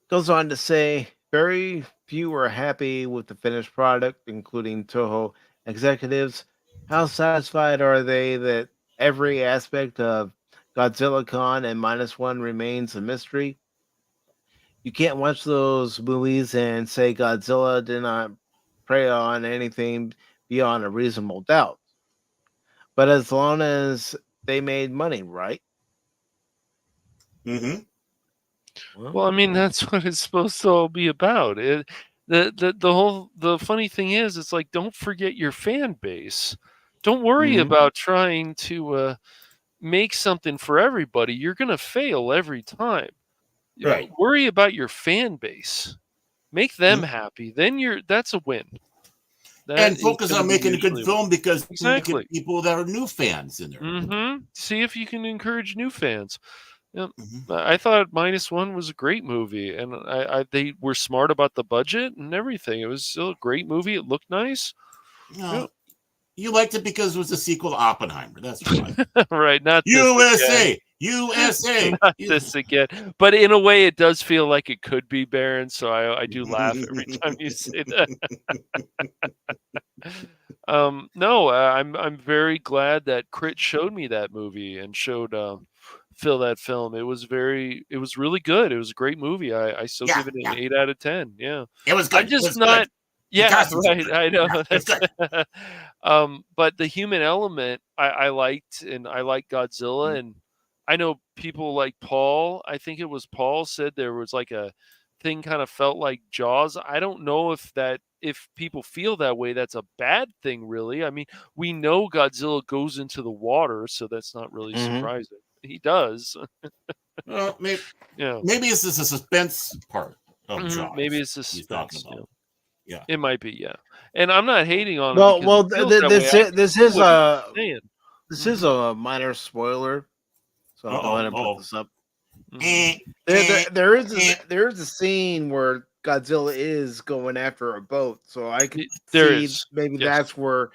Goes on to say, very few are happy with the finished product, including Toho executives. How satisfied are they that every aspect of Godzilla Con and -1 remains a mystery? You can't watch those movies and say Godzilla did not prey on anything beyond a reasonable doubt. But as long as they made money, right? Mm-hmm. Well, I mean, that's what it's supposed to all be about. The funny thing is, it's like, don't forget your fan base. Don't worry about trying to make something for everybody. You're going to fail every time. Right. Worry about your fan base. Make them happy. Then that's a win. And focus on making a good film because exactly people that are new fans in there. Mm-hmm. See if you can encourage new fans. Yep. I thought -1 was a great movie, and they were smart about the budget and everything. It was still a great movie. It looked nice. No, you liked it because it was a sequel to Oppenheimer. That's why. Right. Not USA. Not this again. But in a way, it does feel like it could be, Baron. So I do laugh every time you say that. No, I'm very glad that Crit showed me that movie and showed Phil that film. It was really good. It was a great movie. I still give it an 8 out of 10. Yeah. It was good. I'm just not. Good. Yeah, right. I know. Yeah, that's good. But the human element I liked, and I like Godzilla, and I know people like Paul. I think it was Paul said there was like a thing kind of felt like Jaws. I don't know if people feel that way, that's a bad thing, really. I mean, we know Godzilla goes into the water, so that's not really surprising. He does. Well, maybe it's the suspense part of Jaws. Maybe it's the suspense. Yeah, it might be. Yeah, and I'm not hating on. This is a minor spoiler, so I'll go ahead and put this up. There is a scene where Godzilla is going after a boat, so I could see maybe that's where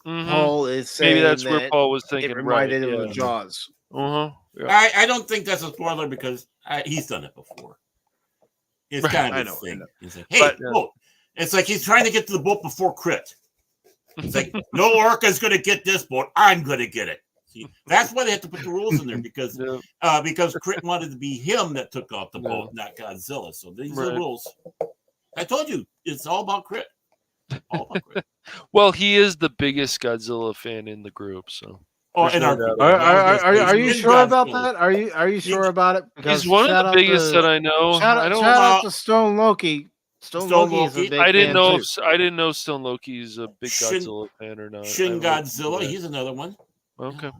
Paul is saying. Maybe that's where Paul was thinking. It reminded him of Jaws. Yeah. I don't think that's a spoiler because he's done it before. It's kind of a thing. It's like, hey, boat. It's like he's trying to get to the boat before Crit. It's like, no orca's going to get this boat. I'm going to get it. See, that's why they have to put the rules in there because Crit wanted to be him that took off the boat, not Godzilla. So these are the rules. I told you, it's all about Crit. All about Crit. Well, he is the biggest Godzilla fan in the group, so. Are you sure about that? Are you sure about it? Because he's one of the biggest that I know. Shout out to Stone Loki. Stone Loki is a big I didn't know. Too. I didn't know Stone Loki's a big Godzilla fan or not. Shin Godzilla, he's another one. Okay.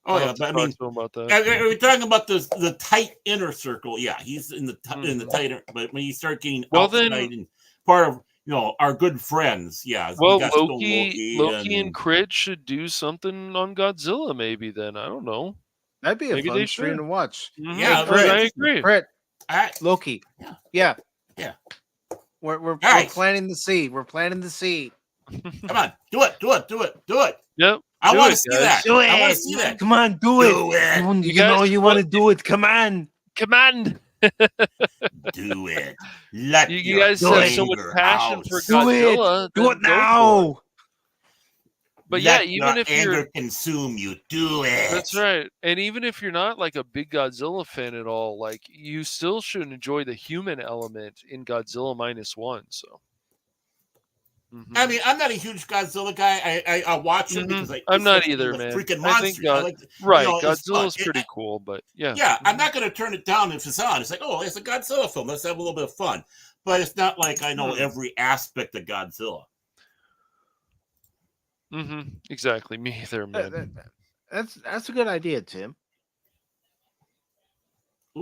Oh yeah, but I mean, about that. We're talking about the tight inner circle. Yeah, he's in the tighter. But when you start getting outside and part of our good friends, Well, Loki and Crit should do something on Godzilla, maybe. Then I don't know. That'd be a fun stream to watch. Yeah, I agree. Crit, Loki. Yeah. We're planting the seed. We're planting the seed. Come on, do it. Yep. I want to see that. Do it. I want to see that. Come on, do it. You know you want to do it. Come on. Come on. Do it. You guys have so much passion for Godzilla. Do it now. But let even your if anger you're consume you, do it. That's right. And even if you're not like a big Godzilla fan at all, like you still should enjoy the human element in Godzilla -1. So I mean, I'm not a huge Godzilla guy. I watch him because I'm not like, either, the man. freaking I think monsters. I like, right, it's fun. Godzilla's pretty cool, but yeah. Yeah, I'm not going to turn it down if it's on. It's like, oh, it's a Godzilla film. Let's have a little bit of fun. But it's not like I know every aspect of Godzilla. Exactly. Me either, man. That's a good idea, Tim.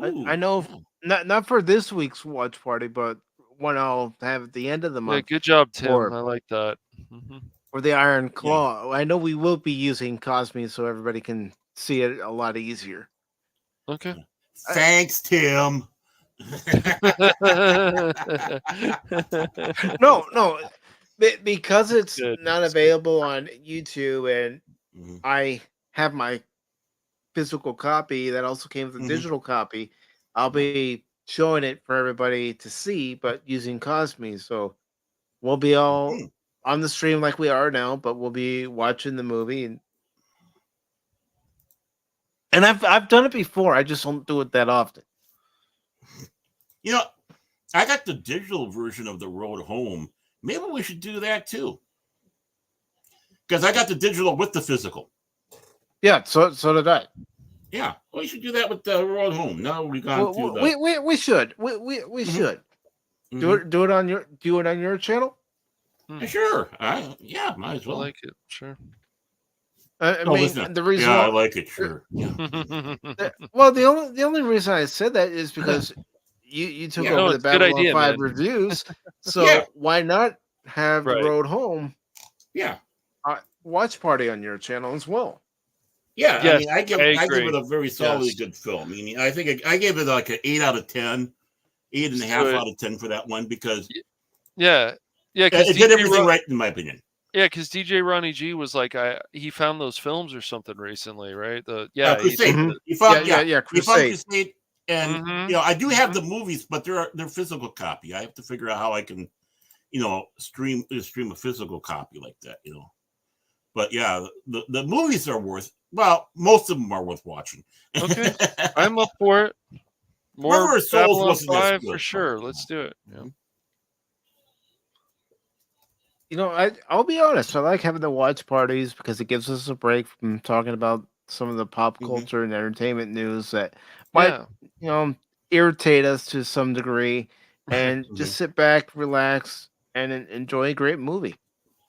I know not for this week's watch party, but one I'll have at the end of the month. Yeah, good job, Tim. I like that. For the Iron Claw, I know we will be using Cosme so everybody can see it a lot easier. Okay. Thanks, Tim. No, because it's not available on YouTube, and I have my physical copy that also came with a digital copy. I'll be showing it for everybody to see, but using Cosme, so we'll be all on the stream like we are now, but we'll be watching the movie, and I've done it before. I just don't do it that often. You know, I got the digital version of The Road Home. Maybe we should do that too, because I got the digital with the physical. Yeah, so did I. Yeah, we should do that with The Road Home. Now we've gone through the. We should. We should. Do it on your channel. Sure. Yeah, might as well. I like it. Sure. I mean, the reason. Yeah, I like it. Sure. Yeah. Well, the only reason I said that is because you took over the Babylon 5 reviews, so why not have The Road Home? Yeah. Watch party on your channel as well. Yeah, I mean, I give it a very solidly good film. I mean, I think I gave it like an 8 out of 10, 8.5 out of 10 for that one because it did everything right in my opinion. Yeah, because DJ Ronnie G was like, he found those films or something recently, right? Crusade. He found Crusade, and I do have the movies, but they're physical copy. I have to figure out how I can, stream a physical copy like that, But yeah, the movies are most of them are worth watching. Okay, I'm up for it. More Babylon 5 for sure. Let's do it. Yeah. I'll be honest. I like having the watch parties because it gives us a break from talking about some of the pop culture and entertainment news that might, irritate us to some degree, and just sit back, relax, and enjoy a great movie.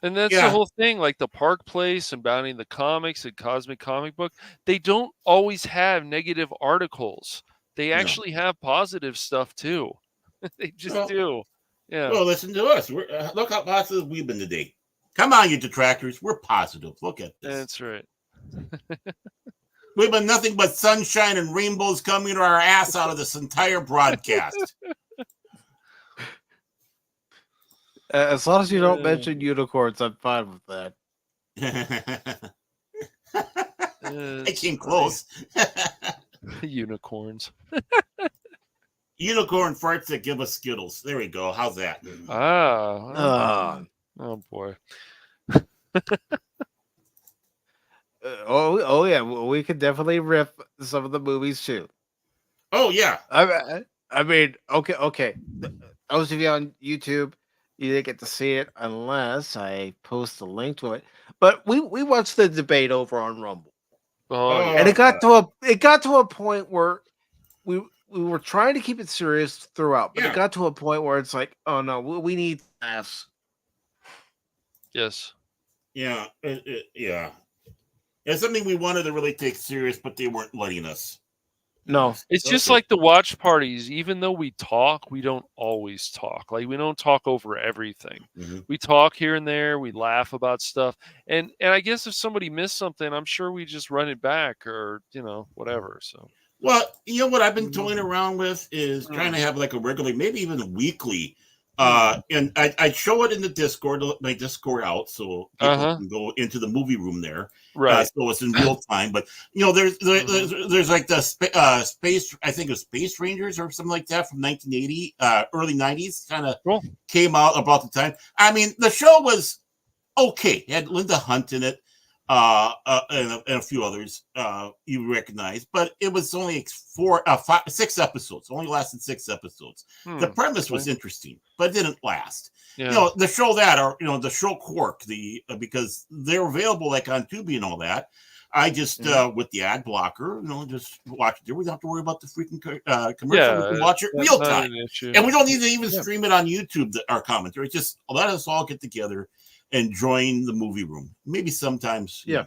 And that's the whole thing, like the Park Place and Bounty the Comics and Cosmic Comic Book. They don't always have negative articles. They actually have positive stuff too. They just do. Yeah. Well, listen to us. Look how positive we've been today. Come on, you detractors. We're positive. Look at this. That's right. We've been nothing but sunshine and rainbows coming to our ass out of this entire broadcast. As long as you don't mention unicorns, I'm fine with that. I came close. Unicorns. Unicorn farts that give us Skittles. There we go. How's that? Oh boy. Oh yeah, we could definitely riff some of the movies too. Oh yeah. I mean, okay. Those of you on YouTube, you didn't get to see it unless I post a link to it. But we watched the debate over on Rumble. And it got to a point where we were trying to keep it serious throughout, but it got to a point where it's like, oh no, we need laughs. Yes. Yeah. Yeah. It's something we wanted to really take serious, but they weren't letting us. No. It's just like the watch parties. Even though we talk, we don't always talk. Like we don't talk over everything. We talk here and there. We laugh about stuff. And I guess if somebody missed something, I'm sure we just run it back or, whatever. So. Well, what I've been toying around with is trying to have like a regular, maybe even a weekly. And I'd show it in the Discord, my Discord out, so people can go into the movie room there. Right. So it's in real time. But, there's like the space, I think it was Space Rangers or something like that from 1980, early 90s, kind of came out about the time. I mean, the show was okay. It had Linda Hunt in it. and a few others you recognize, but it was only 6 episodes. Only lasted 6 episodes. The premise was interesting, but it didn't last. Yeah. You know, the show that, or the show Quark, because they're available like on Tubi and all that. I just with the ad blocker, just watch it. We don't have to worry about the freaking commercial. Yeah, we can watch it real time, and we don't need to even stream it on YouTube. Our commentary, just let us all get together and join the movie room. Maybe sometimes, do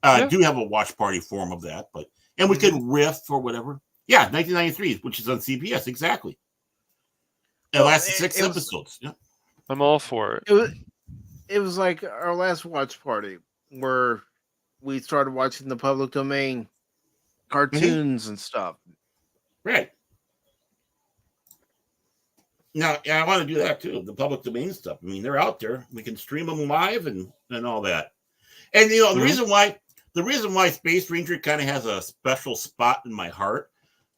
have a watch party form of that, and we can riff or whatever. Yeah, 1993, which is on CBS, exactly. It lasted 6 episodes. Yeah, I'm all for it. It was like our last watch party where we started watching the public domain cartoons and stuff. Right. Now, I want to do that too. The public domain stuff. I mean, they're out there. We can stream them live and all that. And the reason why Space Ranger kind of has a special spot in my heart.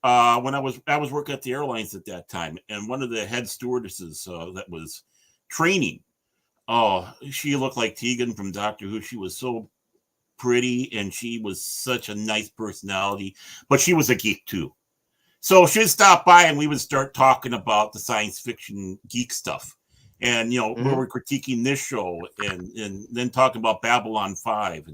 When I was working at the airlines at that time, and one of the head stewardesses that was training. Oh, she looked like Tegan from Doctor Who. She was so pretty, and she was such a nice personality, but she was a geek too. So she'd stop by and we would start talking about the science fiction geek stuff. And, we were critiquing this show and then talking about Babylon 5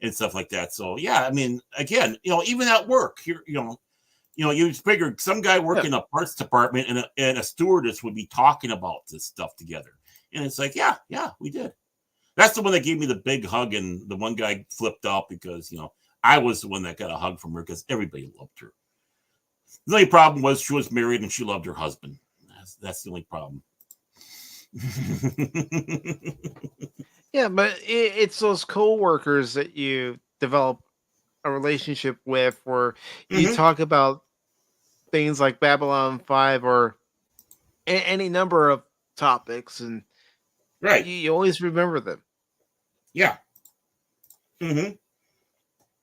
and stuff like that. So, yeah, I mean, again, even at work here, you figure some guy working in a parts department and a stewardess would be talking about this stuff together. And it's like, yeah, we did. That's the one that gave me the big hug, and the one guy flipped out because, I was the one that got a hug from her because everybody loved her. The only problem was she was married and she loved her husband. That's the only problem. Yeah, but it's those co-workers that you develop a relationship with where you talk about things like Babylon 5 or any number of topics, and you always remember them. Yeah. Mm-hmm.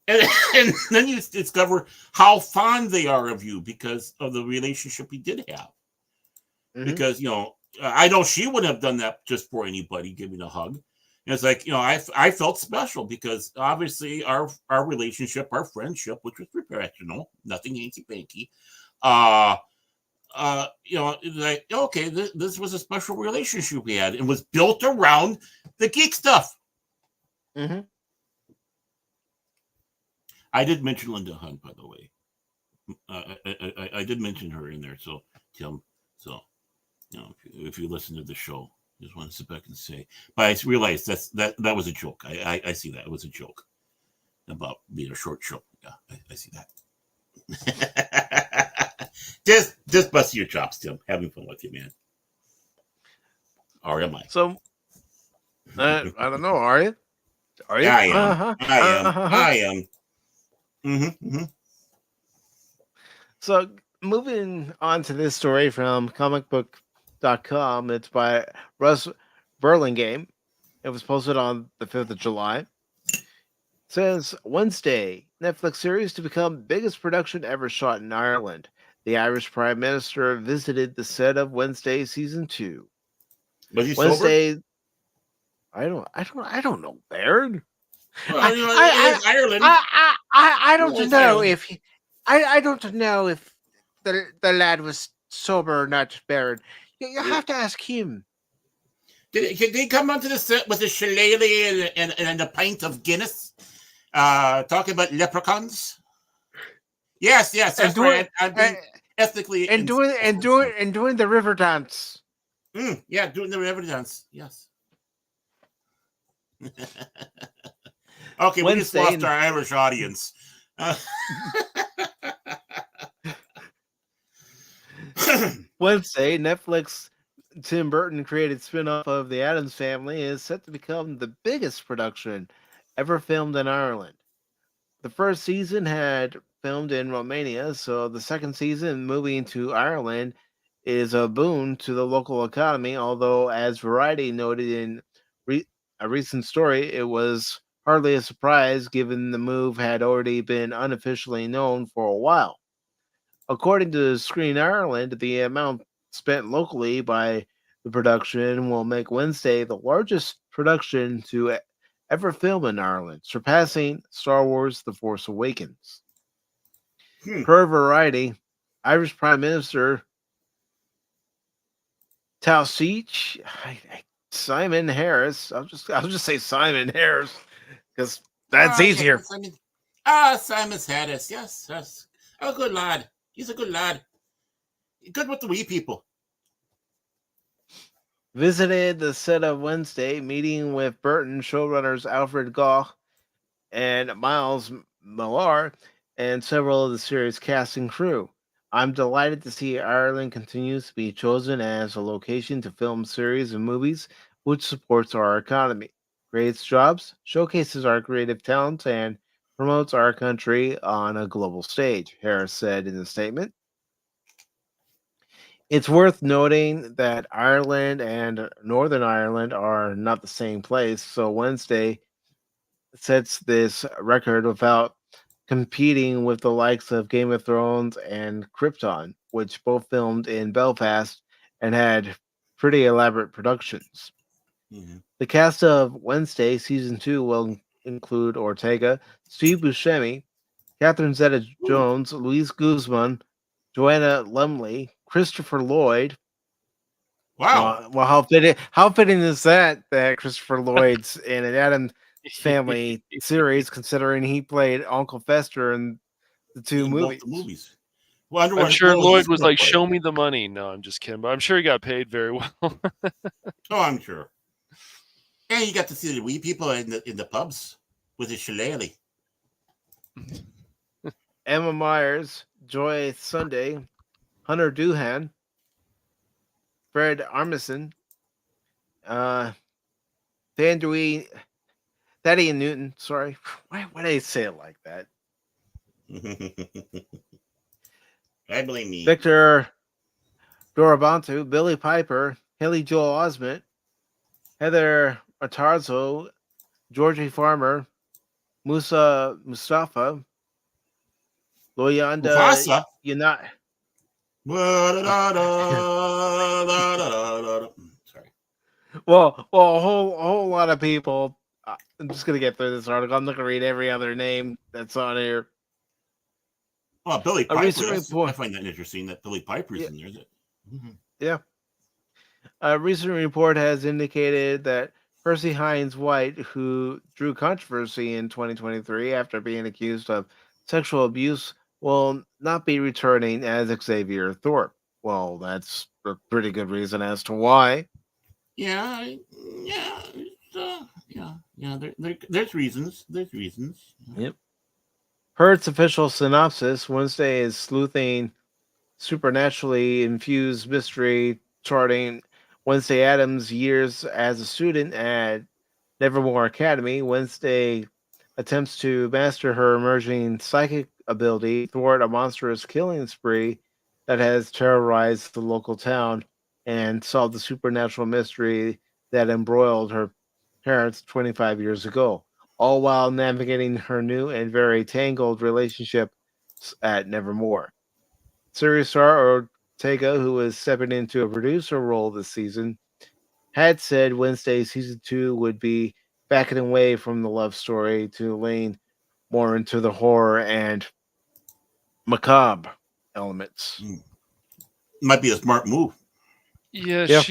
And then you discover how fond they are of you because of the relationship you did have. Because, I know she wouldn't have done that just for anybody, giving a hug. And it's like, I felt special because obviously our relationship, our friendship, which was professional, nothing hanky-panky, like, okay, this was a special relationship we had and was built around the geek stuff. I did mention Linda Hunt, by the way. I did mention her in there. So, Tim, if you listen to the show, just want to sit back and say. But I realized that was a joke. I see that. It was a joke about being a short show. Yeah, I see that. just bust your chops, Tim. Having fun with you, man. Or am I? So, I don't know. Are you? Are you? I am. So, moving on to this story from comicbook.com, it's by Russ Burlingame. It was posted on the 5th of July. It says, Wednesday, Netflix series to become biggest production ever shot in Ireland. The Irish Prime Minister visited the set of Wednesday season 2. Was he Wednesday, sober? I don't know, Baird. Well, Ireland. I don't know if I don't know if the lad was sober or not, Baird. You have to ask him. Did he come onto the set with a shillelagh and a pint of Guinness, talking about leprechauns? Yes, that's right. I'm being ethically and doing the river dance. Yeah, doing the river dance. Yes. Okay, we just lost our Irish audience. Wednesday, Netflix Tim Burton created spin-off of The Addams Family is set to become the biggest production ever filmed in Ireland. The first season had filmed in Romania, so the second season moving to Ireland is a boon to the local economy, although as Variety noted in a recent story, it was hardly a surprise given the move had already been unofficially known for a while. According to Screen Ireland, the amount spent locally by the production will make Wednesday the largest production to ever filmed in Ireland, surpassing Star Wars The Force Awakens. Per Variety, Irish Prime Minister Taoiseach Simon Harris. I'll just say Simon Harris because that's easier. Simon Harris. Yes. Oh, good lad. He's a good lad. Good with the wee people. Visited the set of Wednesday, meeting with Burton showrunners Alfred Gough and Miles Millar and several of the series cast and crew. I'm delighted to see Ireland continues to be chosen as a location to film series and movies, which supports our economy, creates jobs, showcases our creative talent, and promotes our country on a global stage, Harris said in a statement. It's worth noting that Ireland and Northern Ireland are not the same place, so Wednesday sets this record without competing with the likes of Game of Thrones and Krypton, which both filmed in Belfast and had pretty elaborate productions. Mm-hmm. The cast of Wednesday Season 2 will include Ortega, Steve Buscemi, Catherine Zeta-Jones, Luis Guzman, Joanna Lumley, Christopher Lloyd. Wow. Well, how fitting is that Christopher Lloyd's in an Adamas Family series, considering he played Uncle Fester in the two movies. Well, I'm sure Lloyd was like, "Show me the money." No, I'm just kidding, but I'm sure he got paid very well. Oh, I'm sure. And you got to see the wee people in the pubs with the shillelagh. Emma Myers, Joy Sunday, Hunter Doohan, Fred Armisen, Thaddeus Newton. Sorry, why did I say it like that? I blame me. Victor Dorobantu, Billy Piper, Haley Joel Osment, Heather Matarzo, Georgie Farmer, Musa Mustafa, Loyanda Unai. Sorry. Well, a whole lot of people. I'm just gonna get through this article. I'm not gonna read every other name that's on here. Well, Billy Piper. I find that interesting that Billy Piper's in there. Mm-hmm. Yeah. A recent report has indicated that Percy Hines White, who drew controversy in 2023 after being accused of sexual abuse, will not be returning as Xavier Thorpe. Well, that's a pretty good reason as to why. Yeah. There's reasons. Yep. Per its official synopsis, Wednesday is sleuthing, supernaturally infused mystery charting Wednesday Adams' years as a student at Nevermore Academy. Wednesday attempts to master her emerging psychic ability, thwart a monstrous killing spree that has terrorized the local town, and solve the supernatural mystery that embroiled her parents 25 years ago, all while navigating her new and very tangled relationship at Nevermore. Series star Ortega, who is stepping into a producer role this season, had said Wednesday Season 2 would be backing away from the love story to lean more into the horror and macabre elements. Might be a smart move. Yeah.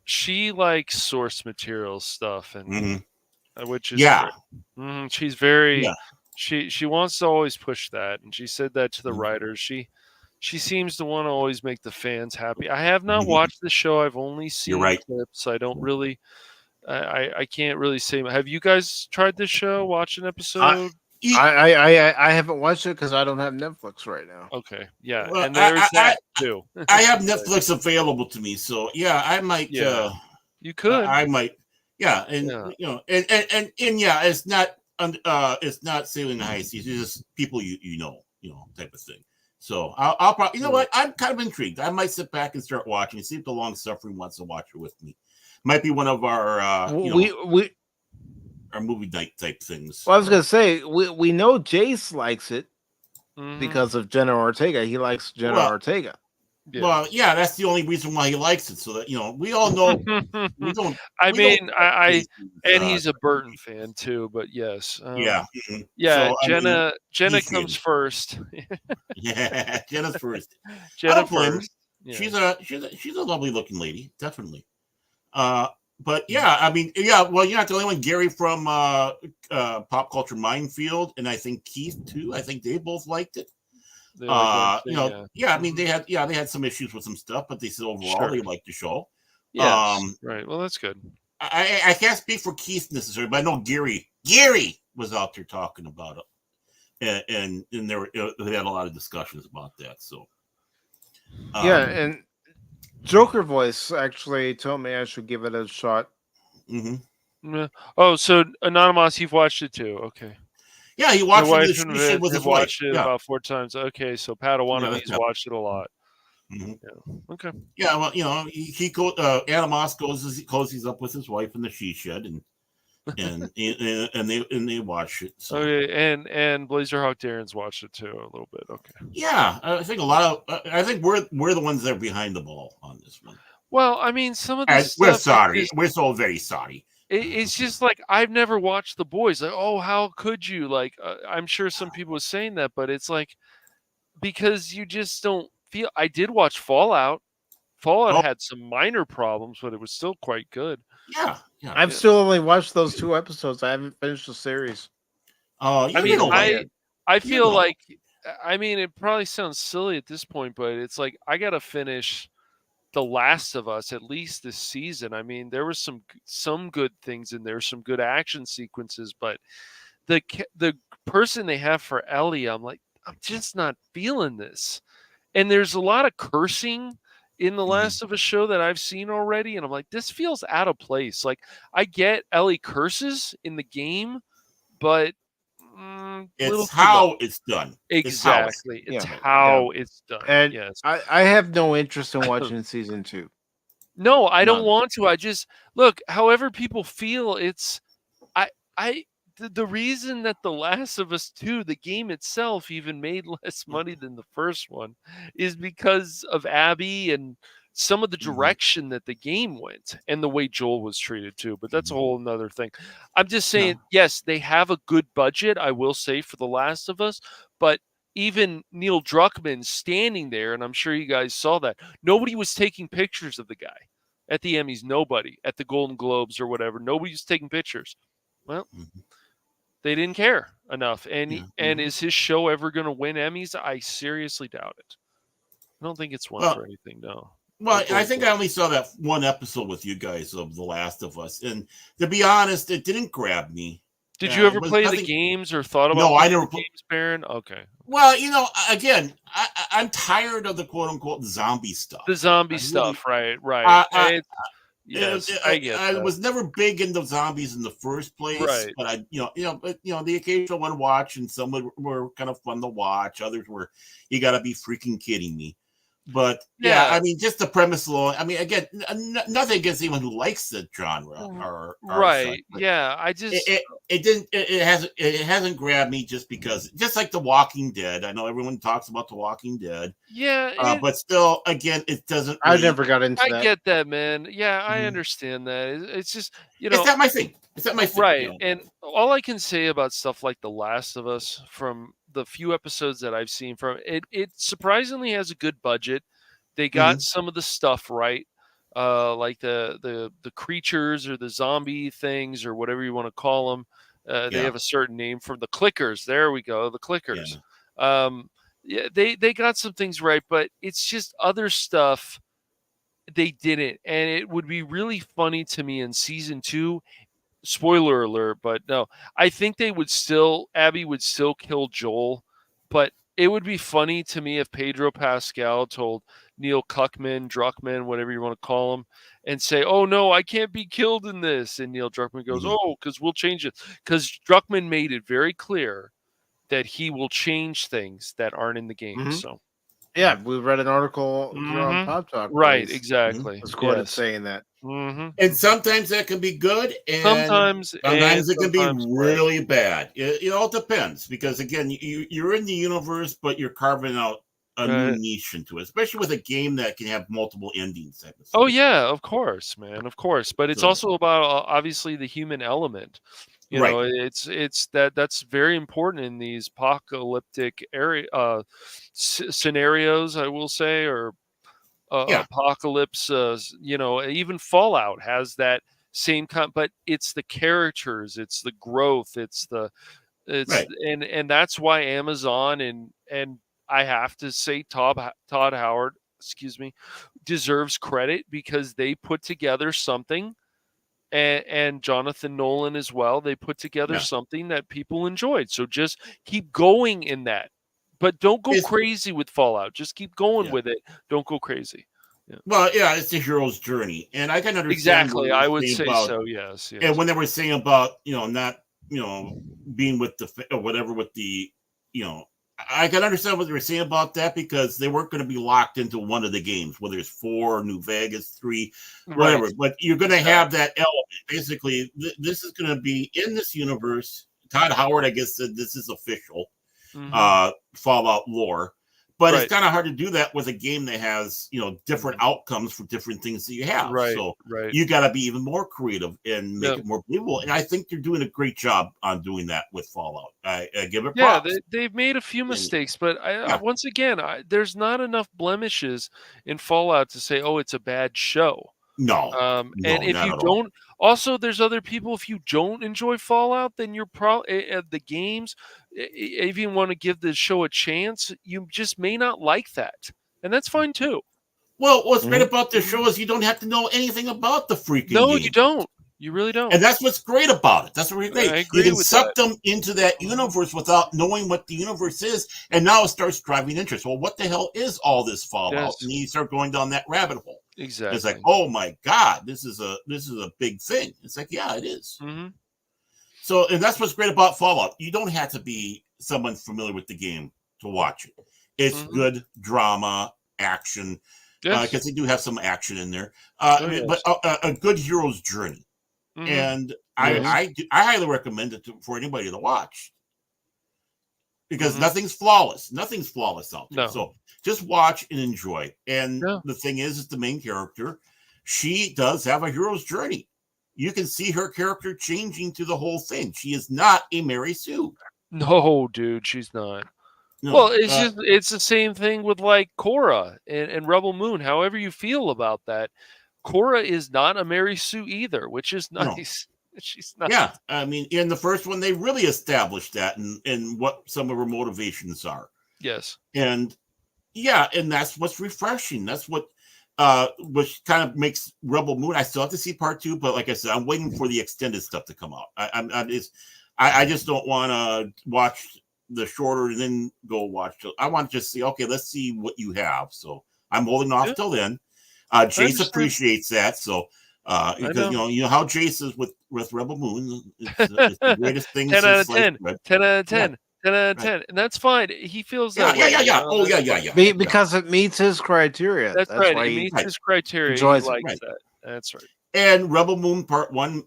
She likes source material stuff, and which is great. She's very she wants to always push that, and she said that to the writers. She seems to want to always make the fans happy. I have not watched the show. I've only seen clips. I don't really I can't really say. Have you guys tried this show? Watch an episode? I haven't watched it because I don't have Netflix right now. Okay, yeah, well, and there's that too. I have Netflix available to me, so yeah, I might. Yeah, you could. I might. Yeah, and you know, and yeah, it's not sailing the high seas. It's just people you know, type of thing. So I'll probably, what, I'm kind of intrigued. I might sit back and start watching. See if the long suffering wants to watch it with me. Might be one of our our movie night type things. Well, I was gonna say we know Jace likes it because of Jenna Ortega. He likes Jenna Ortega. Yeah. Well, yeah, that's the only reason why he likes it. So that we all know. We don't. And he's a Burton fan too. But yes, yeah, yeah. So, Jenna comes first. Yeah, Jenna's first. Jenna first. Yeah. She's a lovely looking lady, definitely. But yeah, I mean, yeah. Well, you're not the only one. Gary from Pop Culture Minefield, and I think Keith too. I think they both liked it. I mean, they had some issues with some stuff, but they said overall they liked the show. Yes, right. Well, that's good. I can't speak for Keith necessarily, but I know Gary was out there talking about it, and they had a lot of discussions about that. So, and Joker Voice actually told me I should give it a shot. Mm-hmm. Oh, so Anonymous, you've watched it too? Okay. Yeah, he watched it with his wife. Watched it about 4 times. Okay, so Padawana's watched it a lot. Mm-hmm. Yeah. Okay. Yeah, well, he goes. Adamas cozies up with his wife in the she shed, and they watch it. So. Okay, and Blazerhawk Darren's watched it too a little bit. Okay. Yeah, I think we're the ones that are behind the ball on this one. Well, I mean, some of this we're sorry. We're so very sorry. It's just like I've never watched The Boys. Like, oh, how could you? Like, I'm sure some people were saying that, but it's like because you just don't feel. I did watch Fallout. Fallout had some minor problems, but it was still quite good. Yeah. I've still only watched those 2 episodes. I haven't finished the series. Oh, I feel like, I mean, it probably sounds silly at this point, but it's like I gotta finish The Last of Us at least this season. I mean, there was some good things in there, some good action sequences, but the person they have for Ellie, I'm like, I'm just not feeling this. And there's a lot of cursing in The Last of Us show that I've seen already, and I'm like, this feels out of place. Like, I get Ellie curses in the game, but it's how it's done. Exactly. It's how it's done. And yes. I have no interest in watching season 2. No, I don't want to. I just look, however people feel, it's the reason that The Last of Us 2, the game itself, even made less money than the first one is because of Abby and some of the direction that the game went and the way Joel was treated too. But that's a whole nother thing. I'm just saying, yes, they have a good budget, I will say, for The Last of Us, but even Neil Druckmann standing there, and I'm sure you guys saw that, nobody was taking pictures of the guy at the Emmys. Nobody at the Golden Globes or whatever. Nobody was taking pictures. Well, they didn't care enough. And is his show ever going to win Emmys? I seriously doubt it. I don't think it's one for anything, no. Well, I think I only saw that one episode with you guys of The Last of Us. And to be honest, it didn't grab me. Did you ever play the games or thought about I never played games, Baron? Okay. Well, again, I'm tired of the quote-unquote zombie stuff. The zombie stuff, right. Yes, I get that. I was never big into zombies in the first place, right. But the occasional one watch, and some were kind of fun to watch. Others were, you got to be freaking kidding me. But I mean, just the premise alone. I mean, again, nothing against anyone who likes the genre, or right? Such, yeah, I just it hasn't grabbed me just because, just like The Walking Dead. I know everyone talks about The Walking Dead, but still, again, it doesn't. I never got into that. I get that, man. Yeah, I understand that. It's just it's not my thing. It's not my thing, right? And all I can say about stuff like The Last of Us, from the few episodes that I've seen from it, it surprisingly has a good budget. They got some of the stuff right, like the creatures or the zombie things or whatever you want to call them. They have a certain name for the clickers. There we go, the clickers. They got some things right, but it's just other stuff they didn't. And it would be really funny to me in season 2. Spoiler alert, but no, I think Abby would still kill Joel, but it would be funny to me if Pedro Pascal told Neil Druckmann, whatever you want to call him, and say, oh no, I can't be killed in this. And Neil Druckmann goes, oh, because we'll change it. Because Druckmann made it very clear that he will change things that aren't in the game. So yeah, we read an article on Pop Talk. Right, exactly. Was quoted saying that. And sometimes that can be good, and sometimes it can be really bad. It all depends, because again, you're in the universe, but you're carving out new niche into it, especially with a game that can have multiple endings. Oh yeah, of course, man, of course. But it's also about obviously the human element. You know, it's that's very important in these apocalyptic scenarios, I will say, or apocalypse. You know, even Fallout has that same but it's the characters, it's the growth, and that's why Amazon and I have to say Todd Howard, deserves credit, because they put together something, and Jonathan Nolan as well. They put together something that people enjoyed. So just keep going in that, but don't go crazy with Fallout. Just keep going with it. Don't go crazy. Yeah. Well, yeah, it's the hero's journey, and I can understand exactly. I would say so. Yes. And when they were saying about not being with the or whatever with the I can understand what they were saying about that, because they weren't going to be locked into one of the games, whether it's 4, New Vegas, 3, whatever. Right. But you're going to have that element. Basically, this is going to be in this universe. Todd Howard, I guess, said this is official Fallout lore. But it's kind of hard to do that with a game that has, different outcomes for different things that you have. Right. So you got to be even more creative and make it more believable. And I think they're doing a great job on doing that with Fallout. I give it props. Yeah, they've made a few mistakes, but once again, there's not enough blemishes in Fallout to say, oh, it's a bad show. No. And if you don't, also there's other people. If you don't enjoy Fallout, then you're probably the games. If you want to give the show a chance, you just may not like that, and that's fine too. Well, what's great about this show is you don't have to know anything about the freaking game. You don't. You really don't. And that's what's great about it. That's really great. You can suck them into that universe without knowing what the universe is, and now it starts driving interest. Well, what the hell is all this Fallout? Yes. And you start going down that rabbit hole. Exactly. It's like, oh my God, this is a big thing. It's like, yeah, it is. Mm-hmm. So, and that's what's great about Fallout. You don't have to be someone familiar with the game to watch it. It's good drama, action, because they do have some action in there. But a good hero's journey. Mm-hmm. And I highly recommend it for anybody to watch, because nothing's flawless. Nothing's flawless out there. No. So just watch and enjoy. And the thing is the main character, she does have a hero's journey. You can see her character changing through the whole thing. She is not a Mary Sue. No, dude, she's not. No, well, it's the same thing with like Korra and Rebel Moon. However you feel about that, Korra is not a Mary Sue either, which is nice. No. She's not. Yeah, I mean, in the first one, they really established that and what some of her motivations are. Yes. And and that's what's refreshing. That's what which kind of makes Rebel Moon. I still have to see part 2, but like I said, I'm waiting for the extended stuff to come out. I just don't want to watch the shorter and then go watch. I want to just see, okay, let's see what you have. So I'm holding off till then. Jace appreciates that. So because you know how Jace is with Rebel Moon. It's the greatest thing. 10 out of 10. 10 out of 10. 10 out of 10. And that's fine. He feels that way. Yeah. Oh, yeah. Because it meets his criteria. That's right. It meets his criteria. He likes that. That's right. And Rebel Moon Part 1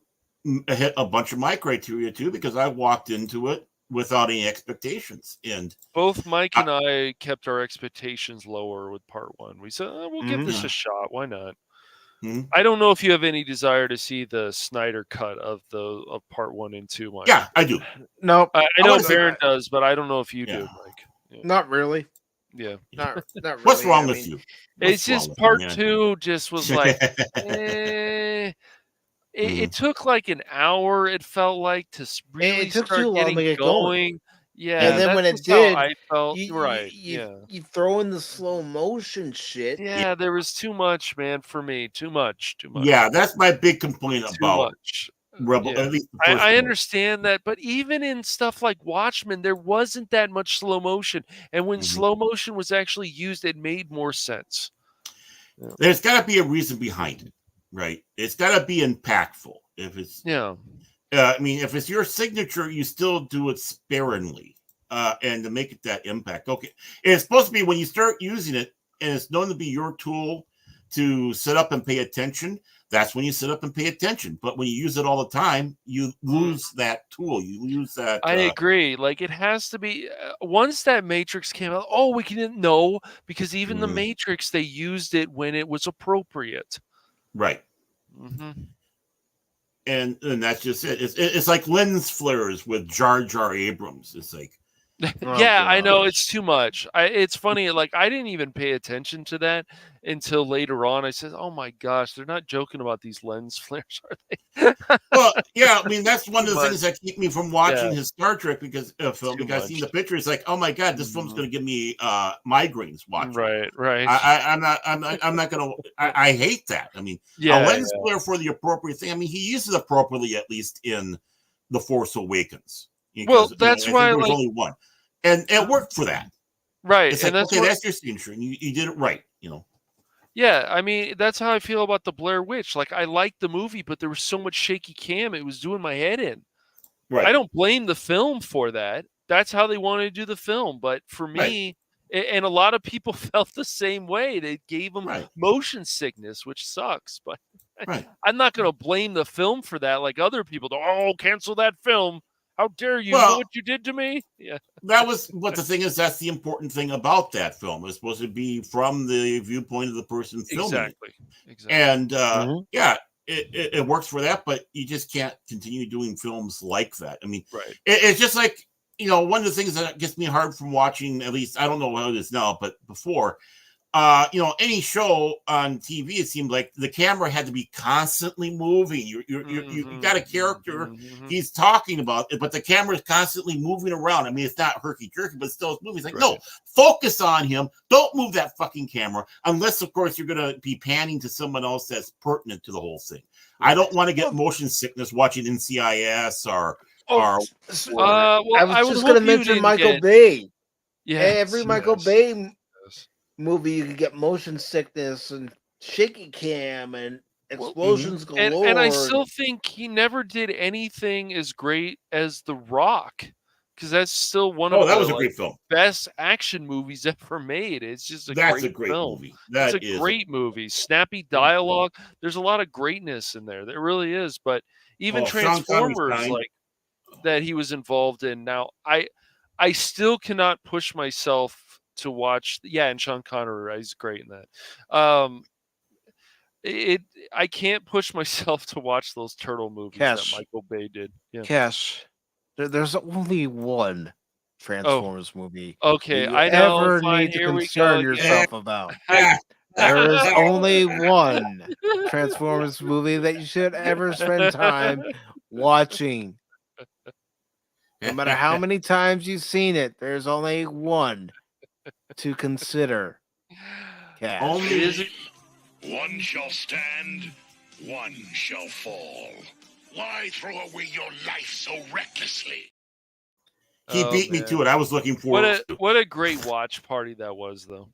hit a bunch of my criteria too, because I walked into it without any expectations. And both Mike and I kept our expectations lower with Part 1. We said, we'll give this a shot. Why not? Mm-hmm. I don't know if you have any desire to see the Snyder cut of Part 1 and 2, Mike. Yeah, I do. No, I know Baron does, but I don't know if you do, Mike. Yeah. Not really. Yeah. Not really. What's wrong with you? It's just Part 2 just was like, It took like an hour, it felt like, to really start getting going. Yeah, and then when it did, I felt you throw in the slow motion shit. Yeah, there was too much, man, for me. Too much. Yeah, that's my big complaint about Rebel. Yeah. I understand that, but even in stuff like Watchmen, there wasn't that much slow motion, and when slow motion was actually used, it made more sense. Yeah. There's got to be a reason behind it, right? It's got to be impactful. If it's I mean, if it's your signature, you still do it sparingly, and to make it that impact. Okay, and it's supposed to be when you start using it, and it's known to be your tool, to sit up and pay attention, that's when you sit up and pay attention. But when you use it all the time, you lose that tool. You lose that. I agree. Like, it has to be once that Matrix came out. Oh, we didn't know, because even the Matrix, they used it when it was appropriate. Right. And that's just it. It's like lens flares with Jar Jar Abrams. It's like, yeah, I know, it's too much. It's funny, like, I didn't even pay attention to that until later on. I said, "Oh my gosh, they're not joking about these lens flares, are they?" Well, yeah, I mean, that's one of the things that keep me from watching his Star Trek film, because I've seen the picture. It's like, oh my god, this film's going to give me migraines watching. Right. I'm not going to. I hate that. I mean, a lens flare for the appropriate thing. I mean, he uses it appropriately, at least in The Force Awakens. Well, that's why there was only one. And it worked for that. Right. It's like, okay, that's your signature, and you did it right, Yeah, I mean, that's how I feel about the Blair Witch. Like, I liked the movie, but there was so much shaky cam, it was doing my head in. Right. I don't blame the film for that. That's how they wanted to do the film. But for me, and a lot of people felt the same way. They gave them motion sickness, which sucks. But I'm not going to blame the film for that, like other people do. Oh, cancel that film. How dare you? Know what you did to me? Yeah. That was what the thing is. That's the important thing about that film. It's supposed to be from the viewpoint of the person filming it. And it works for that, but you just can't continue doing films like that. I mean, it's just like, one of the things that gets me hard from watching, at least I don't know how it is now, but before, any show on TV, it seemed like the camera had to be constantly moving. You got a character, he's talking about it, but the camera is constantly moving around. I mean, it's not herky-jerky, but still it's moving. It's like, no, focus on him. Don't move that fucking camera, unless, of course, you're going to be panning to someone else that's pertinent to the whole thing. I don't want to get motion sickness watching NCIS or I was just going to mention Michael Bay. Yeah, every Michael Bay movie, you could get motion sickness and shaky cam and explosions galore. And I still think he never did anything as great as The Rock, because that's still one of the great film. Best action movies ever made. It's just a great film. Movie. It's a great movie. Snappy dialogue. There's a lot of greatness in there. There really is. But even Transformers, like that he was involved in. Now, I still cannot push myself to watch, and Sean Connery, he's great in that. I can't push myself to watch those turtle movies that Michael Bay did. Yeah. Cash, there's only one Transformers movie. Okay, I know. Ever need to concern yourself about? There is only one Transformers movie that you should ever spend time watching. No matter how many times you've seen it, there's only one to consider. Only one shall stand, one shall fall. Why throw away your life so recklessly? He beat me to it. I was looking forward. What a great watch party that was, though.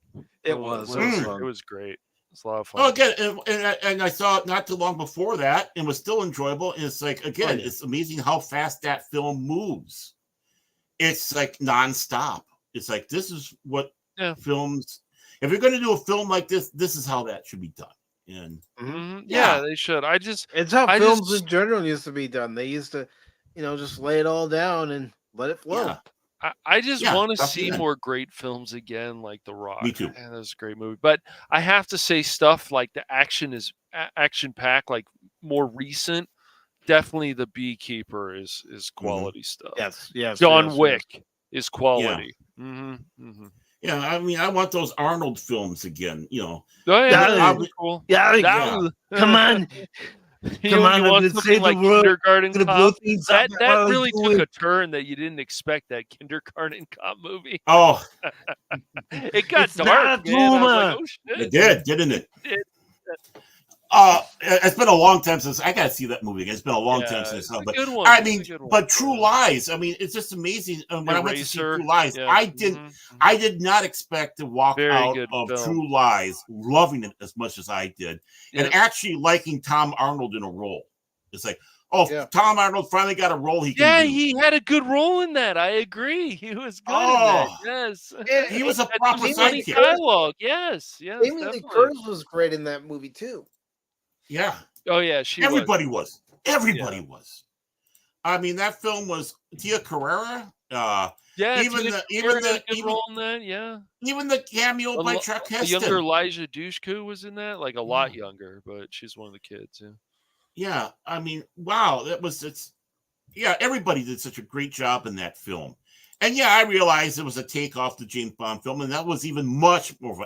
It was. It was great. It's a lot of fun. Oh, again, and I saw it not too long before that, and was still enjoyable. And it's like, again, it's amazing how fast that film moves. It's like nonstop. It's like, this is what films. If you're going to do a film like this, this is how that should be done. And they should. It's how films in general used to be done. They used to, just lay it all down and let it flow. Yeah. I just want to see more great films again, like The Rock. Me too. And that was a great movie. But I have to say, stuff like the action is action packed, like more recent. Definitely, The Beekeeper is quality stuff. Yes. John Wick is quality. Yeah, I mean, I want those Arnold films again. Oh, yeah, that was cool. Come on. Come on, you want something like Kindergarten Cop? That really took a turn that you didn't expect, that Kindergarten Cop movie. Oh. It got dark, man. I was like, oh, shit. It did, didn't it? It's been a long time since I got to see that movie again. It's been a long time since. But good one. I mean, but True Lies. I mean, it's just amazing. When I went to see True Lies, I did not expect to walk out of True Lies loving it as much as I did, and actually liking Tom Arnold in a role. It's like, Tom Arnold finally got a role he can do. Yeah, he had a good role in that. I agree. He was good in that. Yes. He was a proper sidekick. Dialogue. Yes. Jamie Lee Curtis was great in that movie too. Yeah. Oh yeah, Everybody was. Everybody was. I mean, that film was Tia Carrera. Even the cameo by Chuck Heston. The younger Elijah Dushku was in that, like a lot younger, but she's one of the kids. Yeah, I mean, wow, everybody did such a great job in that film. And yeah, I realized it was a take off the James Bond film, and that was even much more fun.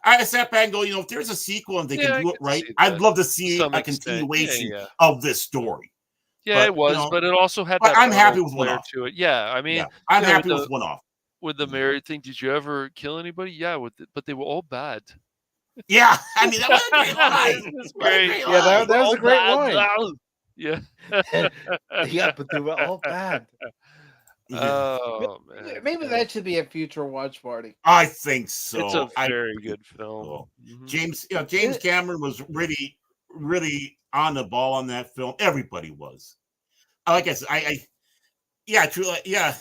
I sat back and go, if there's a sequel and they can do it right, I'd love to see a continuation of this story. Yeah, but, it was, but it also had that. I'm happy with one off to it. Yeah, I mean, I'm happy with one off. With the married thing, did you ever kill anybody? Yeah, but they were all bad. Yeah, I mean that was a great line. That was a great line. Yeah, yeah, but they were all bad. Oh man, maybe that should be a future watch party. I think so. It's a very good film. James Cameron was really, really on the ball on that film. Everybody was. Like I said, truly, yeah.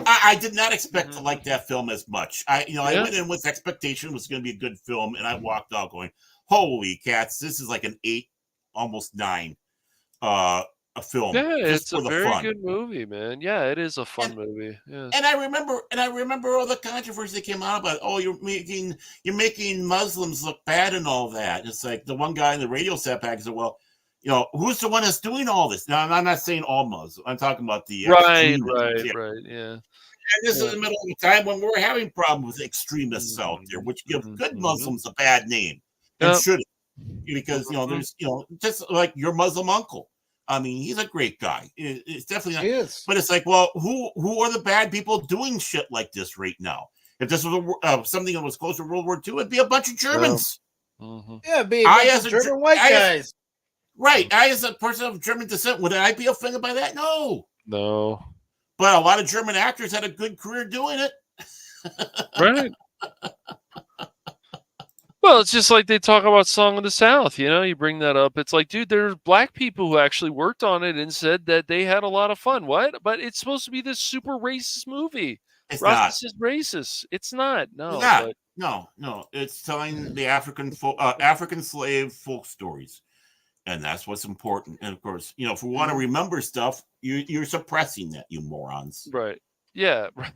I did not expect to like that film as much. I went in with expectation it was going to be a good film, and I walked out going, "Holy cats! This is like an 8, almost 9, a film." Yeah, it's a very good movie, man. Yeah, it is a fun movie. Yeah. And I remember all the controversy that came out about, you're making Muslims look bad and all that. It's like the one guy in the radio set back said, "Well, who's the one that's doing all this?" Now, I'm not saying all Muslims. I'm talking about the right, yeah. And this is in the middle of a time when we're having problems with extremists out there, which give good Muslims a bad name and shouldn't, because there's just like your Muslim uncle. I mean, he's a great guy. It's definitely not. But it's like, well, who are the bad people doing shit like this right now? If this was something that was close to World War II, it'd be a bunch of Germans. Yeah, it'd be a bunch of German white guys. Right. I, as a person of German descent, would I be offended by that? No. But a lot of German actors had a good career doing it. Right. Well, it's just like they talk about Song of the South. You bring that up. It's like, dude, there's black people who actually worked on it and said that they had a lot of fun. What? But it's supposed to be this super racist movie. It's not. Is racist. It's not. No. It's not. No. It's telling the African slave folk stories. And that's what's important. And of course, if we want to remember stuff, you're suppressing that, you morons. Right. Yeah. Right.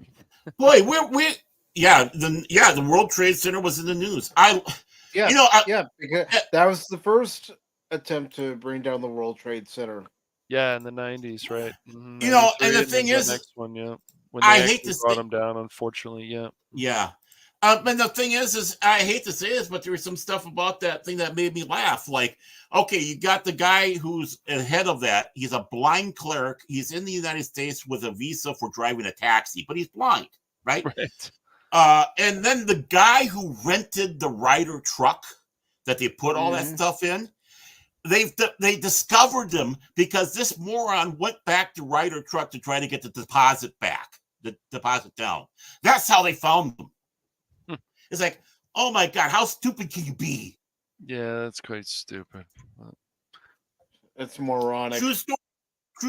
Boy, the World Trade Center was in the news. Because that was the first attempt to bring down the World Trade Center. Yeah, in the 90s, right? Mm-hmm. And the thing is, the next one, when they hate to brought them down, unfortunately, yeah. And the thing is I hate to say this, but there was some stuff about that thing that made me laugh. Like, okay, you got the guy who's ahead of that. He's a blind cleric. He's in the United States with a visa for driving a taxi, but he's blind, right? Right. And then the guy who rented the Ryder truck that they put all that stuff in, they discovered them because this moron went back to Ryder truck to try to get the deposit down. That's how they found them. It's like, oh my God, how stupid can you be? Yeah, that's quite stupid. It's moronic. True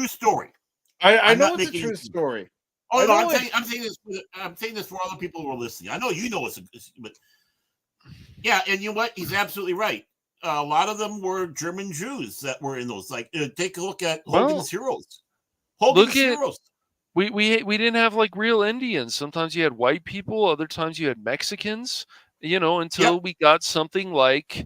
story. I know it's a true story. Oh no, I'm saying this for other people who are listening. I know you know but yeah, and you know what? He's absolutely right. A lot of them were German Jews that were in those. Like, take a look at Hogan's Heroes. Heroes. We didn't have like real Indians. Sometimes you had white people, other times you had Mexicans, until we got something like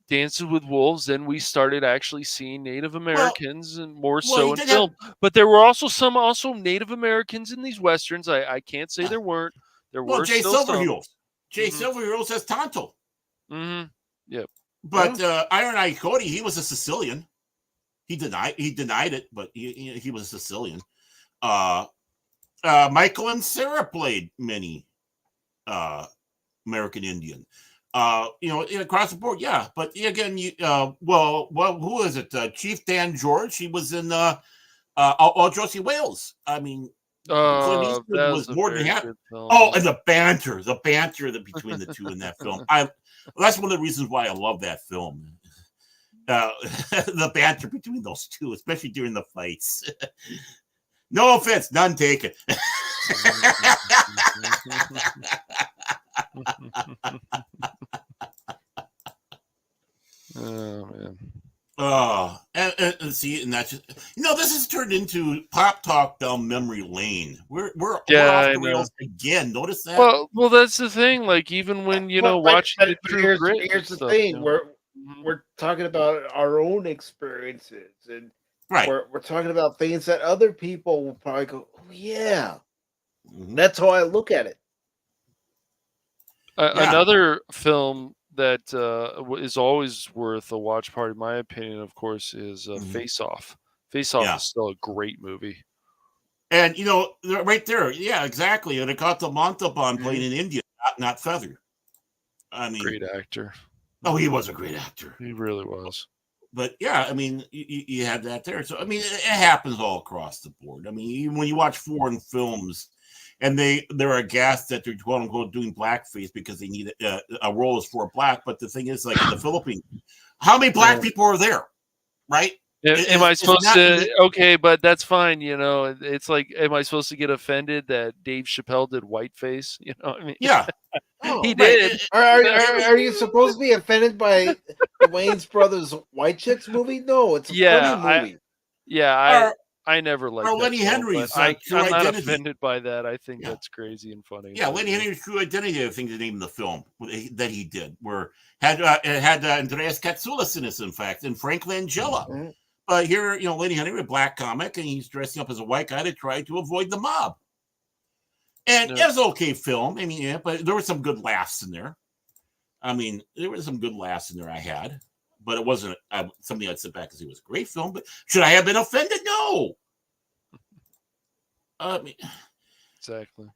Dances with Wolves, then we started actually seeing Native Americans and more so in film. But there were also some Native Americans in these Westerns. I can't say there weren't. There were Jay still Silverheels. Jay Silverheels has Tonto. Mm-hmm. Yep. But Iron Eye Cody, he was a Sicilian. He denied it, but he was a Sicilian. Michael and Sarah played many American Indian. Across the board, yeah. But again, who is it? Chief Dan George. He was in Josie Wales. I mean, Clint Eastwood was more than happy. Oh, and the banter between the two in that film. That's one of the reasons why I love that film. the banter between those two, especially during the fights. No offense, none taken. Oh man. Oh, and see, and that's just, this has turned into Pop Talk down memory lane. We're off the rails again. Notice that? Well, that's the thing. Like even when watching the True Grit, here's the stuff, thing: we're talking about our own experiences, and we're talking about things that other people will probably go, "Oh yeah." That's how I look at it. Another film that is always worth a watch party, in my opinion, of course, is Face Off. Face Off is still a great movie. And, right there, yeah, exactly. And it caught the Montalban playing in India, not Feather. I mean, great actor. Oh, he was a great actor. He really was. But, yeah, I mean, you had that there. So, I mean, it happens all across the board. I mean, even when you watch foreign films, and they're aghast that they're quote unquote doing blackface because they need a role is for a black. But the thing is, like in the Philippines, how many black people are there, right? Am I supposed to? Okay, but that's fine. It's like, am I supposed to get offended that Dave Chappelle did whiteface? You know what I mean? Yeah, he did. Are you supposed to be offended by the Wayans Brothers White Chicks movie? No, it's a funny movie. I never liked that. Lenny Henry's I'm True not Identity. Offended by that. I think that's crazy and funny. Yeah, Lenny Henry's True Identity, I think the name of the film that he did, where it had Andreas Katsoulis in it, in fact, and Frank Langella. But here, Lenny Henry, a black comic, and he's dressing up as a white guy to try to avoid the mob. And it was an okay film. I mean, but there were some good laughs in there. I mean, there were some good laughs in there I had. But it wasn't something I'd sit back and say it was a great film. But should I have been offended? No. I mean, exactly.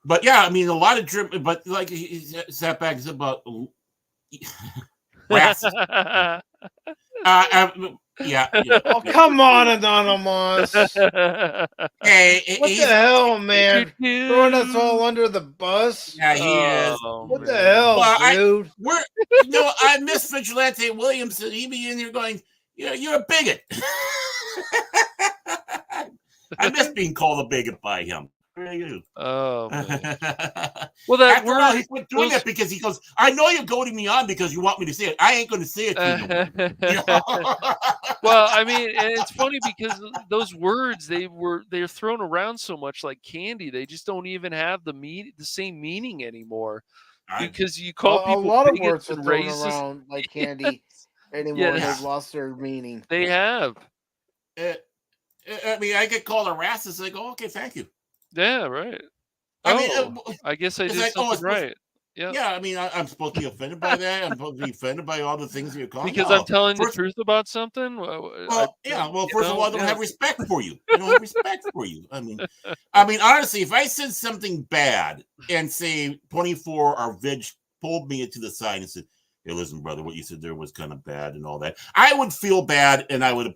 But yeah, I mean, a lot of but like he sat back and said about racist. Yeah. Oh, come on, Anonymous. Hey, what the hell, man? Throwing us all under the bus? Yeah, he is. What the hell, dude? I miss Vigilante Williamson. He'd be in there going, you're a bigot. I miss being called a bigot by him. Oh, man. Well, after all, he quit doing it because he goes, I know you're goading me on because you want me to say it. I ain't going to say it to you. Well, I mean, and it's funny because those words they're thrown around so much like candy. They just don't even have the same meaning anymore. Because you call people a lot of bigots words and are thrown racist around like candy anymore. They've lost their meaning. They have. I mean, I get called a racist. I go, okay, thank you. Yeah, right. I guess I did something right. Yeah. Yeah, I mean, I'm supposed to be offended by that. I'm supposed to be offended by all the things you're calling. Because I'm telling the truth about something. First of all, I don't have respect for you. I don't have respect for you. I mean, honestly, if I said something bad and say 24 or Vig pulled me into the side and said, "Hey, listen, brother, what you said there was kind of bad and all that," I would feel bad and I would,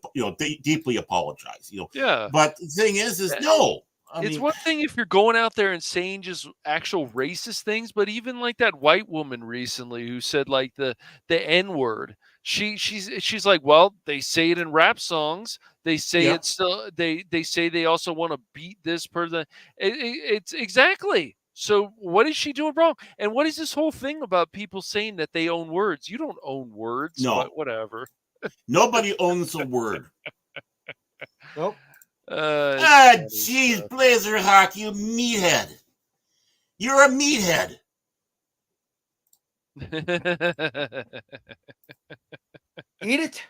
deeply apologize. Yeah. But the thing is no. It's one thing if you're going out there and saying just actual racist things, but even like that white woman recently who said like the N-word, she's like, well, they say it in rap songs. They say it's still they say they also want to beat this person. It's exactly. So what is she doing wrong? And what is this whole thing about people saying that they own words? You don't own words. No, but whatever. Nobody owns a word. Nope. Jeez, Blazer Hawk, you meathead. You're a meathead. Eat it.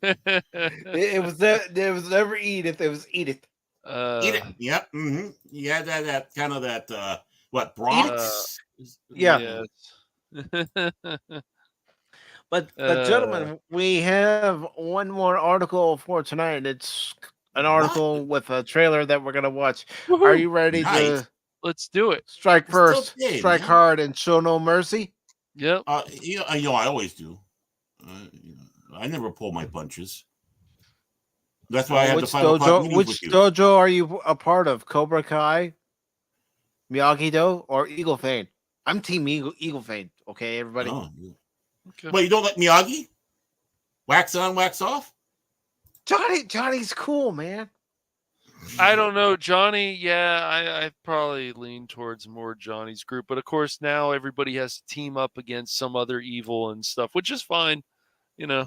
It was never eat it. It was eat it. Eat it. Yep. Mm-hmm. Yeah, that kind of that what Bronx? Yeah. But gentlemen, we have one more article for tonight. It's an article with a trailer that we're gonna watch. Woo-hoo. Are you ready to? Let's do it. Strike first, strike hard, and show no mercy. Yep. I always do. I never pull my punches. That's why I have the final dojo. Which dojo are you a part of? Cobra Kai, Miyagi-Do, or Eagle Fang? I'm Team Eagle Fang. Okay, everybody. Oh, yeah. Okay. Well, you don't like Miyagi? Wax on, wax off. Johnny's cool, man. I don't know, Johnny. Yeah, I probably lean towards more Johnny's group, but of course now everybody has to team up against some other evil and stuff, which is fine, you know.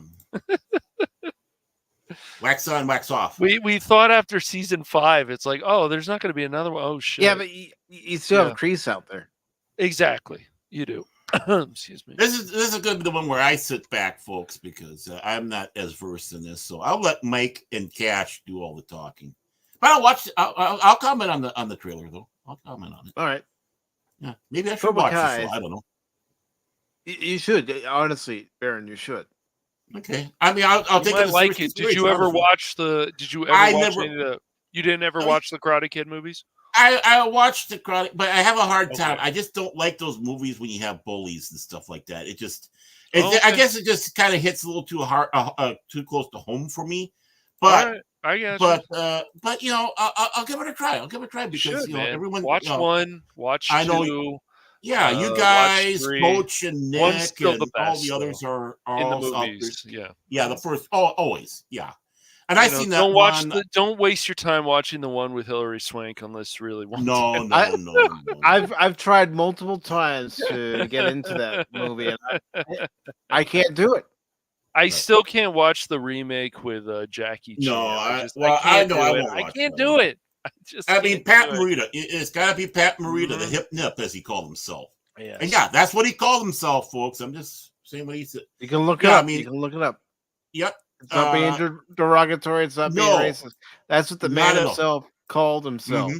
Wax on, wax off. We thought after season 5, it's like, oh, there's not going to be another one. Oh shit. Yeah, but you still have Kreese out there. Exactly, you do. Excuse me. This is going to be the one where I sit back, folks, because I'm not as versed in this, so I'll let Mike and Cash do all the talking. But I'll watch. I'll comment on the trailer though. I'll comment on it. All right. Yeah, maybe I should watch the show. I don't know. You should, honestly, Baron. You should. Okay. I mean, I'll take it. Like it. Did you ever watch the? Did you ever watch any of the? You didn't ever watch the Karate Kid movies? I watched the Karate, but I have a hard time. I just don't like those movies when you have bullies and stuff like that. It just, I guess it just kind of hits a little too hard, too close to home for me. But right. I guess. But you know, I'll give it a try. I'll give it a try because everyone watch one, watch two. I know. Yeah, you guys, Coach and Nick, and all the others are in the all movies. Yeah, the first. Oh, always. Yeah. And I've seen that. Don't waste your time watching the one with Hilary Swank unless you really want. No. I've tried multiple times to get into that movie, and I can't do it. I still can't watch the remake with Jackie Chan. No, I can't do it. I mean, Pat Morita. It's got to be Pat Morita, the hip nip, as he called himself. Yes. And yeah, that's what he called himself, folks. I'm just saying what he said. You can look it up. I mean, you can look it up. Yep. It's not being derogatory. It's not being racist. That's what the man himself called himself. Mm-hmm.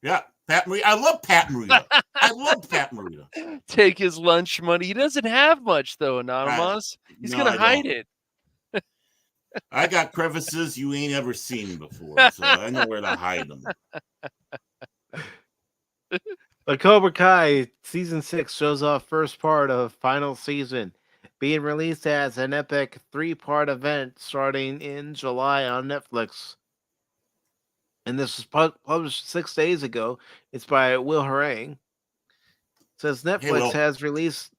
Yeah, Pat Morita. I love Pat Morita. I love Pat Morita. Take his lunch money. He doesn't have much, though, Anonymous. He's going to hide it. I got crevices you ain't ever seen before, so I know where to hide them. The Cobra Kai Season 6 shows off first part of final season, being released as an epic 3-part event starting in July on Netflix. And this was published 6 days ago. It's by Will Harang. It says Netflix has released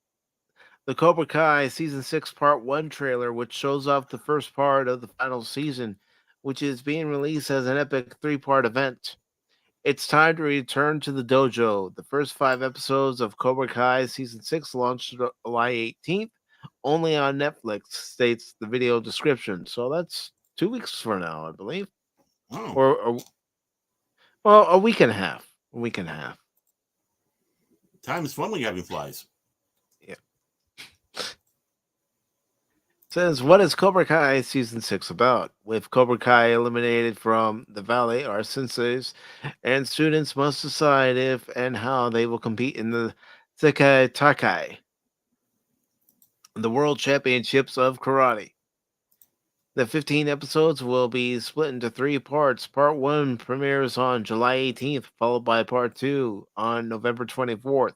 the Cobra Kai Season 6 Part 1 trailer, which shows off the first part of the final season, which is being released as an epic 3-part event. It's time to return to the dojo. The first 5 episodes of Cobra Kai Season 6 launched July 18th, only on Netflix, states the video description. So that's 2 weeks from now, I believe. Oh. Well, a week and a half. A week and a half. Time is fun when you're having flies. Yeah. Says, what is Cobra Kai Season 6 about? With Cobra Kai eliminated from the Valley, our senseis and students must decide if and how they will compete in the Sekai Takai, the World Championships of Karate. The 15 episodes will be split into 3 parts. Part 1 premieres on July 18th, followed by Part 2 on November 24th.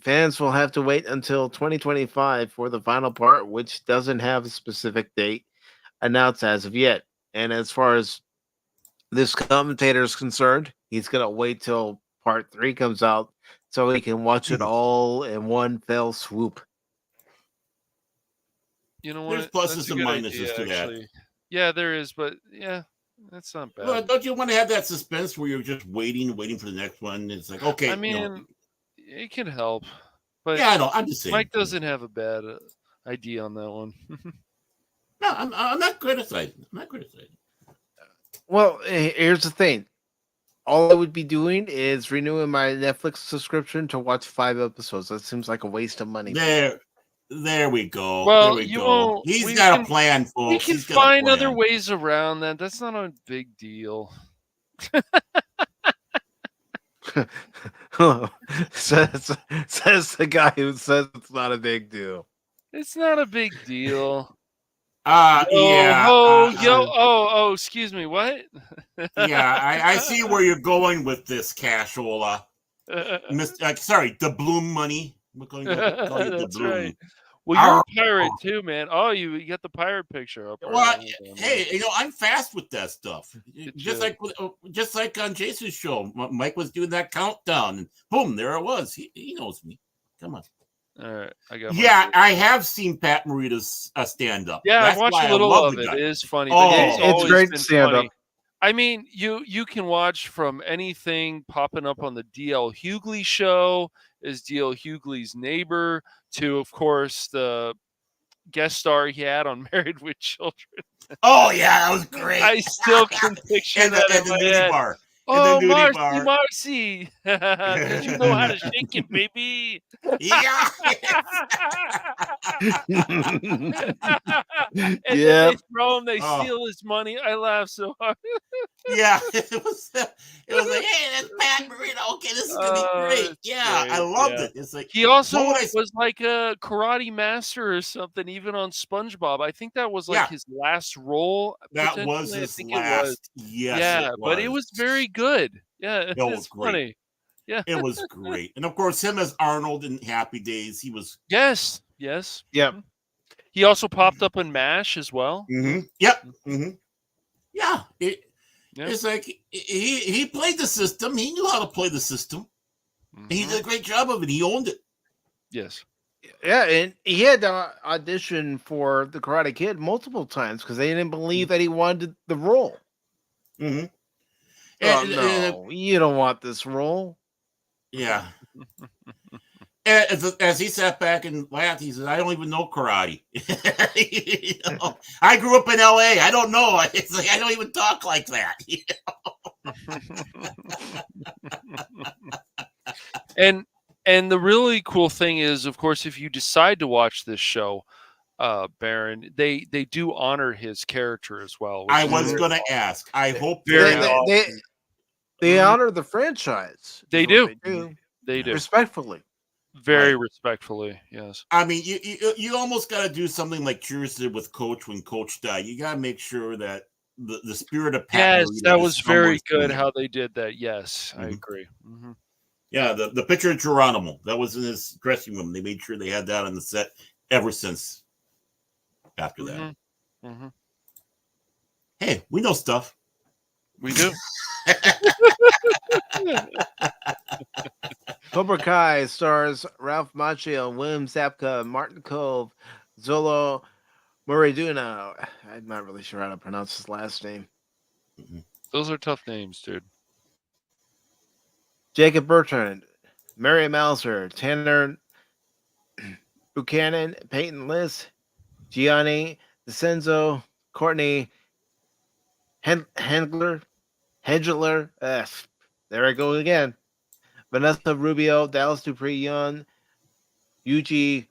Fans will have to wait until 2025 for the final part, which doesn't have a specific date announced as of yet. And as far as this commentator is concerned, he's going to wait till Part 3 comes out so he can watch it all in one fell swoop. You know what? There's pluses and minuses to that. Yeah, there is, but yeah, that's not bad. Well, don't you want to have that suspense where you're just waiting for the next one? It's like, okay. I mean, it can help. But yeah, I know. I'm just saying. Mike doesn't have a bad idea on that one. No, I'm not criticizing. Well, here's the thing. All I would be doing is renewing my Netflix subscription to watch 5 episodes. That seems like a waste of money. There we go. Well, there we go. He's got a plan, folks. We can find other ways around that. That's not a big deal. says the guy who says it's not a big deal. It's not a big deal. Excuse me, what? Yeah, I see where you're going with this, Cashola. Sorry, the Bloom money. We're going to call you the Bloom. Right. Well, you're a pirate too, man. Oh, you got the pirate picture up. Well, hey, I'm fast with that stuff. Just like on Jason's show, Mike was doing that countdown, and boom, there it was. He knows me. Come on. All right, I got. Yeah, I have seen Pat Morita's stand up. Yeah, I watched a little of it. It is funny. Oh, it's great stand up. I mean, you can watch from anything popping up on the DL Hughley show as DL Hughley's neighbor to, of course, the guest star he had on Married with Children. Oh yeah, that was great. I still can picture that in my head. Bar. Oh, Marcy, did you know how to shake it, baby? Yeah. And then they throw him, they steal his money. I laugh so hard. Yeah, it was like, hey, that's Pat Morita. Okay, this is gonna be great. Yeah, great. I loved it. It's like he also was like a karate master or something, even on SpongeBob. I think that was like his last role. That was his last. Yes, yeah, but it was very good. Yeah, it was funny. Yeah, it was great. And of course, him as Arnold in Happy Days, he was. Yes. Yep. He also popped up in MASH as well. Mm-hmm. Yep. Mm-hmm. Yeah. It's like he played the system. He knew how to play the system. Mm-hmm. He did a great job of it. He owned it. Yes. Yeah, and he had to audition for the Karate Kid multiple times because they didn't believe that he wanted the role. Mm-hmm. No, you don't want this role. Yeah. As he sat back and laughed, he said, "I don't even know karate. You know, I grew up in L.A. I don't know. It's like I don't even talk like that." You know? And the really cool thing is, of course, if you decide to watch this show, Baron, they do honor his character as well. I was going to ask. I hope they honor the franchise. They do. They do respectfully. Very respectfully, yes. I mean, you almost got to do something like Cheers did with Coach when Coach died. You got to make sure that the spirit of Pat. Yes, that was very good how they did that. Yes, I agree. Mm-hmm. Yeah, the picture of Geronimo that was in his dressing room. They made sure they had that on the set ever since. After that, mm-hmm. Hey, we know stuff. We do. Cobra Kai stars Ralph Macchio, William Zabka, Martin Kove, Zolo Muriduna. I'm not really sure how to pronounce his last name. Mm-hmm. Those are tough names, dude. Jacob Bertrand, Mary Mauser, Tanner Buchanan, Peyton Liss, Gianni DeCenzo, Courtney Hendler. There I go again. Vanessa Rubio, Dallas Dupree Young, Yuji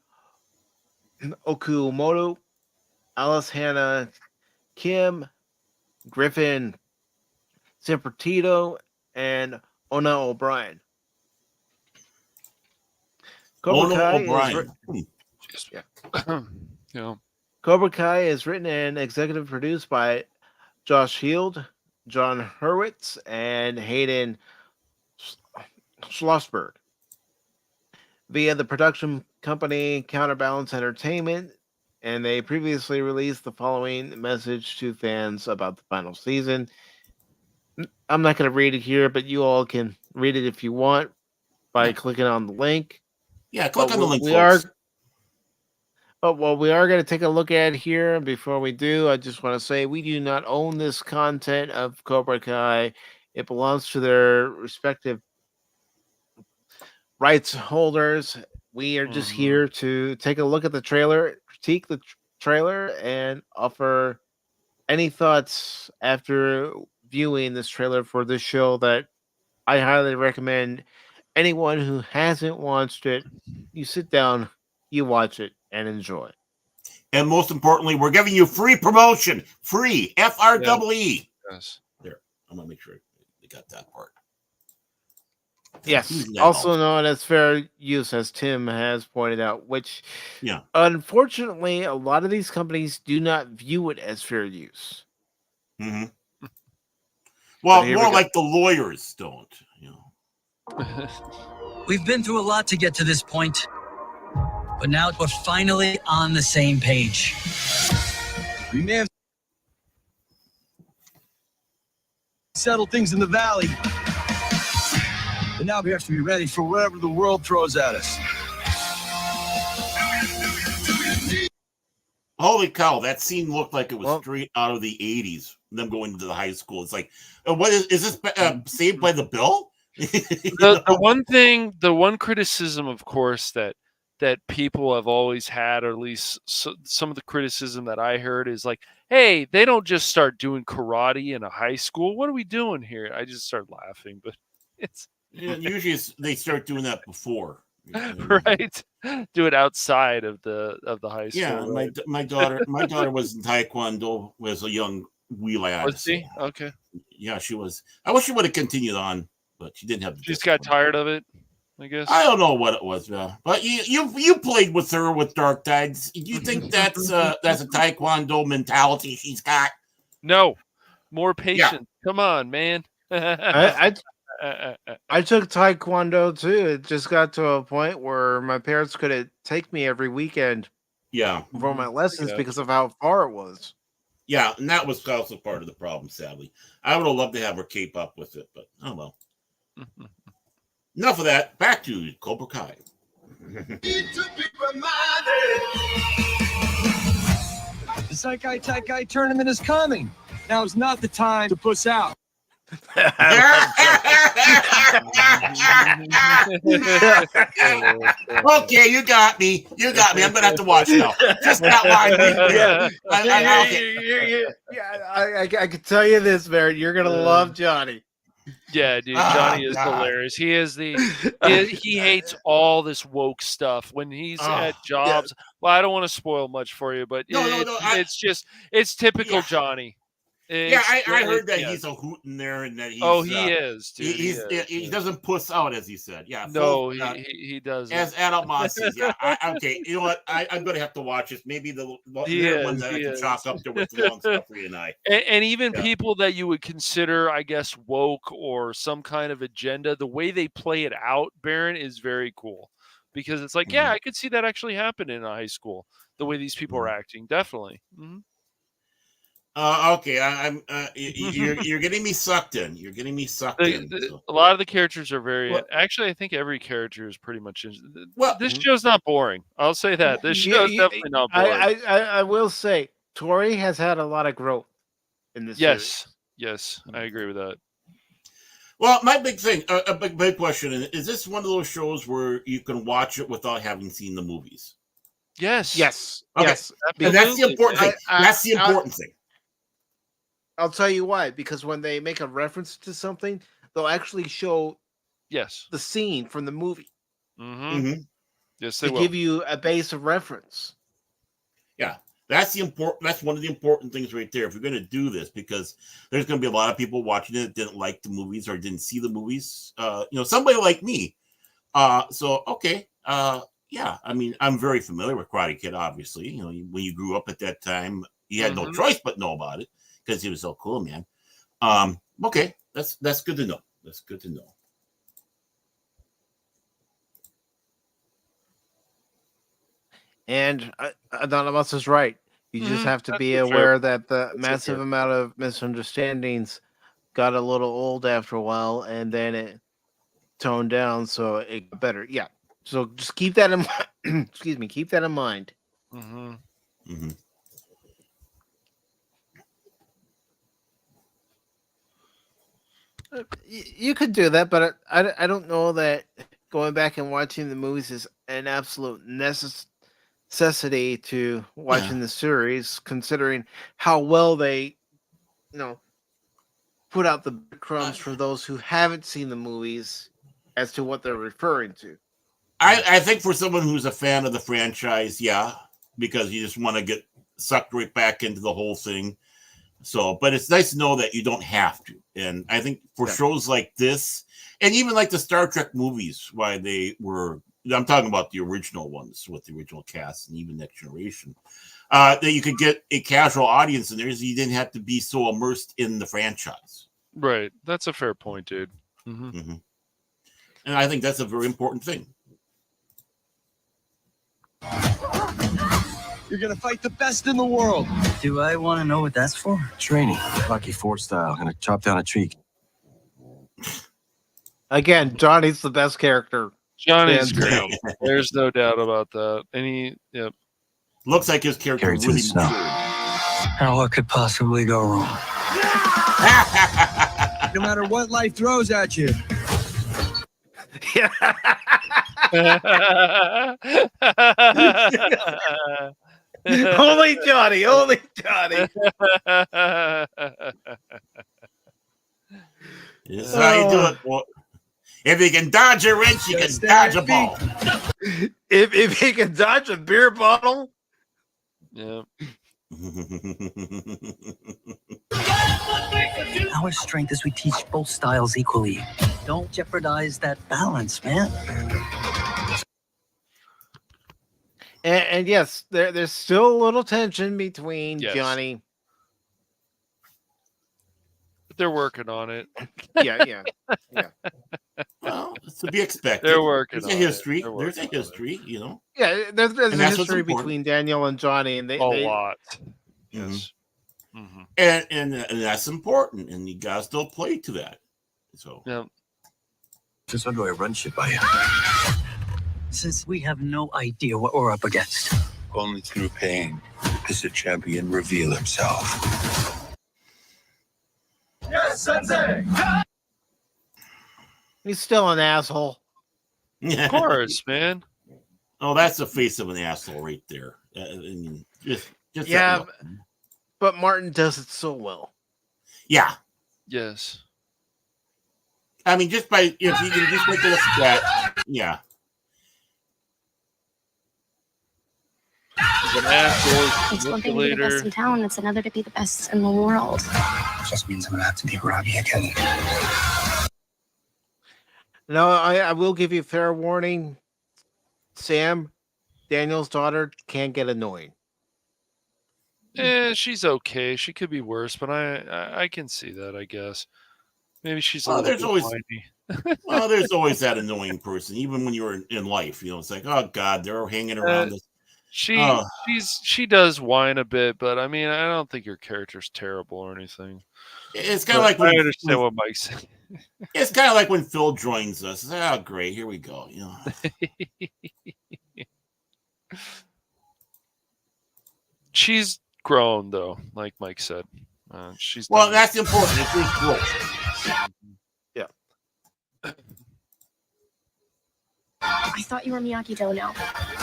Okumoto, Alice Hannah Kim, Griffin Simpertito, and Ona O'Brien. Cobra Kai is written and executive produced by Josh Heald, John Hurwitz, and Hayden Schlossberg via the production company Counterbalance Entertainment, and they previously released the following message to fans about the final season. I'm not going to read it here, but you all can read it if you want by clicking on the link. Yeah, click on the link. But what we are going to take a look at here, before we do, I just want to say we do not own this content of Cobra Kai. It belongs to their respective rights holders. We are just here to take a look at the trailer, critique the trailer, and offer any thoughts after viewing this trailer for this show that I highly recommend anyone who hasn't watched it, you sit down, you watch it, and enjoy. And most importantly, we're giving you free promotion. Free. FREE. Yes. There. I'm going to make sure they got that part. Yes. Also known as fair use, as Tim has pointed out, which, unfortunately, a lot of these companies do not view it as fair use. Mm-hmm. Well, more like the lawyers don't. You know. We've been through a lot to get to this point. But now we're finally on the same page. We may have settled things in the valley. But now we have to be ready for whatever the world throws at us. Holy cow! That scene looked like it was straight out of the '80s. Them going to the high school. It's like, what is this? Saved by the Bell? The one criticism, of course, that people have always had, or at least some of the criticism that I heard, is like, hey, they don't just start doing karate in a high school. What are we doing here? I just started laughing, but it's usually they start doing that before. Right, do it outside of the high school. Yeah, right? my daughter was in Taekwondo, was a young wee lad. Was she? Okay. Yeah, she was. I wish she would have continued on, but she didn't have. She just got tired of it, I guess. I don't know what it was, but you played with her with Dark Tides. Do you think that's a Taekwondo mentality she's got? No, more patience. Yeah. Come on, man. I took Taekwondo too. It just got to a point where my parents couldn't take me every weekend. Yeah, for my lessons because of how far it was. Yeah, and that was also part of the problem. Sadly, I would have loved to have her keep up with it, but oh well. Enough of that. Back to Cobra Kai. The Saikai tournament is coming. Now is not the time to puss out. Okay, you got me. I'm gonna have to watch now. Just that line. I can tell you this, Barrett. You're gonna love Johnny. Yeah, dude, Johnny is hilarious. He is he hates all this woke stuff when he's at jobs. Yeah. Well, I don't want to spoil much for you, but it's typical Johnny. I heard that he's a hoot in there, and that he's he is, dude. He doesn't puss out, as he said. Yeah, no, he doesn't. As Adamas says, okay. You know what? I'm going to have to watch this. Maybe the one that I can chalk up there with the long stuff for you and I. And even people that you would consider, I guess, woke or some kind of agenda, the way they play it out, Baron, is very cool. Because it's like, I could see that actually happen in a high school. The way these people are acting, definitely. Mm-hmm. Okay, I'm. You're getting me sucked in. You're getting me sucked in. So. A lot of the characters are very. Actually, I think every character is pretty much. This show's not boring. I'll say that this show's definitely not boring. I will say, Tori has had a lot of growth in this. Yes, I agree with that. Well, my big thing, a big question, is this one of those shows where you can watch it without having seen the movies? Yes. Okay. Yes. And that's the important thing. That's the important thing. I'll tell you why. Because when they make a reference to something, they'll actually show the scene from the movie. Mm-hmm. Yes, they will. To give you a base of reference. Yeah. That's one of the important things right there. If you're going to do this, because there's going to be a lot of people watching it that didn't like the movies or didn't see the movies. Somebody like me. Yeah. I mean, I'm very familiar with Karate Kid. Obviously, when you grew up at that time, you had no choice but know about it because he was so cool, man. Okay, that's good to know. That's good to know. And Adamas is right. You just have to be aware that the massive amount of misunderstandings got a little old after a while, and then it toned down, so it got better. Yeah. So just keep that in mind. Excuse me. Keep that in mind. Mm-hmm. Mm-hmm. You could do that, but I don't know that going back and watching the movies is an absolute necessity to watching the series, considering how well they, put out the crumbs for those who haven't seen the movies as to what they're referring to. I think for someone who's a fan of the franchise, because you just want to get sucked right back into the whole thing. So, but it's nice to know that you don't have to. And I think for shows like this, and even like the Star Trek movies, I'm talking about the original ones with the original cast and even Next Generation, that you could get a casual audience in there so you didn't have to be so immersed in the franchise. Right. That's a fair point, dude. Mm-hmm. Mm-hmm. And I think that's a very important thing. You're going to fight the best in the world. Do I want to know what that's for? Training, Rocky IV style. Gonna chop down a tree. Again, Johnny's the best character. Johnny's great. There's no doubt about that. And Looks like his character Carried to really the snow. matured. Now, what could possibly go wrong? No matter what life throws at you. Only Johnny. Only Johnny. This is how you do it. Well, if you can dodge a wrench, you can dodge a ball. If he can dodge a beer bottle. Yeah. Our strength is we teach both styles equally. Don't jeopardize that balance, man. And yes, there's still a little tension between Johnny. But they're working on it. Yeah. Well, it's to be expected. They're working. There's a history. There's a history, you know. Yeah, there's a history between Daniel and Johnny, and they a lot. Yes. Mm-hmm. And that's important, and you guys still play to that. So yeah. Just how do I run shit by you? Since we have no idea what we're up against. Only through pain does the champion reveal himself. Yes, Sensei! He's still an asshole. Of course, man. Oh, that's the face of an asshole right there. I mean, just yeah, but Martin does it so well. Yeah. Yes. I mean, just by if you can just make it a stat, yeah. It's one thing to be the best in town, it's another to be the best in the world. It just means I'm gonna have to be Robbie again. No, I will give you a fair warning. Sam, Daniel's daughter, can get annoying. She's okay. She could be worse, but I can see that, I guess. Maybe she's a there's always whiny. well, there's always that annoying person, even when you're in life. You know, it's like, oh God, they're hanging around us. She does whine a bit, but I mean, I don't think your character's terrible or anything. It's kind of like when, I understand what Mike said. It's kind of like when Phil joins us. Oh, great, here we go. You know. She's grown though, like Mike said. She's well, that's important. It's growth. Yeah. I thought you were Miyagi-Do now.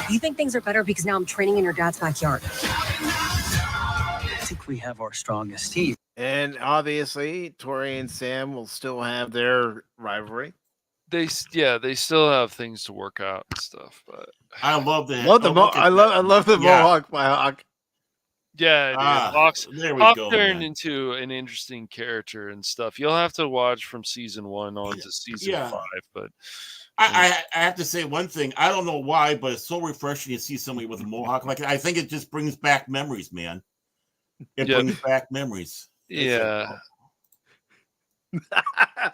You think things are better because now I'm training in your dad's backyard. I think we have our strongest team. And obviously, Tori and Sam will still have their rivalry. They still have things to work out and stuff. But I love the I love the Mohawk by Hawk. Yeah, Hawk go, turned into an interesting character and stuff. You'll have to watch from season 1 on to season 5, but. I have to say one thing. I don't know why, but it's so refreshing to see somebody with a mohawk. Like I think it just brings back memories, man. It brings back memories. Yeah.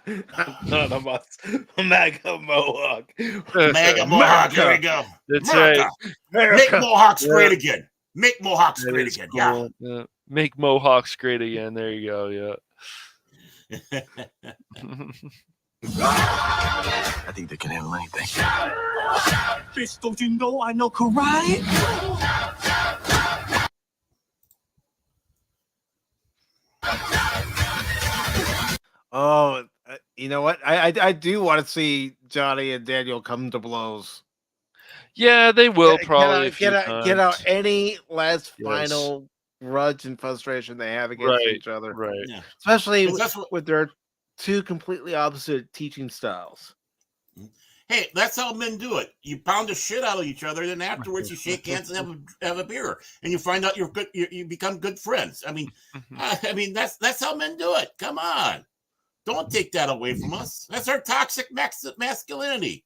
None of us. Mega Mohawk. Mega Mohawk. Here we go. That's America. right. Make Mohawks great again. Make Mohawks great again. Cool. Yeah. Make Mohawks great again. There you go. Yeah. I think they can handle anything. Bitch, don't you know I know karate? Oh, you know what? I do want to see Johnny and Daniel come to blows. Yeah, they will probably get out any last final grudge and frustration they have against each other. Right. Yeah. Especially with their two completely opposite teaching styles. Hey, that's how men do it. You pound the shit out of each other, then afterwards you shake hands and have a beer, and you find out you're good. You become good friends. I mean, that's how men do it. Come on, don't take that away from us. That's our toxic masculinity.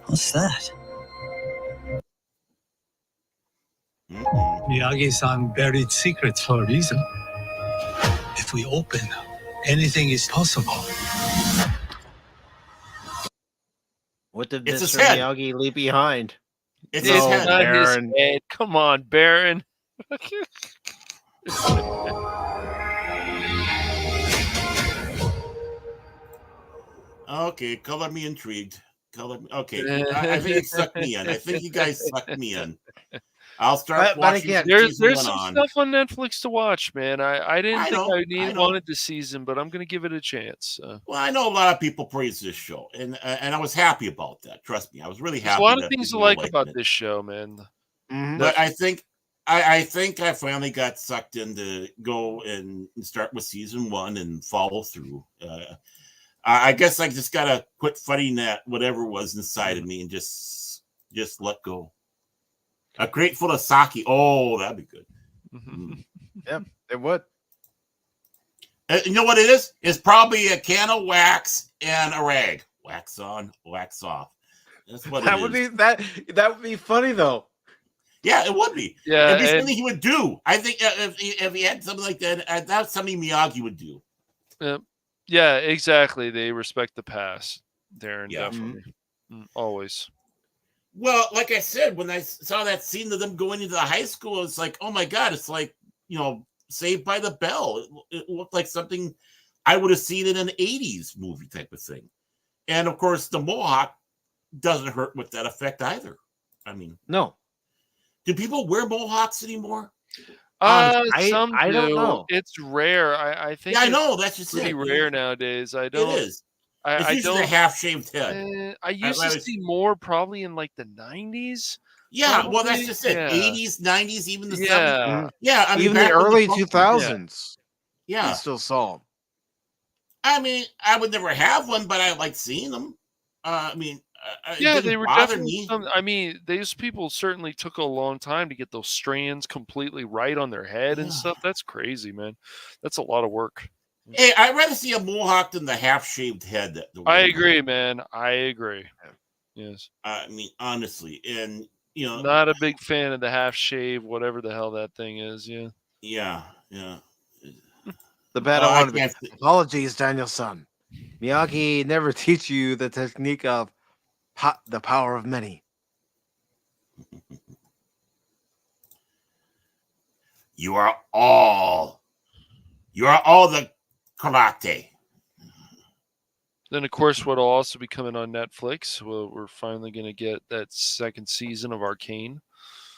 What's that? Miyagi-san buried secrets for a reason. If we open, anything is possible. What did It's Mr. his head. Miyagi leave behind? It's his head. Not Baron. his head. Come on, Baron. Okay, color me intrigued. Okay, I think it sucked me in. I think you guys sucked me in. I'll start watching. There's some stuff on Netflix to watch, man. I didn't think I wanted the season, but I'm going to give it a chance. Well, I know a lot of people praise this show, and I was happy about that. Trust me, I was really happy. There's a lot of things to like about this show, man. Mm-hmm. But I think I finally got sucked in to go and start with season 1 and follow through. I guess I just gotta quit fighting that whatever was inside of me and just let go. A crate full of sake. Oh, that'd be good. Yep, it would. You know what it is? It's probably a can of wax and a rag. Wax on, wax off. That's what that it would is. be that would be funny though. Yeah, it would be. Yeah, it'd be something he would do. I think if he had something like that, that's something Miyagi would do. Yeah, exactly. They respect the past, Darren. Yeah. Definitely, always. Well, like I said, when I saw that scene of them going into the high school, it's like, oh my God, it's like, Saved by the Bell. It looked like something I would have seen in an 80s movie type of thing. And of course, the Mohawk doesn't hurt with that effect either. I mean, no. Do people wear Mohawks anymore? Some I do. don't know. It's rare. I think. Yeah, I know. That's just pretty rare nowadays. I don't. It is. It's I usually don't. a half-shaved head. I used to see more probably in like the 90s. Yeah, probably. well, that's just it. Yeah. 80s, 90s, even the 70s. Yeah. Yeah, I mean, even the early 2000s. Yeah. You still saw them. I mean, I would never have one, but I like seeing them. Yeah, they were definitely. I mean, these people certainly took a long time to get those strands completely right on their head and stuff. That's crazy, man. That's a lot of work. Hey, I'd rather see a Mohawk than the half-shaved head. I agree, man. I agree. Yes. I mean, honestly, and not a big fan of the half shave, whatever the hell that thing is. Yeah. Yeah. The battle one. Apologies, Daniel-san. Miyagi never teach you the technique of the power of many. You are all the karate. Then, of course, what will also be coming on Netflix, we're finally going to get that second season of Arcane.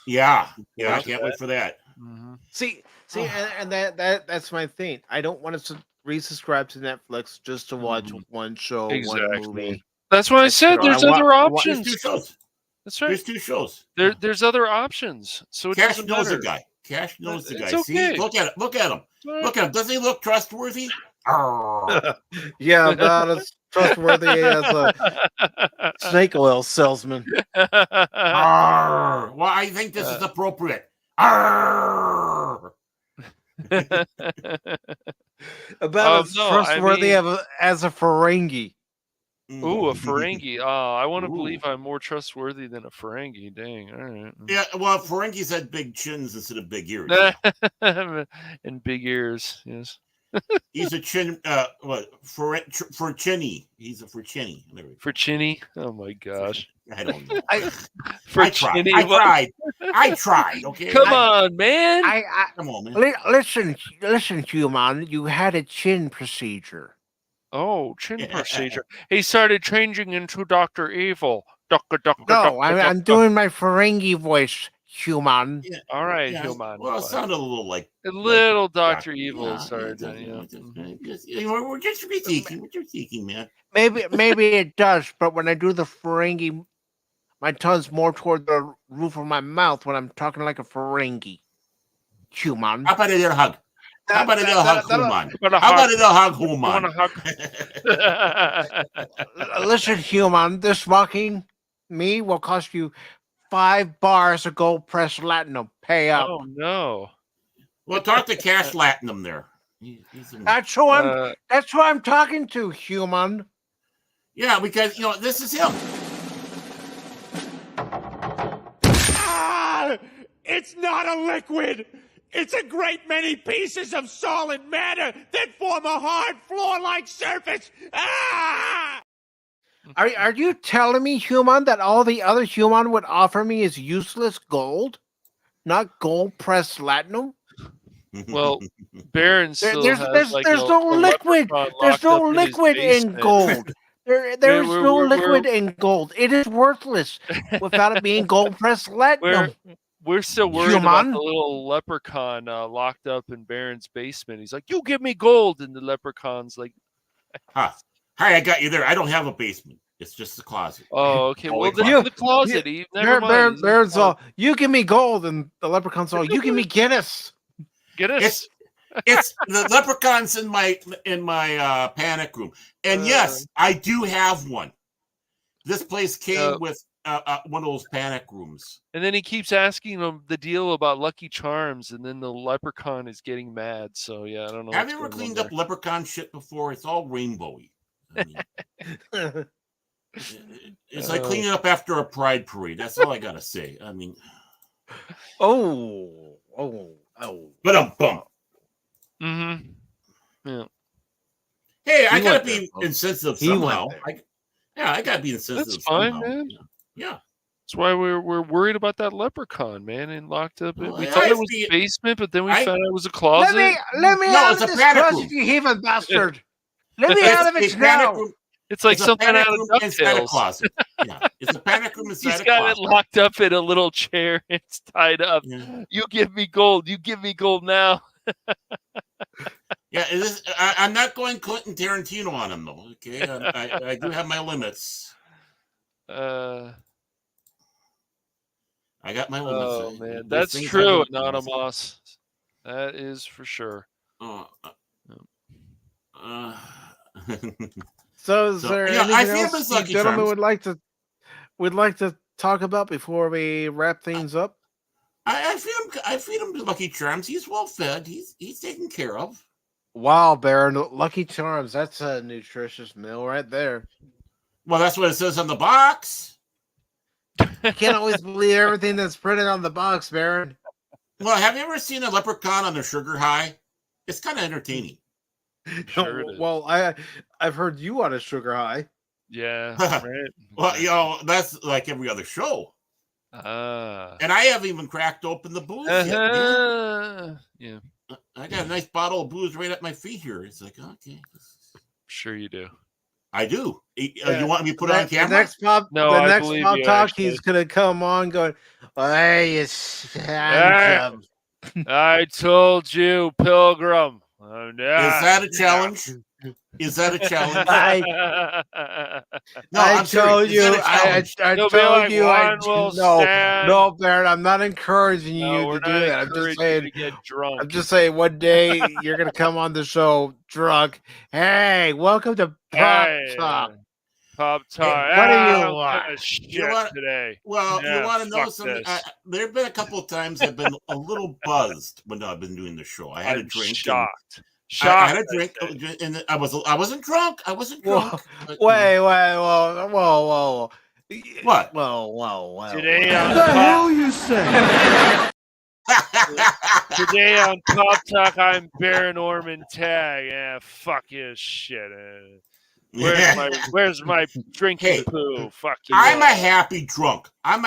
Yeah, I can't wait for that. Mm-hmm. See, and that's my thing. I don't want to resubscribe to Netflix just to watch one show, one movie. That's what I said. There's other options. There's 2 shows. That's right. There's 2 shows. There's other options. So it Cash doesn't knows matter. the guy. Cash knows the guy. It's okay. See, look at him. Look at him. Doesn't he look trustworthy? Yeah, about as trustworthy as a snake oil salesman. Well, I think this is appropriate. About as trustworthy as a Ferengi. Ooh, a Ferengi. I want to believe I'm more trustworthy than a Ferengi. Dang. All right. Yeah, well, Ferengis had big chins instead of big ears. And big ears, yes. He's a chin. For chinny. He's a for chinny. For chinny. Oh my gosh. I don't know. I tried. Okay. Come on, man. Come on, man. Listen, human. You had a chin procedure. Oh, chin procedure. He started changing into Dr. Evil. I'm doing my Ferengi voice, human. Yeah. All right, human. Well, it sounded a little like Dr. Evil started. We're just critiquing, man. Maybe it does, but when I do the Ferengi, my tongue's more toward the roof of my mouth when I'm talking like a Ferengi. Human. How about a little hug? How about a little hug, human? How about a little hug, human? Listen, human, this mocking me will cost you 5 bars of gold pressed latinum. Pay up. Oh, no. Well, talk to Cash Latinum there. That's who I'm talking to, human. Yeah, because, this is him. It's not a liquid. It's a great many pieces of solid matter that form a hard floor-like surface. Are you telling me, human, that all the other human would offer me is useless gold, not gold-pressed latinum? Well, Baron still there's has no liquid. There's no liquid in gold. There is no liquid in gold. It is worthless without it being gold pressed platinum. We're still worried about the little leprechaun locked up in Baron's basement. He's like, "You give me gold," and the leprechaun's like, "Hi, I got you there. I don't have a basement. It's just the closet." Oh, okay. Well, the closet. Baron's all, "You give me gold," and the leprechaun's all, "You give me Guinness." Guinness. It's the leprechauns in my panic room, and yes, I do have one. This place came with one of those panic rooms. And then he keeps asking him the deal about Lucky Charms, and then the leprechaun is getting mad. So yeah, I don't know. Have you ever cleaned up leprechaun shit before? It's all rainbowy. I mean, it's like cleaning up after a pride parade. That's all I gotta say. I mean, oh. But bum. Mm-hmm. Yeah. Hey, I gotta be insensitive somehow. I gotta be insensitive. That's fine, somehow. man. Yeah. That's why we're worried about that leprechaun, man, and locked up. Well, we thought it was a basement, but then we found out it was a closet. Let me out of this closet, you heathen bastard! Let me out of it now. It's like something out of DuckTales. Yeah, it's a panic room inside He's a got closet. it locked up in a little chair. It's tied up. Yeah. You give me gold. You give me gold now. Yeah, I'm not going Quentin Tarantino on him though. Okay, I do have my limits. I got my limits. Oh man, that's true, Adamas. That is for sure. So is there anything else you gentlemen would like to talk about before we wrap things up? I feed him Lucky Charms. He's well fed. He's taken care of. Wow, Baron, Lucky Charms. That's a nutritious meal right there. Well, that's what it says on the box. I can't always believe everything that's printed on the box, Baron. Well, have you ever seen a leprechaun on a sugar high? It's kind of entertaining. Sure well, I've heard you on a sugar high. Yeah. Right. Well, that's like every other show. And I haven't even cracked open the booze yet. Yeah. I got a nice bottle of booze right at my feet here. It's like, okay. Sure you do. I do. You want me to put it on camera? The next Pop Talk, actually. He's going to come on going, hey, I told you, Pilgrim. Is that a challenge? Is that a challenge? I told you. I told you. No, Baron. I'm not encouraging you to do that. I'm just saying. To get drunk. I'm just saying. One day you're gonna come on the show drunk. Hey, welcome to Pop Talk. Pop Talk. Hey, what do you want? Today. Well, you want to know something? There have been a couple of times I've been a little buzzed when I've been doing the show. I had a drink. Shocked. I had a drink, and I wasn't drunk. I wasn't drunk. Whoa! What? Whoa! Today on what the hell you say? Today on Pop Talk, I'm Baron Orman Tagge. Yeah, fuck his shit. Where's my drinking poo? Fuck you. I'm a happy drunk. Are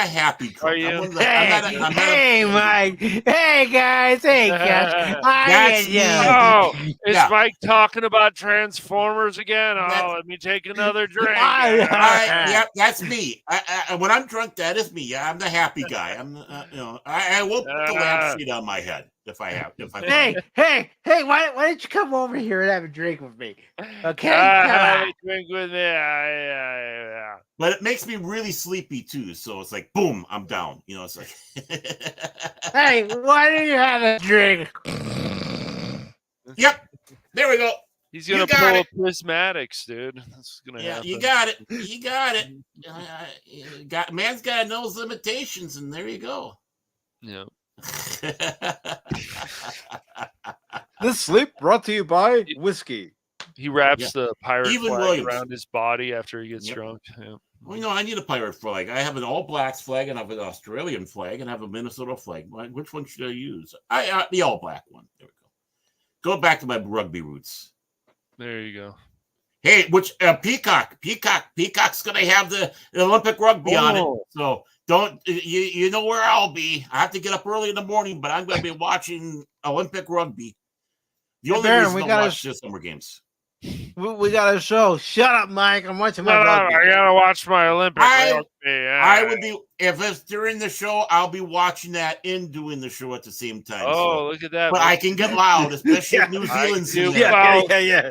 you? Hey, Mike. Hey, guys. Hey, guys. That's me. Oh, is Mike talking about Transformers again? Oh, let me take another drink. Yeah, that's me. When I'm drunk, that is me. I'm the happy guy. I won't put the lampshade on my head if I have. Hey! Why don't you come over here and have a drink with me? Okay, have a drink with me. But it makes me really sleepy too. So it's like, boom, I'm down. It's like, hey, why don't you have a drink? Yep, there we go. He's gonna pull a prismatics, dude. That's gonna happen. You got it. Man's got to know his limitations, and there you go. Yeah. This sleep brought to you by whiskey. He wraps the pirate flag around his body after he gets drunk. Yeah. Well, I need a pirate flag. I have an All Blacks flag, and I have an Australian flag, and I have a Minnesota flag. Which one should I use? The All Black one. There we go. Go back to my rugby roots. There you go. Hey, Peacock's gonna have the Olympic rugby on it. So don't you know where I'll be? I have to get up early in the morning, but I'm gonna be watching Olympic rugby. The only reason I watch the Summer Games. We got a show. Shut up, Mike. I'm watching my rugby. I gotta watch my Olympic rugby. I would be, if it's during the show, I'll be watching that and doing the show at the same time. Oh, look at that! But I can get loud, especially if New Zealand's in there. Yeah.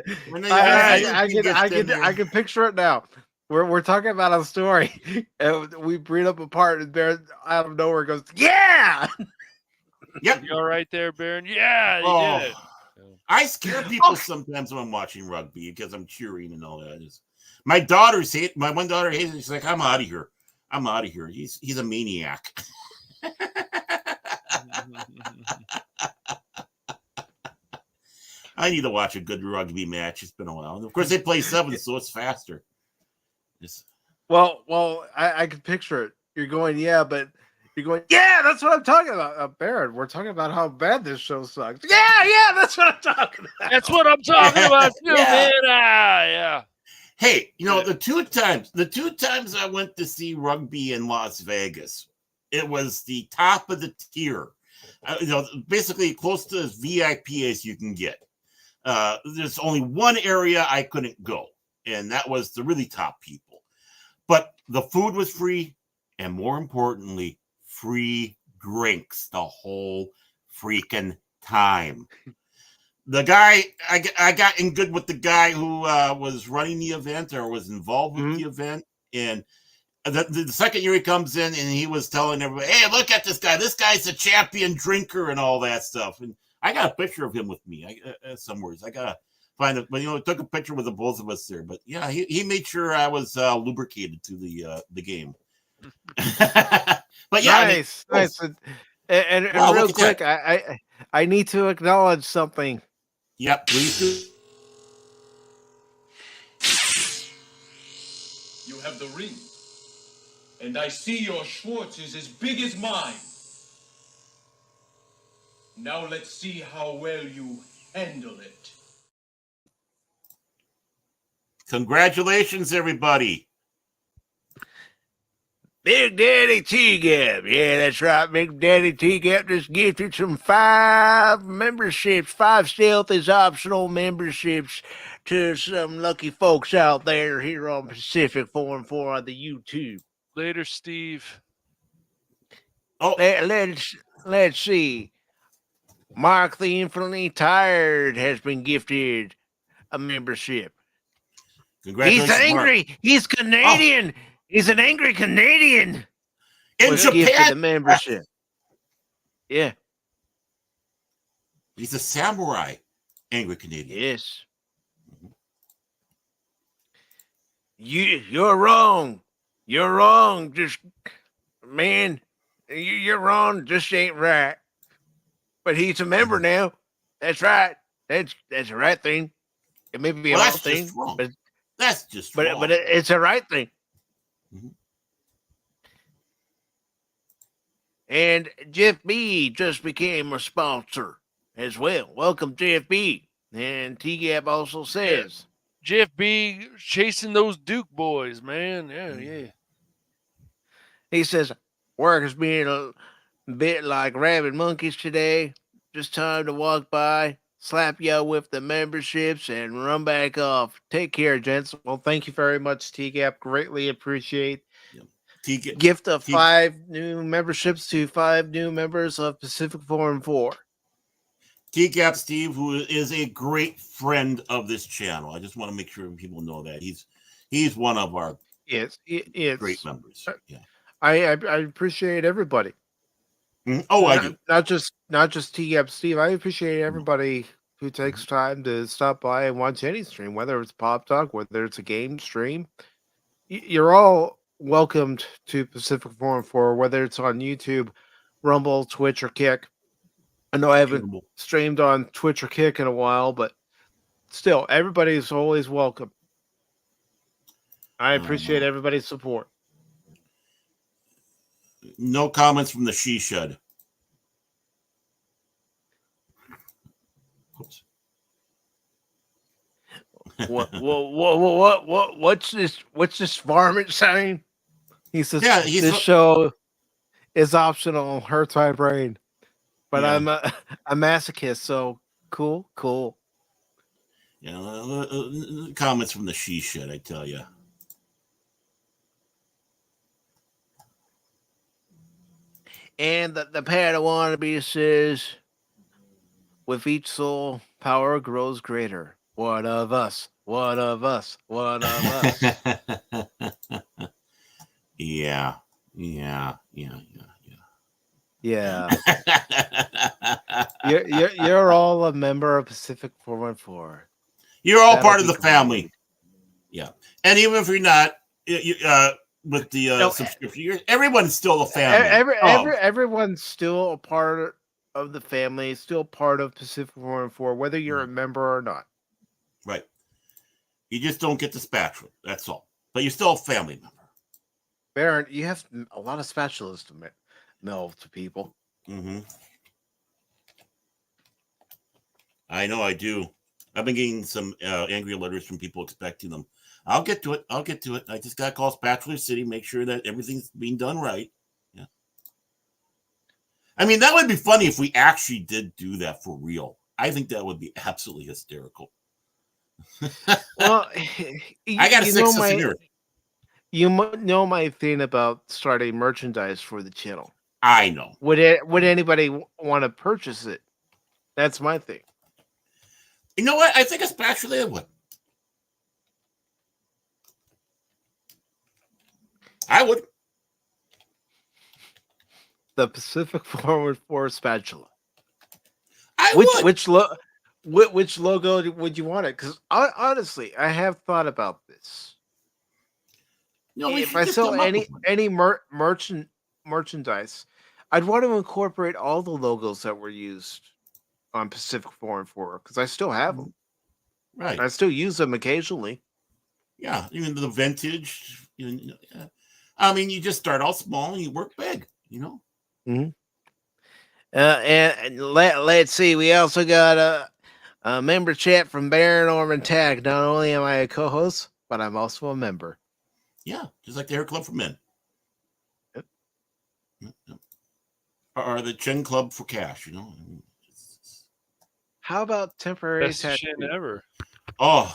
I can picture it now. We're talking about a story, and we bring up a part, and Baron out of nowhere goes, "Yeah." Yep. You all right there, Baron? Yeah, you did it. I scare people sometimes when I'm watching rugby because I'm cheering and all that. My daughters hate. My one daughter hates it. She's like, "I'm out of here. I'm out of here. He's a maniac." I need to watch a good rugby match. It's been a while. And of course, they play 7, so it's faster. Well, I can picture it. You're going, yeah, but you're going, yeah, that's what I'm talking about. Baron, we're talking about how bad this show sucks. Yeah, that's what I'm talking about. That's what I'm talking about too, man. Yeah. Hey, the two times I went to see rugby in Las Vegas, it was the top of the tier. Basically close to as VIP as you can get. There's only one area I couldn't go, and that was the really top people. But the food was free, and more importantly, free drinks the whole freaking time. The guy, I got in good with the guy who was running the event or was involved with the event. And the second year he comes in and he was telling everybody, "Hey, look at this guy. This guy's a champion drinker," and all that stuff. And I got a picture of him with me somewhere. I got to find it. But, I took a picture with the both of us there. But, yeah, he made sure I was lubricated to the game. But, yeah. Nice. And real quick, I need to acknowledge something. Yep, please do. You have the ring. And I see your Schwartz is as big as mine. Now let's see how well you handle it. Congratulations, everybody. Big Daddy T-Gap. Yeah, that's right. Big Daddy T-Gap just gifted some 5 memberships. 5 stealth is optional memberships to some lucky folks out there here on Pacific414 on the YouTube. Later, Steve. Oh, let's see. Mark the Infinitely Tired has been gifted a membership. Congratulations, He's angry. Mark. He's Canadian. Oh. He's an angry Canadian. In Japan, the membership. Yeah. He's a samurai, angry Canadian. Yes. You're wrong. You're wrong. Just, man, you're wrong. Just ain't right. But he's a member now. That's right. That's the right thing. It may be a wrong thing, but that's just wrong. But it's a right thing. Mm-hmm. And Jeff B just became a sponsor as well. Welcome, Jeff B. And T-Gap also says, Jeff B chasing those Duke boys, man. Yeah. He says, work has been a bit like rabid monkeys today. Just time to walk by, slap y'all with the memberships, and run back off. Take care, gents. Well, thank you very much, T-Gap. Greatly appreciate. Gift of 5 new memberships to 5 new members of Pacific414. T-Gap Steve, who is a great friend of this channel. I just want to make sure people know that he's one of our great members. Yeah, I appreciate everybody. Oh, I do. Not just T-Gap Steve. I appreciate everybody who takes time to stop by and watch any stream, whether it's Pop Talk, whether it's a game stream. You're all welcomed to Pacific414, whether it's on YouTube, Rumble, Twitch, or Kick. I know I haven't streamed on Twitch or Kick in a while, but still, everybody's always welcome. I appreciate everybody's support. No comments from the she shed. Oops. What's this varmint saying? He says, this show is optional, hurts my brain. But I'm a masochist, so cool. You know, comments from the she shed, I tell you. And the Padawan says, with each soul, power grows greater. One of us, one of us, one of us. Yeah. You're all a member of Pacific414. You're all part of the family. Yeah. And even if you're not, with the subscription, everyone's still a family. Everyone's still a part of the family, still part of Pacific414, whether you're a member or not. Right. You just don't get the spatula. That's all. But you're still a family member. Baron, you have a lot of spatulas to mail to people. Mm-hmm. I know I do. I've been getting some angry letters from people expecting them. I'll get to it. I just got to call Spatula City, make sure that everything's being done right. Yeah. I mean, that would be funny if we actually did do that for real. I think that would be absolutely hysterical. Well, I got a 6 here. You know my thing about starting merchandise for the channel. I know. Would anybody want to purchase it? That's my thing. You know what? I think a spatula would. I would. The Pacific414 spatula. Which logo would you want it? Because honestly, I have thought about this. No, if I sell any merchandise, I'd want to incorporate all the logos that were used on Pacific414 because I still have them. Right. I still use them occasionally. Yeah, even the vintage. I mean, you just start out small and you work big. You know. Mm-hmm. And let's see. We also got a member chat from Baron Orman Tagge. Not only am I a co-host, but I'm also a member. Yeah, just like the Hair Club for Men. Yep. Or the Chin Club for Cash, you know. How about temporary best chin ever? Oh.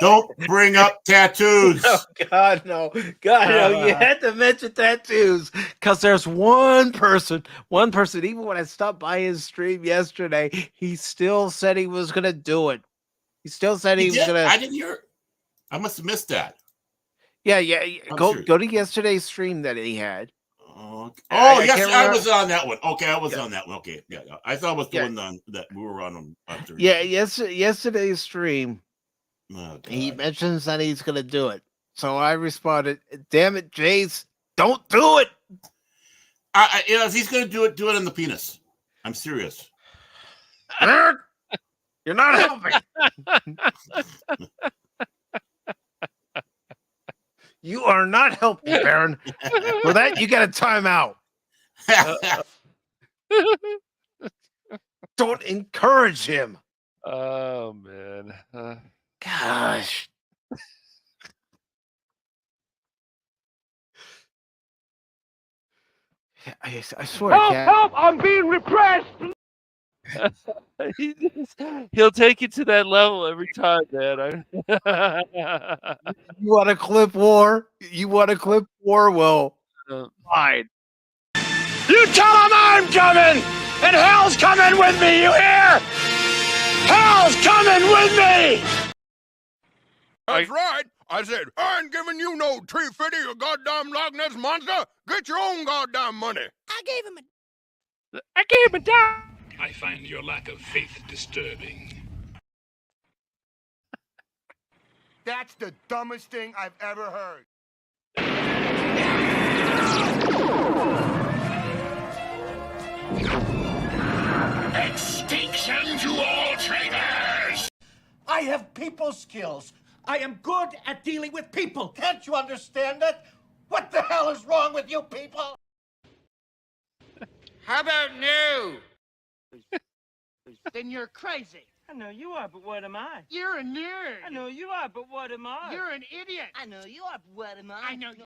Don't bring up tattoos. Oh, God, no. God, no. You had to mention tattoos because there's one person, even when I stopped by his stream yesterday, he still said he was going to do it. He still said he was going to. I didn't hear it. I must have missed that. Yeah. Go to yesterday's stream that he had. Yes, I was on that one. Okay, I was on that one. Okay, yeah. I thought it was the one that we were on Thursday. Yeah, yesterday's stream. Oh, he mentions that he's going to do it. So I responded, damn it, Jace, don't do it. If he's going to do it in the penis. I'm serious. You're not helping. You are not helping, Baron. For that, you got a timeout. Don't encourage him. Oh, man. Gosh. I swear. Help! I'm being repressed. He'll take you to that level every time, man. You want to clip war? Well, fine. You tell him I'm coming, and hell's coming with me. You hear? Hell's coming with me. That's right. I said, I ain't giving you no tree fitty, you goddamn Loch Ness monster. Get your own goddamn money. I gave him a dime. I find your lack of faith disturbing. That's the dumbest thing I've ever heard. Extinction to all traitors! I have people skills. I am good at dealing with people. Can't you understand that? What the hell is wrong with you people? How about no? Then you're crazy. I know you are, but what am I? You're a nerd. I know you are, but what am I? You're an idiot. I know you are, but what am I? I know you.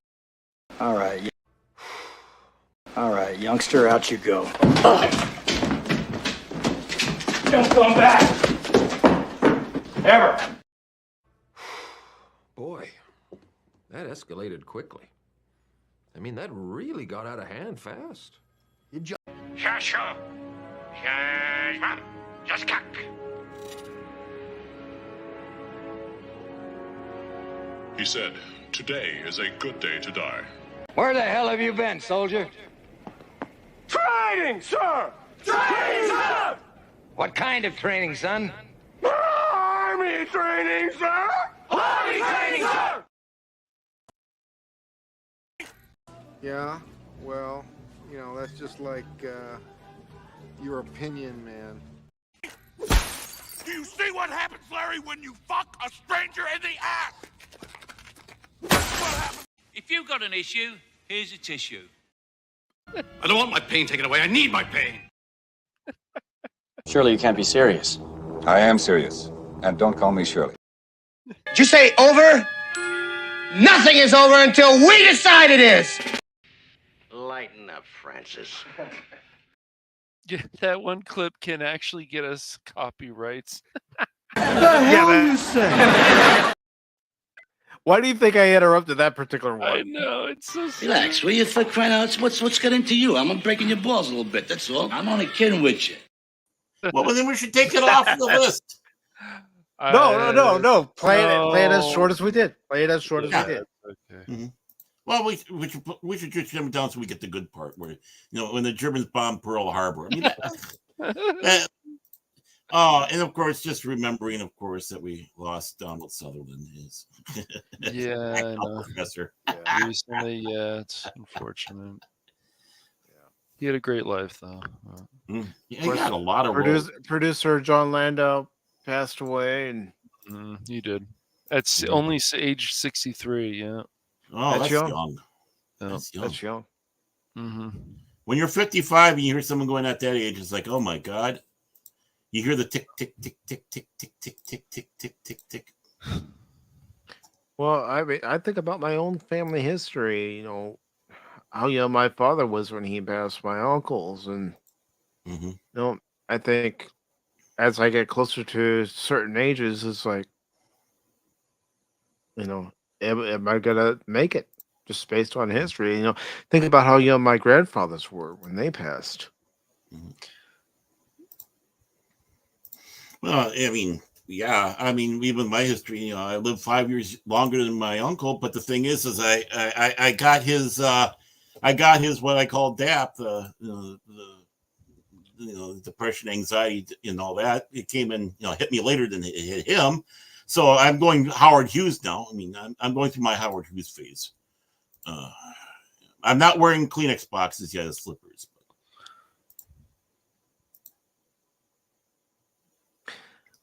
All right, youngster, out you go. Don't come back. Ever. Boy, that escalated quickly. I mean, that really got out of hand fast. Yeah, sure. Yes, ma'am. Just cock. He said, "Today is a good day to die." Where the hell have you been, soldier? Training, sir! Training, sir! What kind of training, son? Army training, sir! Army training, sir! Yeah, well, you know, that's just like, your opinion, man. Do you see what happens, Larry, when you fuck a stranger in the ass? If you've got an issue, here's a tissue. I don't want my pain taken away. I need my pain. Surely you can't be serious. I am serious. And don't call me Shirley. Did you say over? Nothing is over until we decide it is! Lighten up, Francis. Yeah, that one clip can actually get us copyrights. The hell you say? Why do you think I interrupted that particular one? I know, it's so silly. Relax, will you, for crying out? What's got into you? I'm breaking your balls a little bit, that's all. I'm only kidding with you. Well, then we should take it off the list. No. Play it as short as we did. Play it as short as we did. Okay. Mm-hmm. Well, we should just trim it down so we get the good part where, you know, when the Germans bombed Pearl Harbor. I mean, and of course, just remembering, of course, that we lost Donald Sutherland, his Yeah, I know. professor. Yeah, recently, yeah, it's unfortunate. He had a great life, though. Yeah, he had a lot of producer John Landau passed away, and he did. At only age 63. Yeah. Oh, that's young. That's young. Mm-hmm. When you're 55 and you hear someone going at that age, it's like, oh my God. You hear the tick, tick, tick, tick, tick, tick, tick, tick, tick, tick, tick, tick. Well, I think about my own family history. You know, how young my father was when he passed, my uncles, and you know, I think as I get closer to certain ages, it's like, you know, am I gonna make it just based on history? You know, think about how young my grandfathers were when they passed. Well, I mean, yeah, I mean, even my history, you know, I lived 5 years longer than my uncle, but the thing is I got his what I call DAP, the depression, anxiety, and all that. It came in, you know, hit me later than it hit him. So I'm going Howard Hughes now. I mean, I'm going through my Howard Hughes phase. I'm not wearing Kleenex boxes yet as slippers.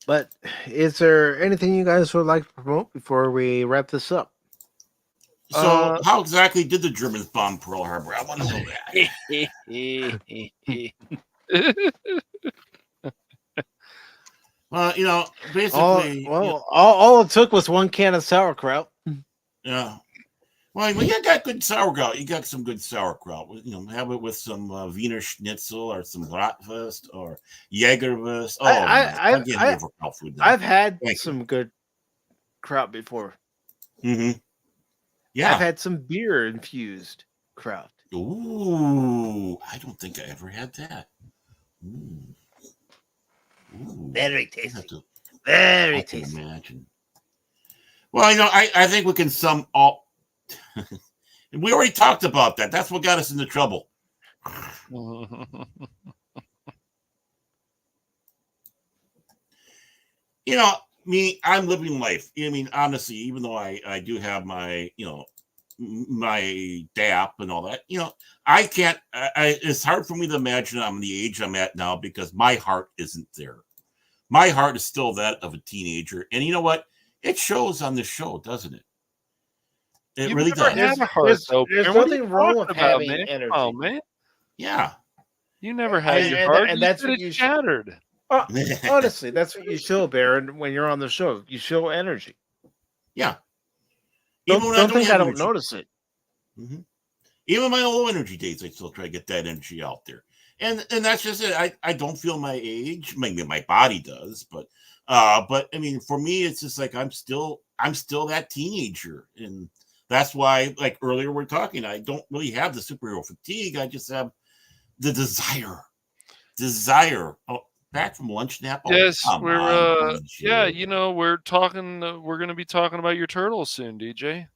But is there anything you guys would like to promote before we wrap this up? So how exactly did the Germans bomb Pearl Harbor? I want to know that. Well, you know, basically, all it took was one can of sauerkraut. Yeah. Well, when you got good sauerkraut, you got some good sauerkraut. You know, have it with some Wiener Schnitzel or some Bratwurst or Jägerwurst. Oh, I've had some good kraut before. Mm-hmm. Yeah, I've had some beer infused kraut. Ooh, I don't think I ever had that. Ooh. Very tasty. Very tasty. Imagine. Well, you know, I think we can sum all. We already talked about that. That's what got us into trouble. You know, me, I'm living life. I mean, honestly, even though I do have my, you know, my DAP and all that, you know, I can't, it's hard for me to imagine I'm the age I'm at now because my heart isn't there. My heart is still that of a teenager. And you know what? It shows on this show, doesn't it? It really does. There's nothing wrong with having energy. Oh, man. Yeah. You never had your heart. And that's what you shattered. Honestly, that's what you show, Baron, when you're on the show. You show energy. Yeah. Don't think I don't notice it. Mm-hmm. Even my low energy days, I still try to get that energy out there. And that's just it. I don't feel my age. Maybe my body does, but But I mean, for me, it's just like I'm still that teenager, and that's why, like earlier we're talking, I don't really have the superhero fatigue. I just have the desire. Oh, back from lunch nap. Oh, Yes, we're we're talking. We're going to be talking about your turtles soon, DJ.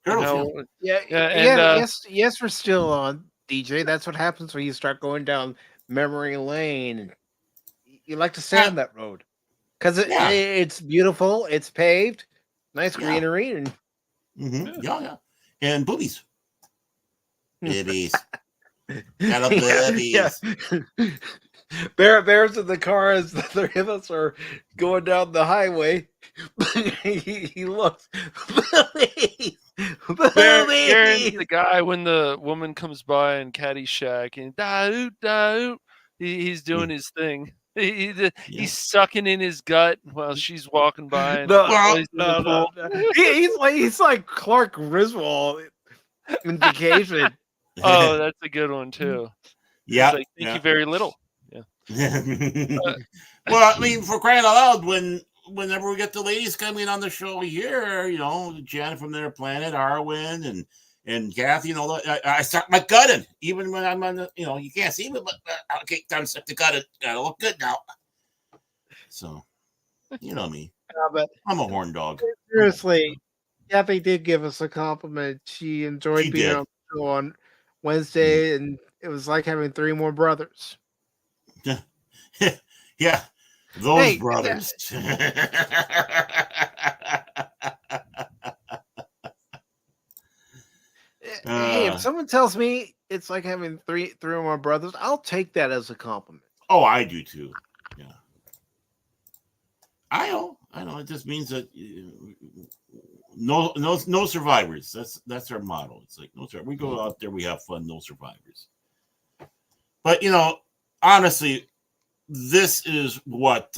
Yes, we're still on, DJ. That's what happens when you start going down memory lane. You like to stay on that road because it's beautiful. It's paved, nice greenery, and and boobies. Boobies. Got boobies. Bear's in the car as the three of us are going down the highway. he looks. Bear's the guy when the woman comes by in Caddyshack and he's doing his thing. He's sucking in his gut while she's walking by. And he's like Clark Griswold in Vacation. Oh, that's a good one too. Yeah, like, thank you very little. Yeah. Well, I mean, for crying out loud, whenever we get the ladies coming on the show here, Janet from Their Planet, Arwen, and Kathy, and all that, I start my gut in, even when I'm on the, you can't see me, but okay, time to stick the gut in. Gotta look good now. So, you know me. But I'm a horn dog. Seriously, Kathy did give us a compliment. She enjoyed being on the show on Wednesday, and it was like having 3 more brothers. Yeah, those brothers. Hey, if someone tells me it's like having three or more brothers, I'll take that as a compliment. Oh, I do too. Yeah, I know. It just means that no survivors. That's our motto. It's like no survivors. We go out there, we have fun, no survivors. But honestly, this is what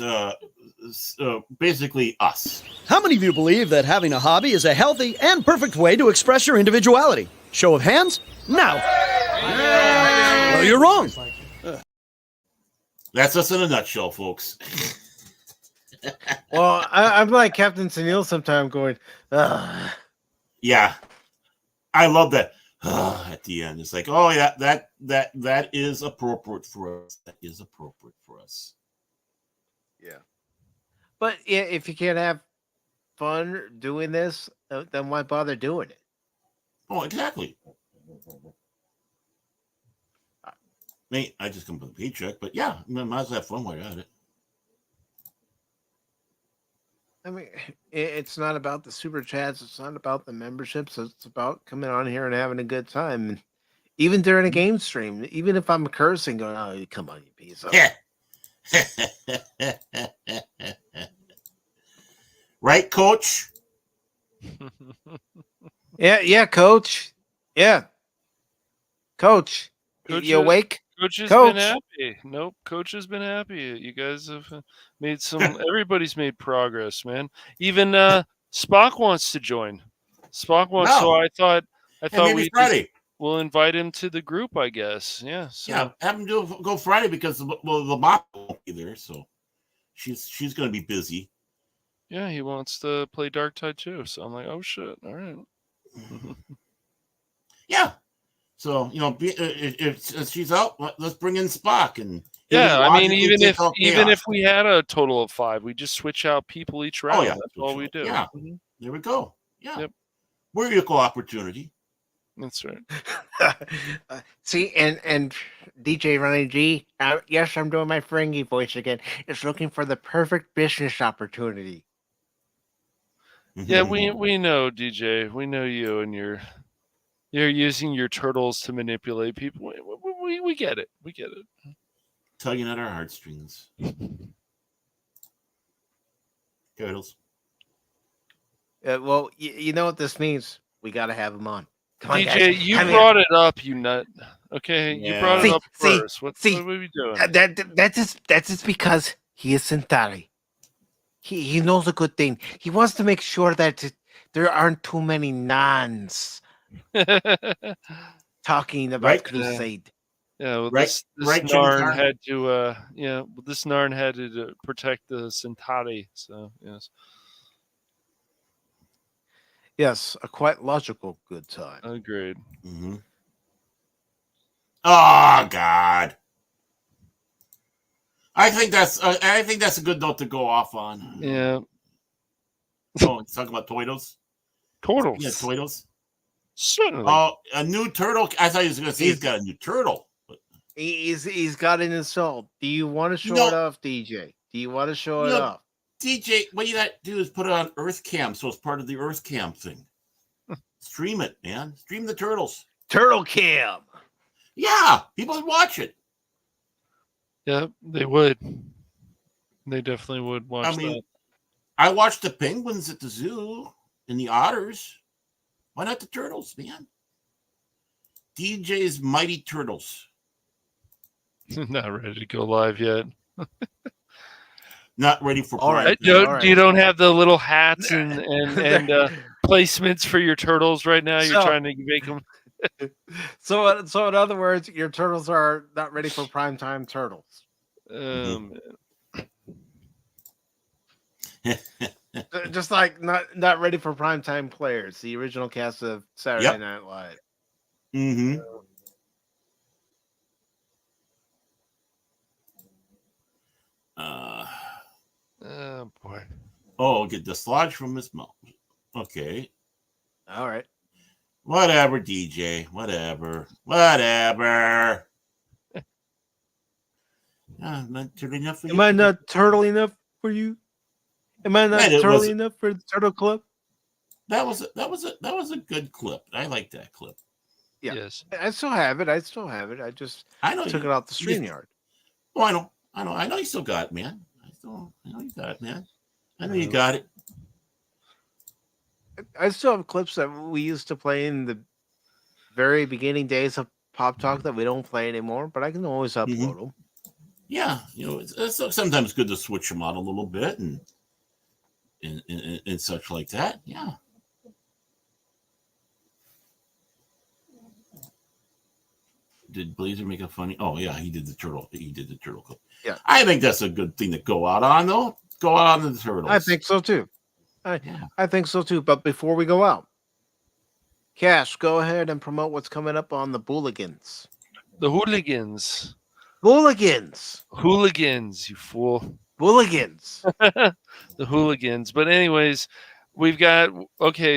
basically us. How many of you believe that having a hobby is a healthy and perfect way to express your individuality? Show of hands, now. Well, you're wrong. That's us in a nutshell, folks. Well, I'm like Captain Tennille sometimes going, ugh. Yeah, I love that. At the end, it's like, oh yeah, that is appropriate for us. That is appropriate for us. Yeah. But yeah, if you can't have fun doing this, then why bother doing it? Oh, exactly. Mate, I just come with a paycheck, but yeah, I might as well have fun while you're at it. I mean, it's not about the super chats. It's not about the memberships. It's about coming on here and having a good time. And even during a game stream, even if I'm cursing, going, "Oh, come on, you piece of." Yeah. Right, Coach? Yeah, Coach. Yeah, Coach. You awake? Coach has been happy. Nope, Coach has been happy. You guys have made everybody's made progress, man. Even Spock wants to join. Spock wants. No. So I thought we'll invite him to the group, I guess. Yeah. So. Yeah, have him go Friday because the mom won't be there, so she's going to be busy. Yeah, he wants to play Dark Tide too. So I'm like, oh shit, all right. Yeah. So if she's out, let's bring in Spock and I mean, even if we had a total of 5, we just switch out people each round. Oh, yeah, that's all we do. Yeah, there we go. Yeah, we're equal opportunity. That's right. See, and DJ Ronnie G. Yes, I'm doing my Ferengi voice again. Is looking for the perfect business opportunity. Yeah, we know, DJ. We know you, and you're using your turtles to manipulate people. We get it. We get it. Tugging at our heartstrings. Turtles. Well, you know what this means. We got to have them on. Come on, DJ, guys. you brought it up, you nut. Okay, you brought it up first. What are we doing? That's just because he is Centauri. He knows a good thing. He wants to make sure that there aren't too many nuns talking about Crusade. Yeah, well, Right, this right, Jimmy Narn Carter? had to, this Narn had to protect the Centauri. So yes, Yes, a quite logical good time. agreed. Mm-hmm. Oh God, I think that's a good note to go off on. Yeah. Oh, let's talk about Toidos. Turtles. Yeah, Toidos. Certainly. Oh, a new turtle. I thought he was going to say he's got a new turtle. He's got it installed. Do you want to show it off, DJ? Do you want to show it off? DJ, what you got to do is put it on Earth Cam, so it's part of the Earth Cam thing. Stream it, man. Stream the turtles. Turtle Cam. Yeah, people would watch it. Yeah, they would. They definitely would watch that. I watched the penguins at the zoo and the otters. Why not the turtles, man? DJ's Mighty Turtles. Not ready to go live yet. Not ready for All right. You don't have the little hats and placements for your turtles right now. You're trying to make them. So in other words, your turtles are not ready for primetime turtles. Just like not ready for primetime players. The original cast of Saturday Night Live. Mm-hmm. Oh boy. Oh, get dislodged from his mouth. Okay. All right. Whatever, DJ. Whatever. Not turtle enough for you? Am I not turtle enough for you? Am I not turtle enough for the turtle clip? That was a good clip. I like that clip. Yeah. Yes. I still have it. I just took it off the StreamYard. Oh, I know you still got it, man. I know you got it, man. I know you got it. I still have clips that we used to play in the very beginning days of Pop Talk that we don't play anymore, but I can always upload them. Yeah, it's sometimes good to switch them out a little bit and such like that. Yeah. Did Blazer make a funny? Oh yeah, he did the turtle. He did the turtle clip. Yeah, I think that's a good thing to go out on, though. Go out on the turtles. I think so too. I think so too. But before we go out, Cash, go ahead and promote what's coming up on the Booligans. The Hooligans. Hooligans, you fool. Booligans. The Hooligans. But anyways, we've got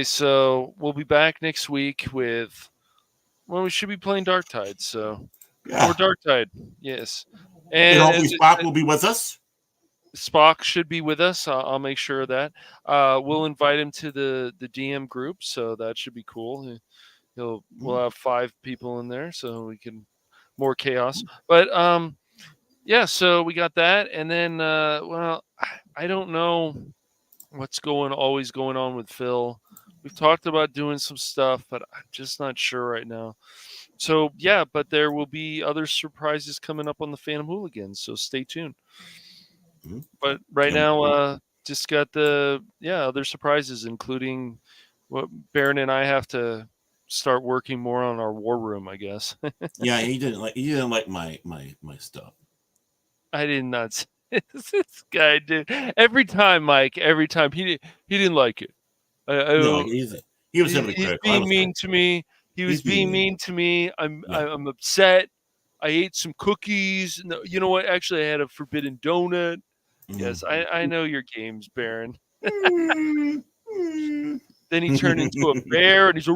so we'll be back next week with we should be playing Dark Tide, so or Dark Tide, yes. And hopefully Spock will be with us. Spock should be with us. I'll make sure of that. We'll invite him to the DM group, so that should be cool. We'll have 5 people in there, so we can more chaos. But so we got that, and then I don't know what's always going on with Phil. We've talked about doing some stuff, but I'm just not sure right now. So yeah, but there will be other surprises coming up on the Phantom Hooligans, so stay tuned. Mm-hmm. But right now, just got the other surprises, including what Baron and I have to start working more on our war room, I guess. Yeah, he didn't like my stuff. I did not. This guy did every time, Mike. Every time he didn't like it. No, he was hypocritical. He's being mean to me. He was being mean to me. I'm upset. I ate some cookies. No, you know what? Actually, I had a forbidden donut. Yes, I know your games, Baron. Then he turned into a bear, and he's it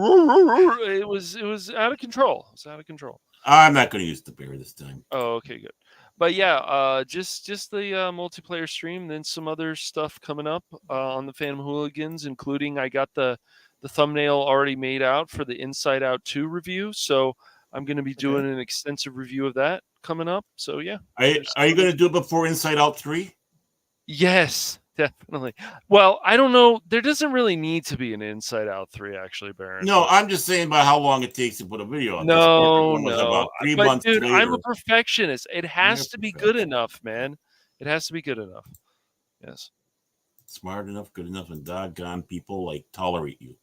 was out of control. It was out of control. I'm not going to use the bear this time. Oh, okay, good. But yeah, just the multiplayer stream, then some other stuff coming up on the Phantom Hooligans, including I got the thumbnail already made out for the Inside Out 2 review, so I'm going to be doing an extensive review of that coming up. So yeah, are you going to do it before Inside Out 3? Yes, definitely. Well, I don't know. There doesn't really need to be an Inside Out 3, actually, Baron. No, I'm just saying about how long it takes to put a video on. No. About 3 but months dude, later. I'm a perfectionist. It has to be good enough, man. It has to be good enough. Yes. Smart enough, good enough, and doggone people tolerate you.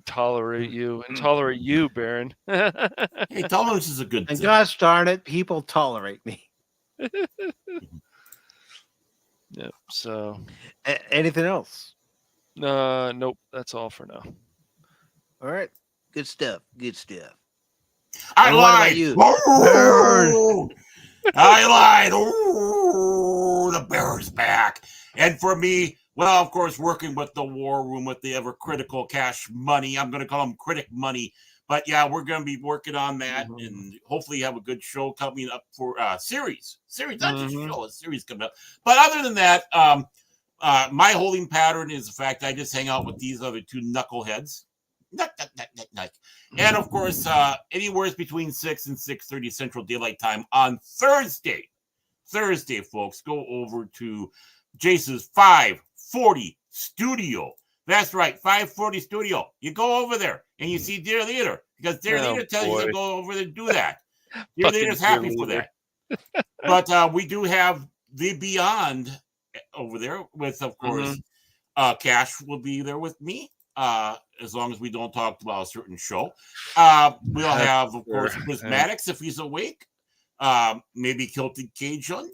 tolerate you and tolerate you, Baron. Hey, tolerance is a good and thing. gosh darn it, people tolerate me. Yeah. So, anything else? Nope. That's all for now. All right. Good stuff. Good stuff. I And lied. You? Oh, I lied. Oh, the bear's back. And for me, well, of course, working with the War Room with the ever critical Cash Money. I'm going to call him Critic Money. But yeah, we're going to be working on that and hopefully have a good show coming up for series, not just show, a series coming up. But other than that, my holding pattern is the fact I just hang out with these other two knuckleheads. And of course, anywhere between 6 and 6:30 Central Daylight Time on Thursday. Thursday, folks, go over to Jace's 540 Studio. That's right, 540 Studio. You go over there and you see Dear Leader because Dear Leader tells you to go over there and do that. Dear Leader's happy for that. But we do have the Beyond over there with, of course, Cash will be there with me. As long as we don't talk about a certain show. We'll have, of course, Prismatics if he's awake. Maybe Kilted Cajun.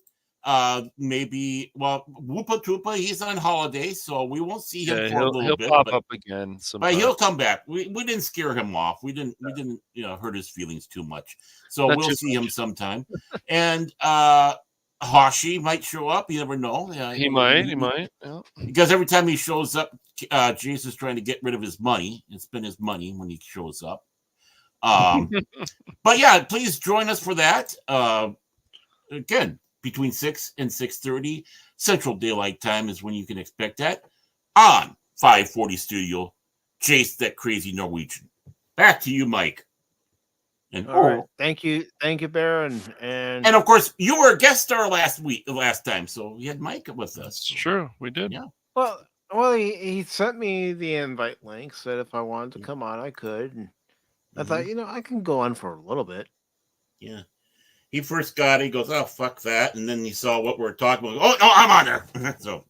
Maybe, well, Woopa Troopa, he's on holiday, so we won't see him for a little bit. He'll pop up again. But he'll come back. We didn't scare him off. We didn't hurt his feelings too much. So we'll see him sometime. And Hoshi might show up. You never know. He might. Yeah. Because every time he shows up, Jason's trying to get rid of his money and spend his money when he shows up. But yeah, please join us for that. Again, between 6 and 6:30 Central Daylight Time is when you can expect that on 540 Studio. Jace, that crazy Norwegian. Back to you, Mike. And all right. Thank you, Baron, and of course you were a guest star last time, so we had Mike with us. So. True, we did. Yeah. Well, he sent me the invite link, said if I wanted to come on, I could. And I thought, I can go on for a little bit. Yeah. He first got it, he goes, oh, fuck that. And then he saw what we're talking about. Oh, no, I'm on there. So.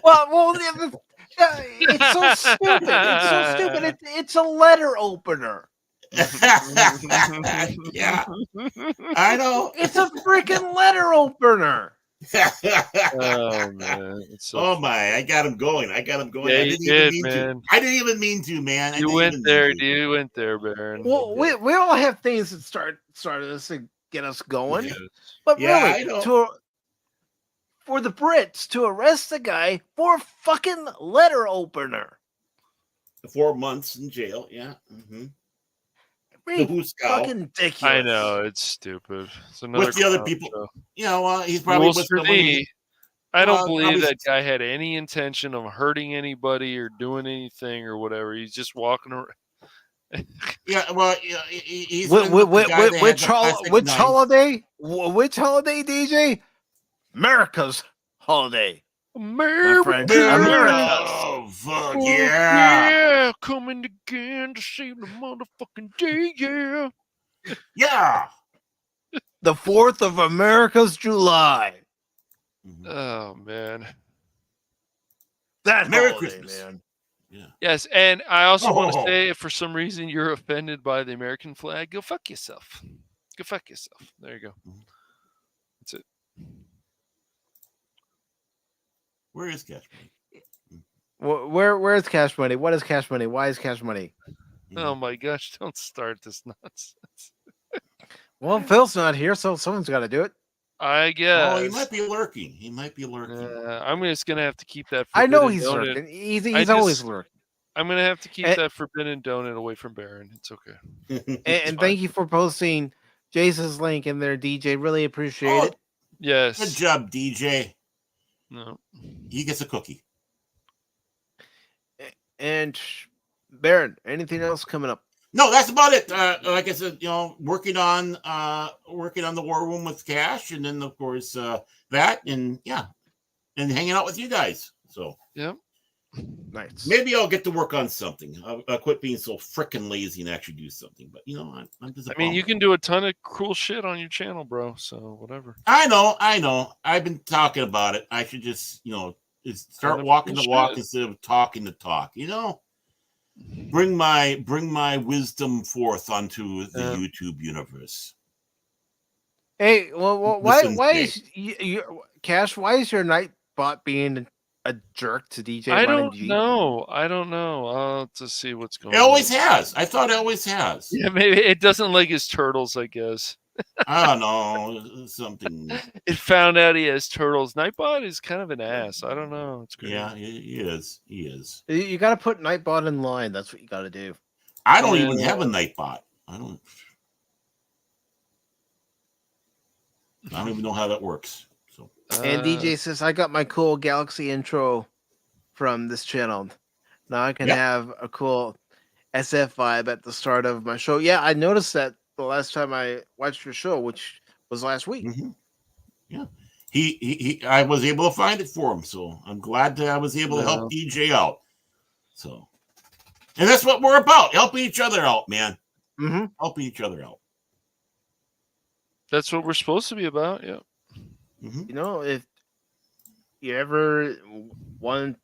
well, it's so stupid. It's so stupid. It's a letter opener. Yeah. I know. It's a freaking letter opener. Oh man! Oh my! I got him going. Yeah, I didn't even mean to, man. You went there, Baron. Well, we all have things that start us to get us going. Yes. But Yeah, really, for the Brits to arrest the guy for a fucking letter opener. 4 months in jail. Yeah. Mm-hmm. Fucking ridiculous. I know, it's stupid. It's with the other people, show. He's probably with somebody. I don't believe that guy had any intention of hurting anybody or doing anything or whatever. He's just walking around. Yeah, well, he's which holiday? Which holiday, DJ? America's holiday. America. Oh, fuck yeah. Coming again to save the motherfucking day, yeah. Yeah. The 4th of America's July. Oh, man. That Merry holiday, Christmas. Man. Yeah. Yes, and I also want to say, if for some reason you're offended by the American flag, go fuck yourself. Go fuck yourself. There you go. That's it. Where is Cash Money? Where's Cash Money? What is Cash Money? Why is Cash Money? Oh my gosh! Don't start this nonsense. Well, Phil's not here, so someone's got to do it. I guess. Oh, he might be lurking. I'm just gonna have to keep that. I know he's donut. lurking. He's always lurking. I'm gonna have to keep that forbidden donut away from Baron. It's okay. And thank you for posting Jason's link in there, DJ. Really appreciate it. Yes. Good job, DJ. No. He gets a cookie. And Baron, anything else coming up? No, that's about it. Like I said, working on the War Room with Cash, and then of course that, and and hanging out with you guys. So yeah, nice. Maybe I'll get to work on something. I'll quit being so freaking lazy and actually do something. But I'm just. I mean, you can do a ton of cool shit on your channel, bro. So whatever. I know. I've been talking about it. I should just start walking the walk instead of talking the talk. Bring my wisdom forth onto the YouTube universe. Hey, well why is you Cash? Why is your Nightbot being a jerk to DJ? I don't know. I'll have to see what's going on. It always has. I thought it always has. Yeah, maybe it doesn't like his turtles, I guess. I don't know. Something. It found out he has turtles. Nightbot is kind of an ass. I don't know. It's great. Yeah, he is. He is. You got to put Nightbot in line. That's what you got to do. I don't even have a Nightbot. I don't even know how that works. So. And DJ says, I got my cool Galaxy intro from this channel. Now I can have a cool SF vibe at the start of my show. Yeah, I noticed that the last time I watched your show, which was last week. Mm-hmm. Yeah. I was able to find it for him, so I'm glad that I was able to help DJ out. So, and that's what we're about, helping each other out, man. Mm-hmm. Helping each other out. That's what we're supposed to be about, yeah. Mm-hmm. You know, if you ever want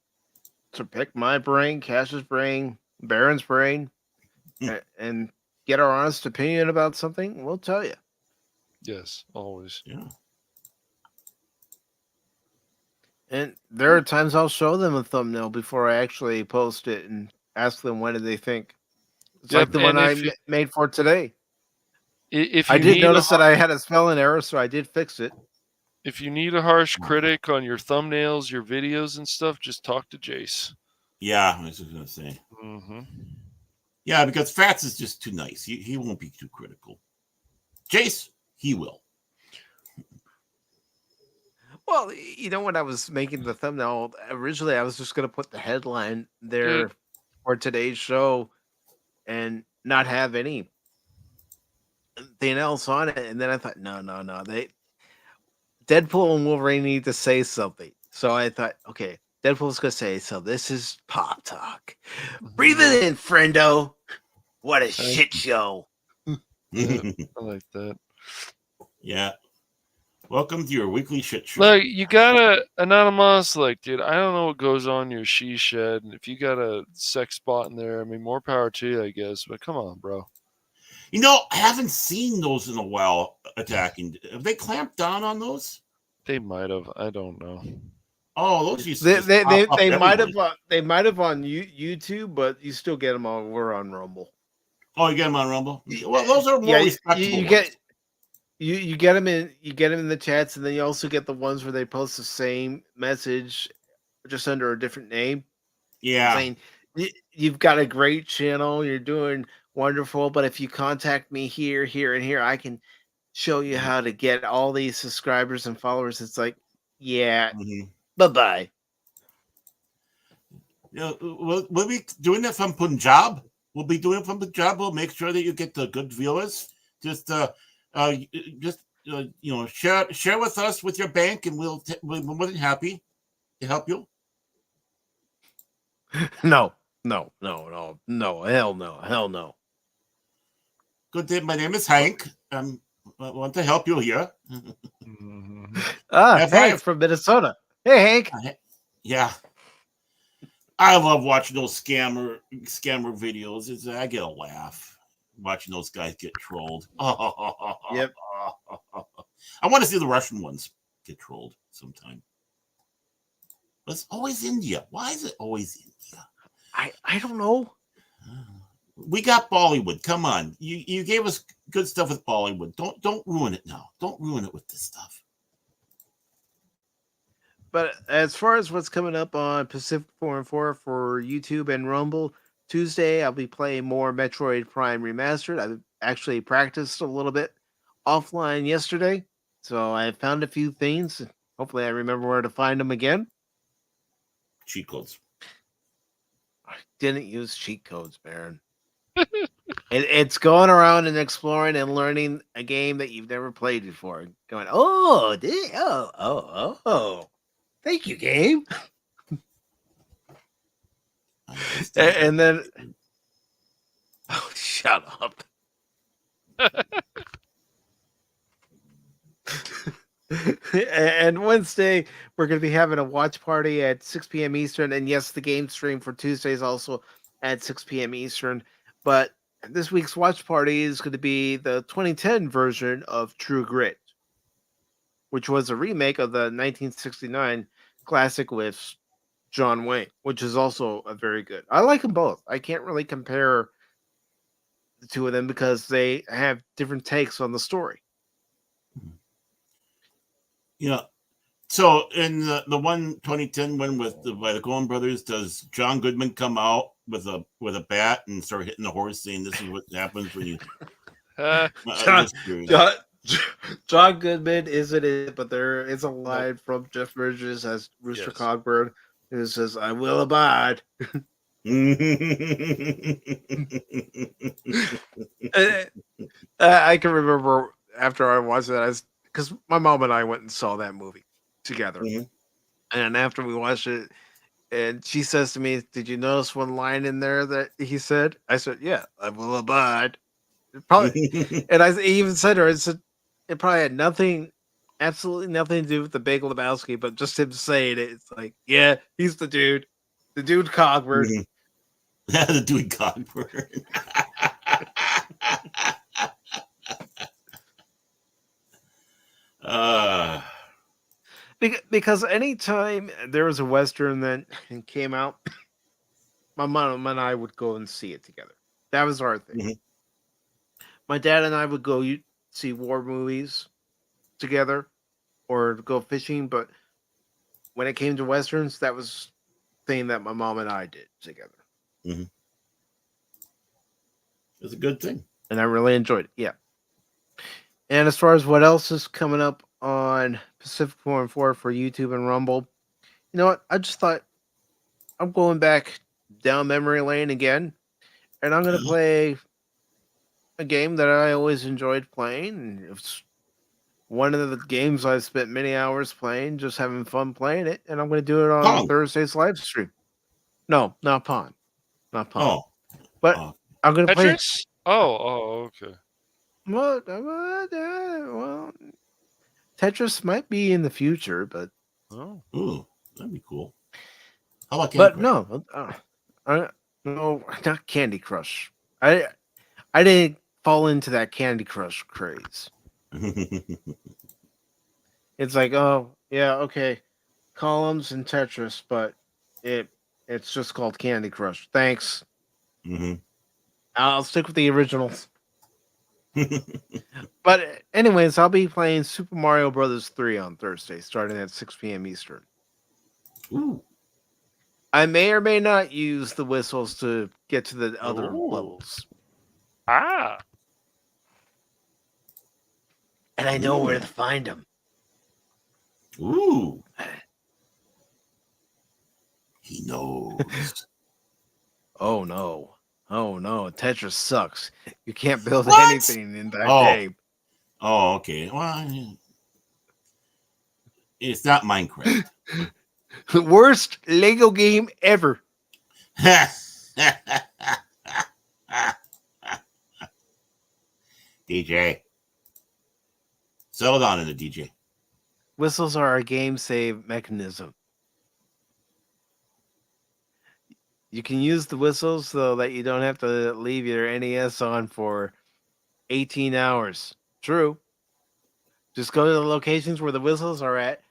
to pick my brain, Cash's brain, Baron's brain, and get our honest opinion about something, we'll tell you. Yes, always. Yeah. And there are times I'll show them a thumbnail before I actually post it and ask them what do they think. It's like the one I made for today. If I did notice that I had a spelling error, so I did fix it. If you need a harsh critic on your thumbnails, your videos and stuff, just talk to Jace. Yeah, I was just going to say. Mm-hmm. Yeah, because Fats is just too nice. He won't be too critical. Jace, he will. Well, you know, when I was making the thumbnail, originally I was just going to put the headline there for today's show and not have anything else on it. And then I thought, no. Deadpool and Wolverine need to say something. So I thought, okay, Deadpool's going to say, so this is Pop Talk. Breathe it in, friendo. What a shit show. Yeah, I like that. Yeah. Welcome to your weekly shit show. Look, you got a Anonymous, like, dude, I don't know what goes on in your she shed. And if you got a sex spot in there, I mean, more power to you, I guess. But come on, bro. You know, I haven't seen those in a while attacking. Have they clamped down on those? They might have. I don't know. Oh, those used they to might have on YouTube, but you still get them over on Rumble. Oh, you get them on Rumble? Well, those are more respectable. You get them in the chats, and then you also get the ones where they post the same message just under a different name. Yeah, saying you've got a great channel, you're doing wonderful, but if you contact me here, and here, I can show you how to get all these subscribers and followers. It's like, yeah, bye-bye. You know, we'll be doing that from Punjab. We'll be doing it from Punjab. We'll make sure that you get the good viewers. Just share with us with your bank, and we're more than happy to help you. No, hell no. Good day. My name is Hank. I want to help you here. Hank from Minnesota. Hey, Hank. Yeah. I love watching those scammer videos. I get a laugh watching those guys get trolled. Yep. I want to see the Russian ones get trolled sometime. But it's always India. Why is it always India? I don't know. We got Bollywood. Come on. You gave us good stuff with Bollywood. Don't ruin it now. Don't ruin it with this stuff. But as far as what's coming up on Pacific414 for YouTube and Rumble, Tuesday I'll be playing more Metroid Prime Remastered. I actually practiced a little bit offline yesterday, so I found a few things. Hopefully I remember where to find them again. Cheat codes. I didn't use cheat codes, Baron. It's going around and exploring and learning a game that you've never played before. Going, oh, thank you, game. And then, oh, shut up. And Wednesday, we're going to be having a watch party at 6 p.m. Eastern. And yes, the game stream for Tuesday is also at 6 p.m. Eastern. But this week's watch party is going to be the 2010 version of True Grit, which was a remake of the 1969 classic with John Wayne, which is also a very good. I like them both. I can't really compare the two of them because they have different takes on the story. Yeah. So in the 2010 one by the Coen Brothers, does John Goodman come out with a bat and start hitting the horse, saying this is what happens when you? John Goodman isn't it, but there is a line from Jeff Bridges as Rooster Cogburn who says, "I will abide." I can remember after I watched that, because my mom and I went and saw that movie together, and after we watched it, and she says to me, "Did you notice one line in there that he said?" I said, "Yeah, I will abide." Probably, and I even said to her, I said, it probably had absolutely nothing to do with the Big Lebowski, but just him saying it. It's like, yeah, he's the dude Cogburn. The dude Cogburn. Because anytime there was a Western that came out, my mom and I would go and see it together. That was our thing. My dad and I would go see war movies together or go fishing, but when it came to Westerns, that was the thing that my mom and I did together. It's a good thing. And I really enjoyed it. Yeah. And as far as what else is coming up on Pacific414 for YouTube and Rumble, you know what? I just thought I'm going back down memory lane again, and I'm going to play a game that I always enjoyed playing. It's one of the games I've spent many hours playing, just having fun playing it, and I'm going to do it on Thursday's live stream. No, not Pawn. Not Pawn. But I'm going to play Tetris? Oh, okay. Well, Tetris might be in the future, but ooh, that'd be cool. How about Candy Crush? No, not Candy Crush. I didn't fall into that Candy Crush craze. It's like, oh yeah, okay, columns and Tetris, but it's just called Candy Crush. Thanks. I'll stick with the originals. But anyways, I'll be playing Super Mario Brothers 3 on Thursday, starting at 6 p.m. Eastern. Ooh. I may or may not use the whistles to get to the other levels. And I know where to find them. Ooh. He knows. Oh no. Tetris sucks. You can't build anything in that game. Oh, okay. Well, it's not Minecraft. The worst Lego game ever. DJ. Settle down in the DJ. Whistles are a game save mechanism. You can use the whistles so that you don't have to leave your NES on for 18 hours. True. Just go to the locations where the whistles are at.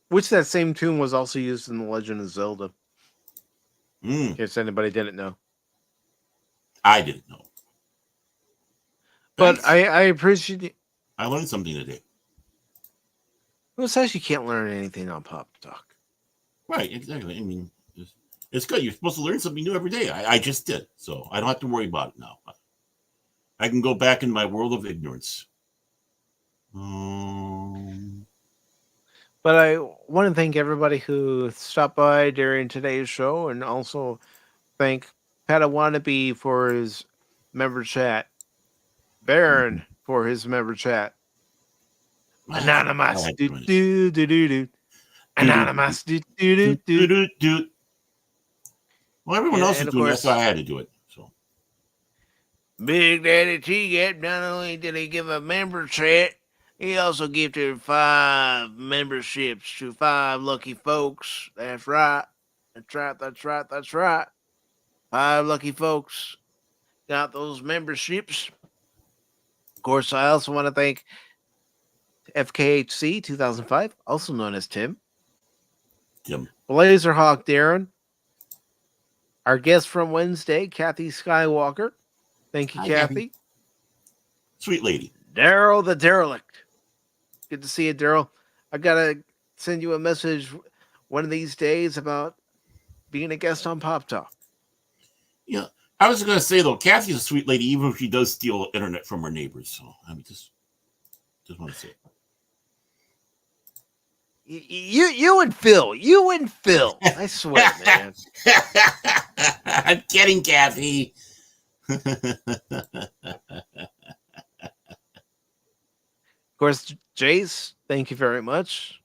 Which that same tune was also used in The Legend of Zelda. In case anybody didn't know. I didn't know. But I appreciate it. I learned something today. Who says you can't learn anything on Pop Talk? Right, exactly. I mean, it's good. You're supposed to learn something new every day. I just did, so I don't have to worry about it now. I can go back in my world of ignorance. But I want to thank everybody who stopped by during today's show, and also thank Padawannabe for his member chat, Baron for his member chat, Anonymous Anonymous Well, everyone else is doing that, so I had to do it. So Big Daddy T-Gap, not only did he give a member chat, He also gifted 5 memberships to 5 lucky folks. That's right. That's right. That's right. That's right. 5 lucky folks got those memberships. Of course, I also want to thank FKHC 2005, also known as Tim. Blazerhawk Darren. Our guest from Wednesday, Kathy Skywalker. Thank you, Hi, Kathy. Sweet lady. Daryl the Derelict. Good to see you, Daryl. I got to send you a message one of these days about being a guest on Pop Talk. Yeah. I was going to say, though, Kathy's a sweet lady, even if she does steal internet from her neighbors. So, I mean, just want to say it. You and Phil. I swear, man. I'm kidding, Kathy. Of course, Jace, thank you very much.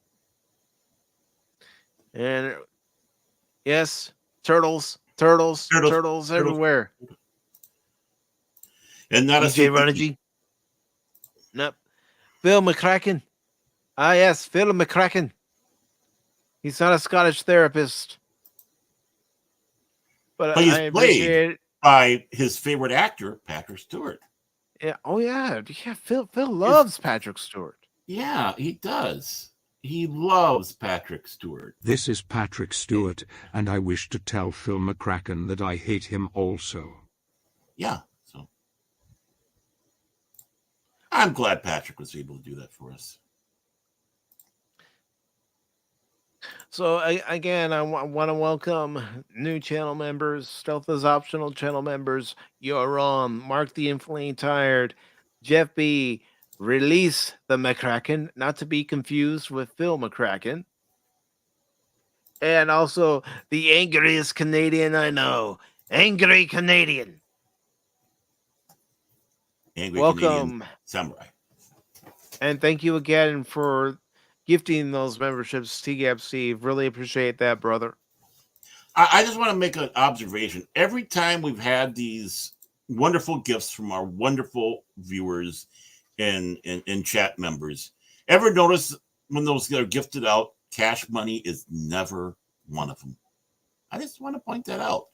And yes, turtles everywhere. And not DJ Runnergy. Nope. Phil McCracken. Ah, yes, Phil McCracken. He's not a Scottish therapist. But he's I played by his favorite actor, Patrick Stewart. Yeah. Oh, yeah. Yeah. Phil loves Patrick Stewart. Yeah, he does. He loves Patrick Stewart. This is Patrick Stewart, and I wish to tell Phil McCracken that I hate him also. Yeah. So I'm glad Patrick was able to do that for us. So again, I want to welcome new channel members, Stealth is Optional channel members, Yoram, Mark the Inflamed Tired, Jeff B, Release the McCracken, not to be confused with Phil McCracken, and also the angriest Canadian I know, Angry Canadian. Angry welcome, Canadian Samurai. And thank you again for gifting those memberships, TGAP Steve. Really appreciate that, brother. I just want to make an observation. Every time we've had these wonderful gifts from our wonderful viewers and chat members, ever notice when those get gifted out, cash money is never one of them. I just want to point that out.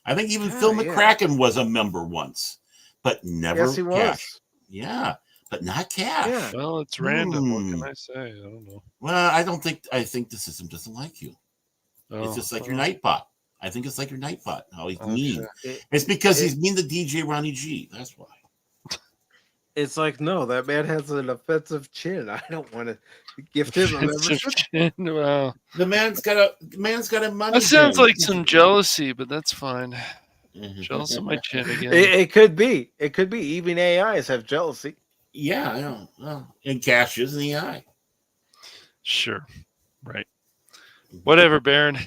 I think even Phil McCracken was a member once, but never yes, he cash. was. Yeah. But not cash. Yeah. Well, it's random. What can I say? I don't know. Well, I think the system doesn't like you. It's just like your Nightbot. I think it's like your Nightbot. How he's mean. It's because he's mean to DJ Ronnie G. That's why. It's like, no, that man has an offensive chin. I don't want to gift him a membership. Wow. The man's got a money. That sounds like some jealousy, but that's fine. Jealous of my chin again. It could be. It could be. Even AIs have jealousy. Yeah, I know. Well, and cash is in the eye. Sure. Right. Whatever, Baron.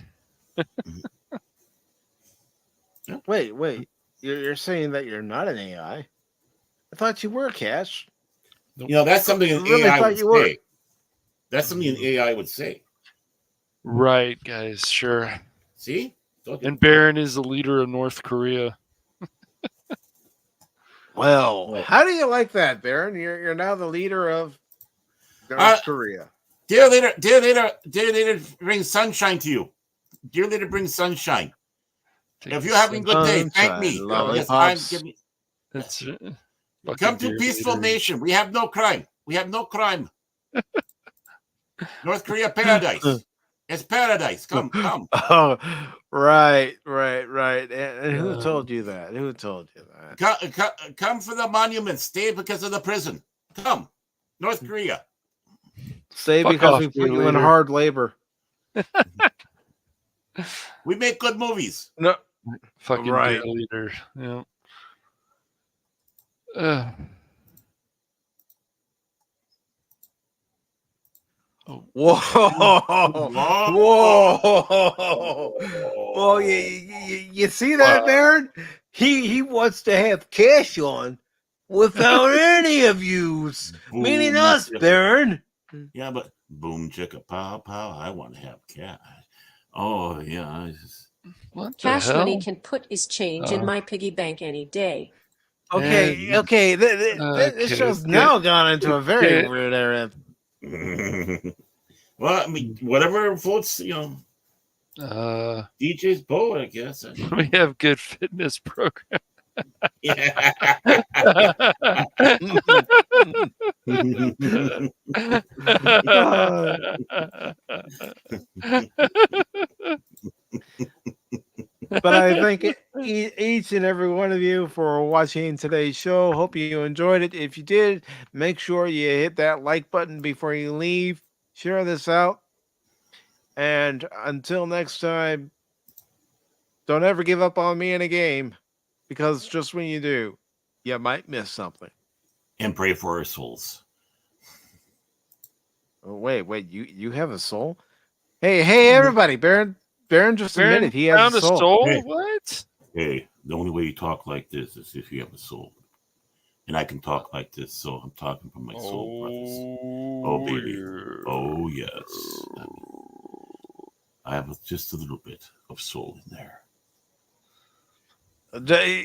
Wait. You're saying that you're not an AI? I thought you were, Cash. You know, that's something an AI would say. That's something an AI would say. Right, guys. Sure. See? And Baron is the leader of North Korea. Well, how do you like that, Baron? You're now the leader of North Korea. Dear leader, bring sunshine to you. Dear leader, bring sunshine. If you're having a good day, thank me. That's it. Come to peaceful nation. We have no crime. North Korea paradise. It's paradise. Come. Oh, right. And who told you that? Come for the monument. Stay because of the prison. Come, North Korea. Stay because we put you in hard labor. We make good movies. No, fucking right. Leader. Yeah. Whoa! Well, you see that, Baron? He wants to have cash on without any of yous, meaning us, Baron. Yeah, but boom chicka pow pow. I want to have cash. Oh yeah. Cash money can put his change in my piggy bank any day. Okay. This show's now gone into a very weird area. Well, I mean, whatever floats, DJ's boat, I guess. We have good fitness program. Yeah. But I thank each and every one of you for watching today's show. Hope you enjoyed it. If you did, make sure you hit that like button before you leave. Share this out. And until next time, don't ever give up on me in a game, because just when you do, you might miss something. And pray for our souls. Oh, wait, you have a soul? Hey, everybody, Baron just admitted he has a soul. Hey. What? Hey, the only way you talk like this is if you have a soul. And I can talk like this, so I'm talking from my soul, brothers. Oh, baby. Oh, yes. I have just a little bit of soul in there.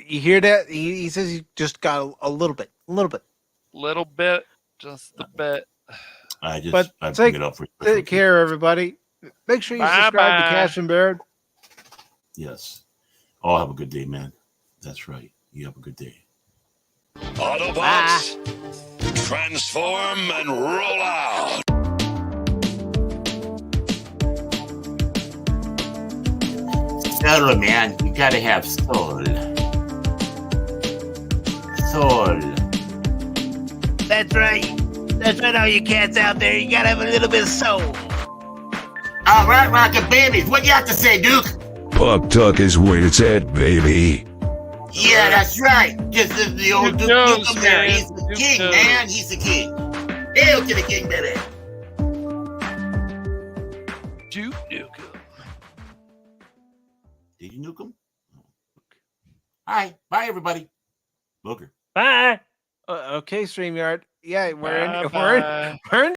You hear that? He says he just got a little bit. Just a bit. I bring take it up for take care, everybody. Make sure you subscribe to Cash and Baird. Yes. Oh, have a good day, man. That's right. You have a good day. Autobots, transform and roll out. Soul, man. You gotta have soul. Soul. That's right. That's right, all you cats out there. You gotta have a little bit of soul. All right, Rocket Babies. What do you have to say, Duke? Pop Talk is where it's at, baby. Yeah, that's right. Just as the old Duke Nukem there. He's the Duke king, knows. man. He's the king. Hail to the king, baby. Duke Nukem. Did you nuke him? Hi. Bye, everybody. Booker. Bye. Okay, StreamYard. Yeah, we're in